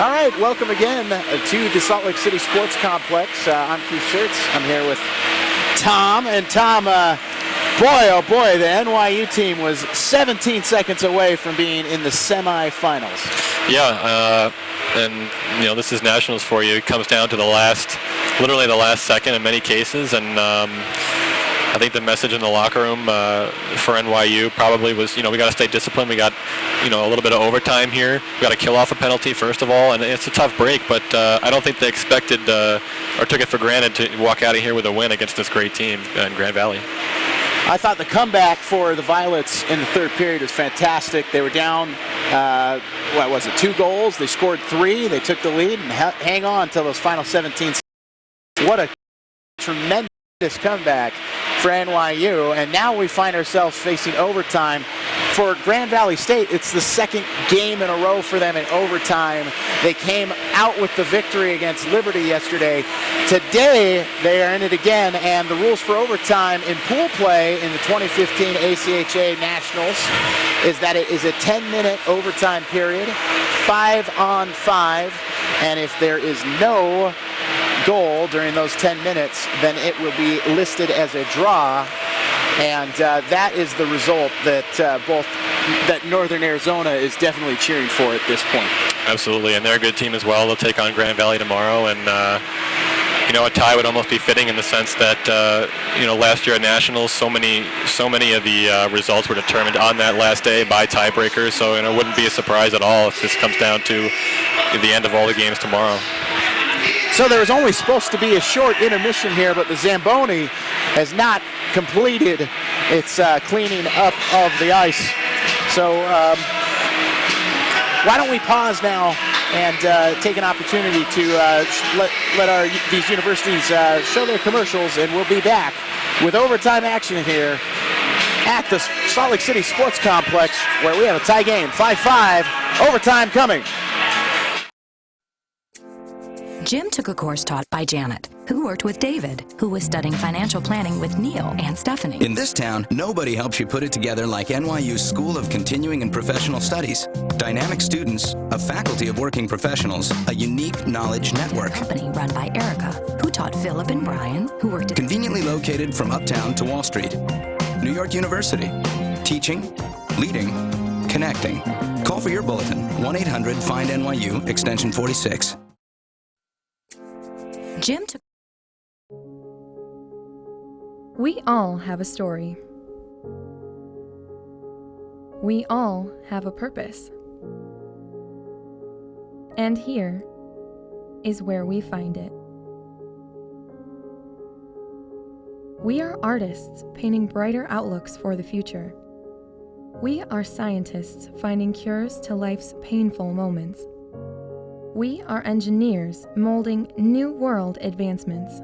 All right, welcome again to the Salt Lake City Sports Complex. I'm Keith Schertz. I'm here with Tom. And Tom, boy, oh boy, the NYU team was 17 seconds away from being in the semifinals. Yeah, and this is Nationals for you. It comes down to literally the last second in many cases, and I think the message in the locker room for NYU probably was, we got to stay disciplined. We got, a little bit of overtime here. We got to kill off a penalty first of all, and it's a tough break, but I don't think they expected or took it for granted to walk out of here with a win against this great team in Grand Valley. I thought the comeback for the Violets in the third period was fantastic. They were down, 2 goals. They scored 3. They took the lead and hang on until those final 17 seconds. What a tremendous comeback for NYU, and now we find ourselves facing overtime. For Grand Valley State, it's the second game in a row for them in overtime. They came out with the victory against Liberty yesterday. Today, they are in it again, and the rules for overtime in pool play in the 2015 ACHA Nationals is that it is a 10-minute overtime period, 5-on-5, and if there is no goal during those 10 minutes, then it will be listed as a draw, and that is the result that that Northern Arizona is definitely cheering for at this point. Absolutely, and they're a good team as well. They'll take on Grand Valley tomorrow, and a tie would almost be fitting in the sense that last year at Nationals, so many of the results were determined on that last day by tiebreakers. So it wouldn't be a surprise at all if this comes down to the end of all the games tomorrow. So there was only supposed to be a short intermission here, but the Zamboni has not completed its cleaning up of the ice. So why don't we pause now and take an opportunity to let these universities show their commercials, and we'll be back with overtime action here at the Salt Lake City Sports Complex, where we have a tie game, 5-5, overtime coming. Jim took a course taught by Janet, who worked with David, who was studying financial planning with Neil and Stephanie. In this town, nobody helps you put it together like NYU's School of Continuing and Professional Studies. Dynamic students, a faculty of working professionals, a unique knowledge network. A company run by Erica, who taught Philip and Brian, who worked at... Conveniently located from uptown to Wall Street. New York University. Teaching, leading, connecting. Call for your bulletin, 1-800-FIND-NYU, extension 46. Jim took... We all have a story. We all have a purpose. And here is where we find it. We are artists painting brighter outlooks for the future. We are scientists finding cures to life's painful moments. We are engineers molding new world advancements.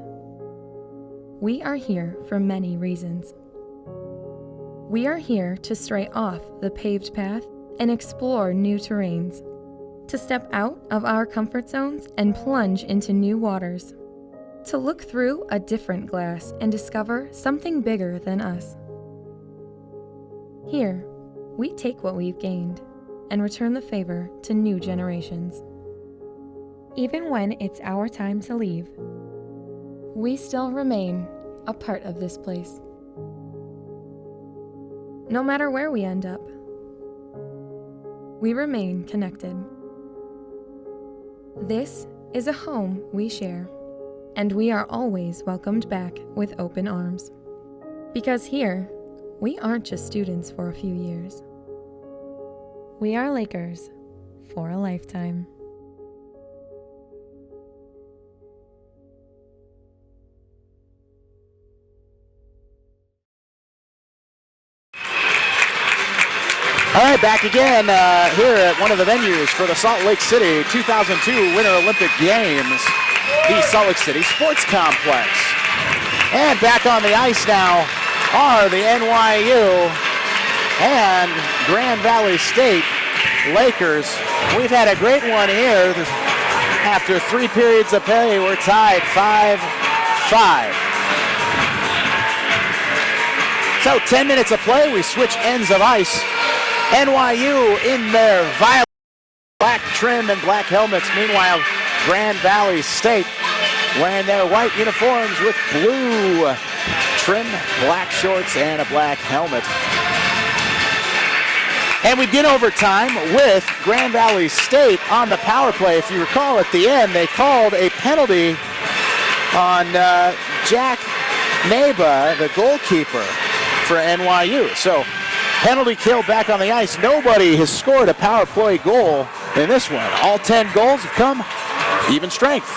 We are here for many reasons. We are here to stray off the paved path and explore new terrains, to step out of our comfort zones and plunge into new waters, to look through a different glass and discover something bigger than us. Here, we take what we've gained and return the favor to new generations. Even when it's our time to leave, we still remain a part of this place. No matter where we end up, we remain connected. This is a home we share, and we are always welcomed back with open arms. Because here, we aren't just students for a few years. We are Lakers for a lifetime. All right, back again here at one of the venues for the Salt Lake City 2002 Winter Olympic Games, the Salt Lake City Sports Complex. And back on the ice now are the NYU and Grand Valley State Lakers. We've had a great one here. After 3 periods of play, we're tied 5-5. So 10 minutes of play, we switch ends of ice. NYU in their violent Black trim and black helmets. Meanwhile, Grand Valley State wearing their white uniforms with blue trim, black shorts, and a black helmet. And we get overtime with Grand Valley State on the power play. If you recall, at the end, they called a penalty on Jack Neba, the goalkeeper for NYU. So penalty kill back on the ice. Nobody has scored a power play goal in this one. All 10 goals have come even strength.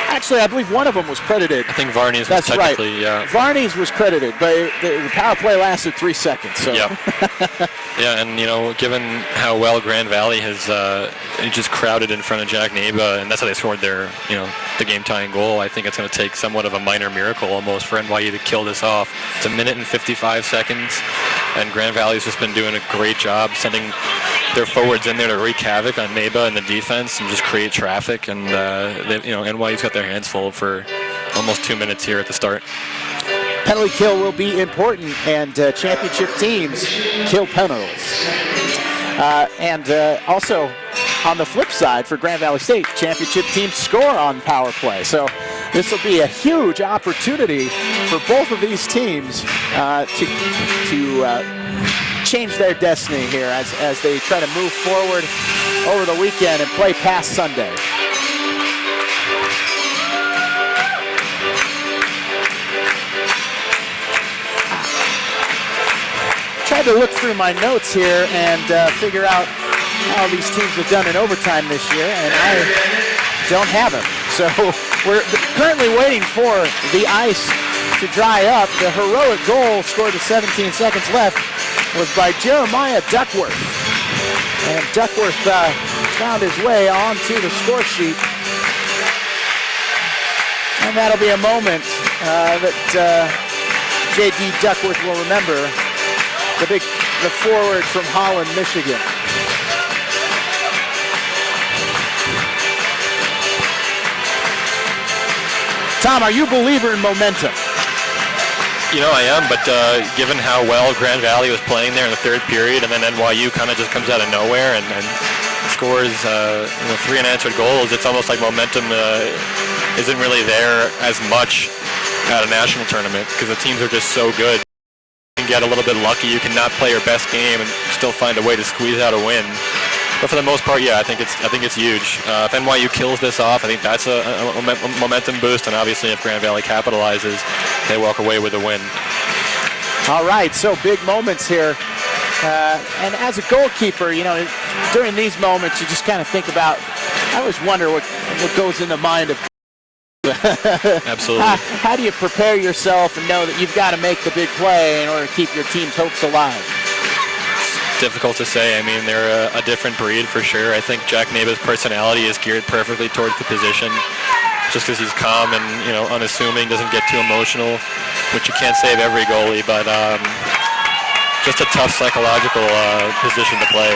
Actually, I believe one of them was credited. I think Varney's was technically, right. yeah. Varney's was credited, but the power play lasted 3 seconds. So. Yeah. Yeah, and given how well Grand Valley has just crowded in front of Jack Neba, and that's how they scored their, the game-tying goal, I think it's going to take somewhat of a minor miracle almost for NYU to kill this off. It's 1 minute and 55 seconds, and Grand Valley's just been doing a great job sending their forwards in there to wreak havoc on Neba and the defense and just create traffic. And NYU's got their hands full for almost 2 minutes here at the start. Penalty kill will be important, and championship teams kill penalties. Also, on the flip side for Grand Valley State, championship teams score on power play. So this will be a huge opportunity for both of these teams to change their destiny here as they try to move forward over the weekend and play past Sunday. Tried to look through my notes here and figure out how these teams have done in overtime this year, and I don't have them. So we're currently waiting for the ice to dry up. The heroic goal scored with 17 seconds left was by Jeremiah Duckworth. And Duckworth found his way onto the score sheet. And that'll be a moment that J.D. Duckworth will remember. The forward from Holland, Michigan. Tom, are you a believer in momentum? I am, but given how well Grand Valley was playing there in the third period, and then NYU kind of just comes out of nowhere and scores 3 unanswered goals, it's almost like momentum isn't really there as much at a national tournament because the teams are just so good. You can get a little bit lucky. You can not play your best game and still find a way to squeeze out a win. But for the most part, yeah, I think it's huge. If NYU kills this off, I think that's a momentum boost, and obviously if Grand Valley capitalizes, they walk away with a win. All right, so big moments here. And as a goalkeeper, during these moments, you just kind of think about, I always wonder what goes in the mind of Absolutely. How do you prepare yourself and know that you've got to make the big play in order to keep your team's hopes alive? Difficult to say. I mean, they're a different breed for sure. I think Jack Neba's personality is geared perfectly towards the position, just because he's calm and unassuming, doesn't get too emotional, which you can't say of every goalie, but just a tough psychological position to play.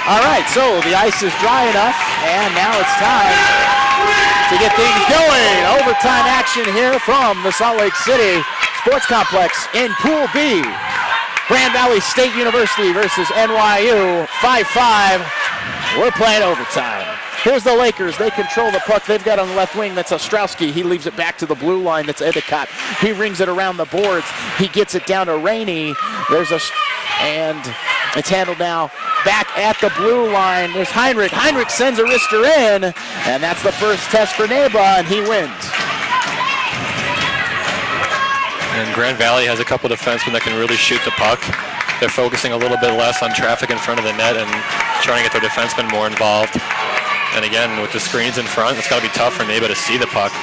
All right, so the ice is dry enough, and now it's time to get things going. Overtime action here from the Salt Lake City Sports Complex in Pool B. Grand Valley State University versus NYU, 5-5. We're playing overtime. Here's the Lakers. They control the puck. They've got on the left wing, that's Ostrowski. He leaves it back to the blue line. That's Endicott. He rings it around the boards. He gets it down to Rainey. And it's handled now back at the blue line. There's Heinrich. Heinrich sends a wrister in, and that's the first test for Neba, and he wins. And Grand Valley has a couple defensemen that can really shoot the puck. They're focusing a little bit less on traffic in front of the net and trying to get their defensemen more involved. And again, with the screens in front, it's got to be tough for Neba to see the puck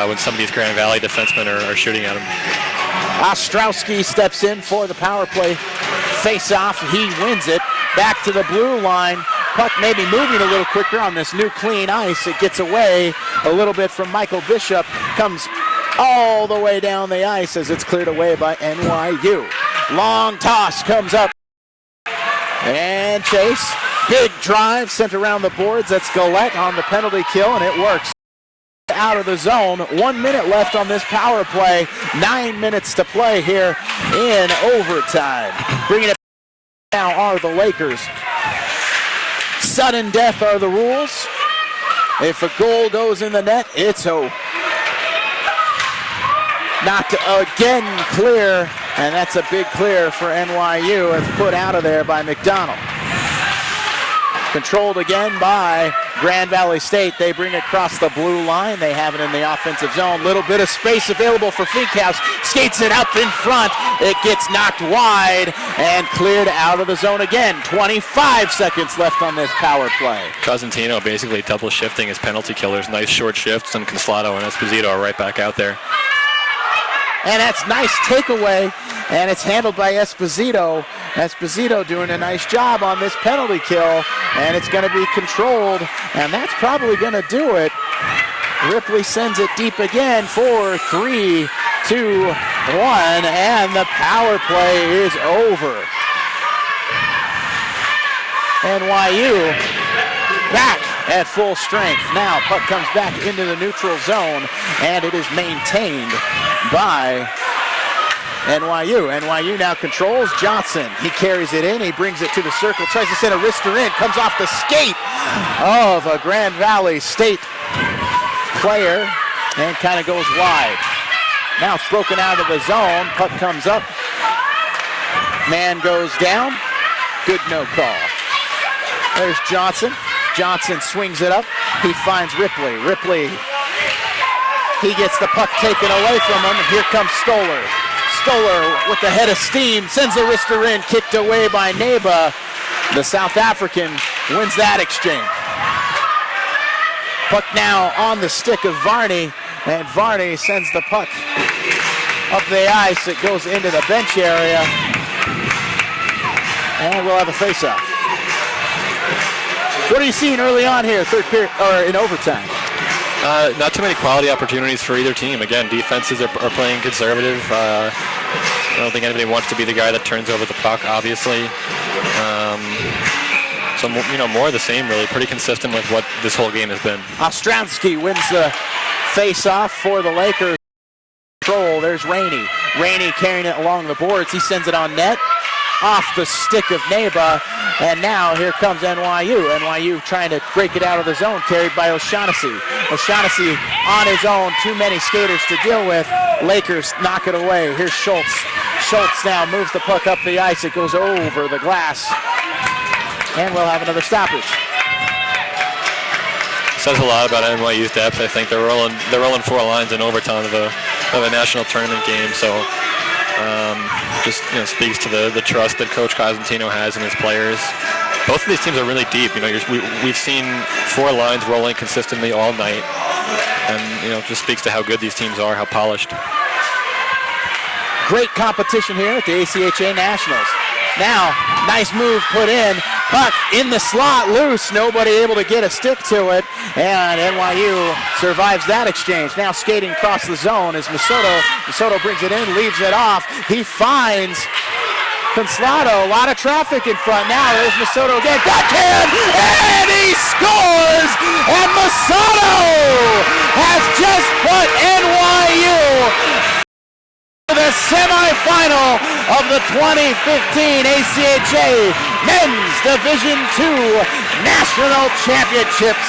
when some of these Grand Valley defensemen are shooting at him. Ostrowski steps in for the power play face-off. He wins it. Back to the blue line. Puck maybe moving a little quicker on this new clean ice. It gets away a little bit from Michael Bishop. Comes all the way down the ice as it's cleared away by NYU. Long toss comes up. And Chase. Big drive sent around the boards. That's Gillette on the penalty kill, and it works. Out of the zone. 1 minute left on this power play. 9 minutes to play here in overtime. Bringing it now are the Lakers. Sudden death are the rules. If a goal goes in the net, it's over. Knocked again clear, and that's a big clear for NYU. It's put out of there by McDonald. Controlled again by Grand Valley State. They bring it across the blue line. They have it in the offensive zone. Little bit of space available for Finkhouse. Skates it up in front. It gets knocked wide and cleared out of the zone again. 25 seconds left on this power play. Cosentino basically double shifting his penalty killers. Nice short shifts, and Conslato and Esposito are right back out there. And that's nice takeaway, and it's handled by Esposito. Esposito doing a nice job on this penalty kill, and it's going to be controlled, and that's probably going to do it. Ripley sends it deep again for 3, 2, 1, and the power play is over. NYU back at full strength. Now puck comes back into the neutral zone, and it is maintained by NYU. NYU now controls Johnson. He carries it in. He brings it to the circle. Tries to send a wrister in. Comes off the skate of a Grand Valley State player and kind of goes wide. Now it's broken out of the zone. Puck comes up. Man goes down. Good no call. There's Johnson. Johnson swings it up. He finds Ripley. Ripley, he gets the puck taken away from him. Here comes Stoller. Stoller with the head of steam, sends the wrister in, kicked away by Neba. The South African wins that exchange. Puck now on the stick of Varney, and Varney sends the puck up the ice. It goes into the bench area, and we'll have a face-off. What are you seeing early on here, third period, or in overtime? Not too many quality opportunities for either team. Again, defenses are playing conservative. I don't think anybody wants to be the guy that turns over the puck, obviously. So, more of the same, really. Pretty consistent with what this whole game has been. Ostrowski wins the face-off for the Lakers. Control, there's Rainey. Rainey carrying it along the boards. He sends it on net. Off the stick of Neba, and now here comes NYU. NYU trying to break it out of the zone, carried by O'Shaughnessy. O'Shaughnessy on his own, too many skaters to deal with. Lakers knock it away. Here's Schultz. Schultz now moves the puck up the ice. It goes over the glass, and we'll have another stoppage. Says a lot about NYU's depth. I think they're rolling 4 lines in overtime of a national tournament game. So. Just speaks to the trust that Coach Cosentino has in his players. Both of these teams are really deep. We've seen 4 lines rolling consistently all night, and just speaks to how good these teams are, how polished. Great competition here at the ACHA Nationals. Now, nice move put in. Puck in the slot, loose. Nobody able to get a stick to it. And NYU survives that exchange. Now skating across the zone is Masoto. Masoto brings it in, leaves it off. He finds Conslato. A lot of traffic in front. Now there's Masoto again. Backhand! And he scores! And Masoto has just put NYU the semifinal of the 2015 ACHA Men's Division II National Championships.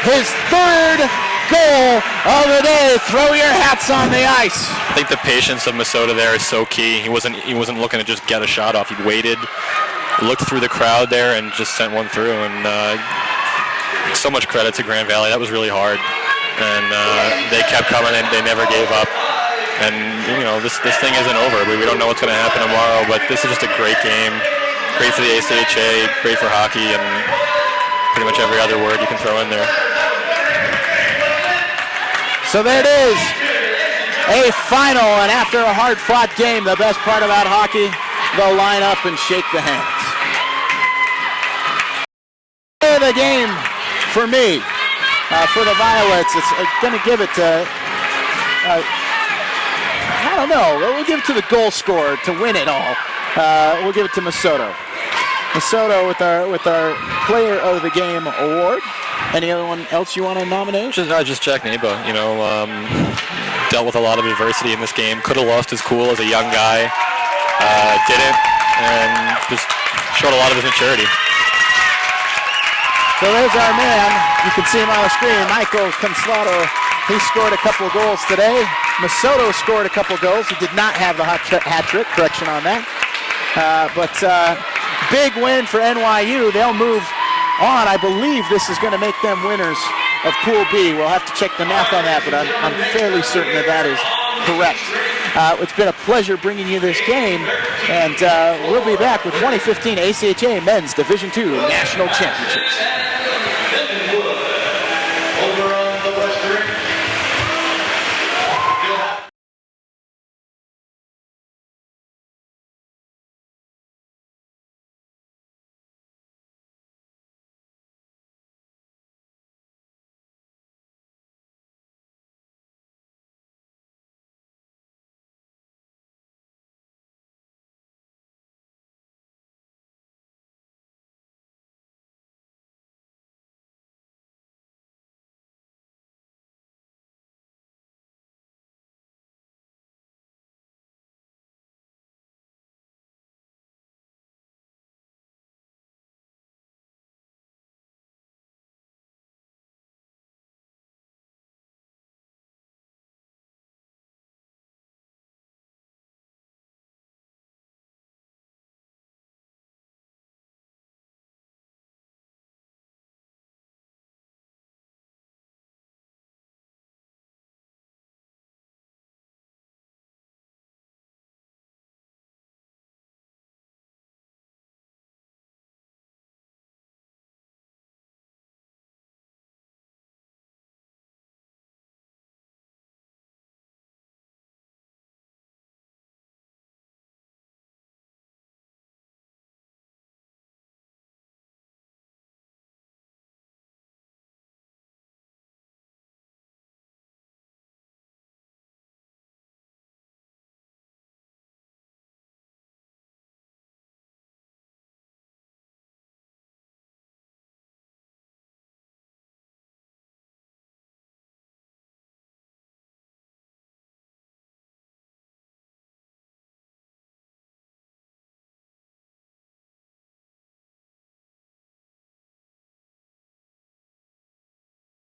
His 3rd goal of the day. Throw your hats on the ice. I think the patience of Masoto there is so key. He wasn't looking to just get a shot off. He waited, looked through the crowd there, and just sent one through. And so much credit to Grand Valley. That was really hard, and they kept coming, and they never gave up. And this thing isn't over. We don't know what's going to happen tomorrow, but this is just a great game. Great for the ACHA, great for hockey, and pretty much every other word you can throw in there. So there it is, a final, and after a hard-fought game, the best part about hockey, they'll line up and shake the hands. The game for me, for the Violets, it's going to give it to, I don't know, we'll give it to the goal scorer to win it all. We'll give it to Masoto. Masoto with our Player of the Game award. Anyone else you want to nominate? Just Jack Neba. Dealt with a lot of adversity in this game. Could have lost his cool as a young guy. Didn't, and just showed a lot of his maturity. So there's our man. You can see him on the screen. Michael Conslato. He scored a couple of goals today. Masoto scored a couple of goals. He did not have the hat trick. Correction on that. But big win for NYU. They'll move on. I believe this is going to make them winners of Pool B. We'll have to check the math on that, but I'm fairly certain that is correct. It's been a pleasure bringing you this game, and we'll be back with 2015 ACHA Men's Division II National Championships.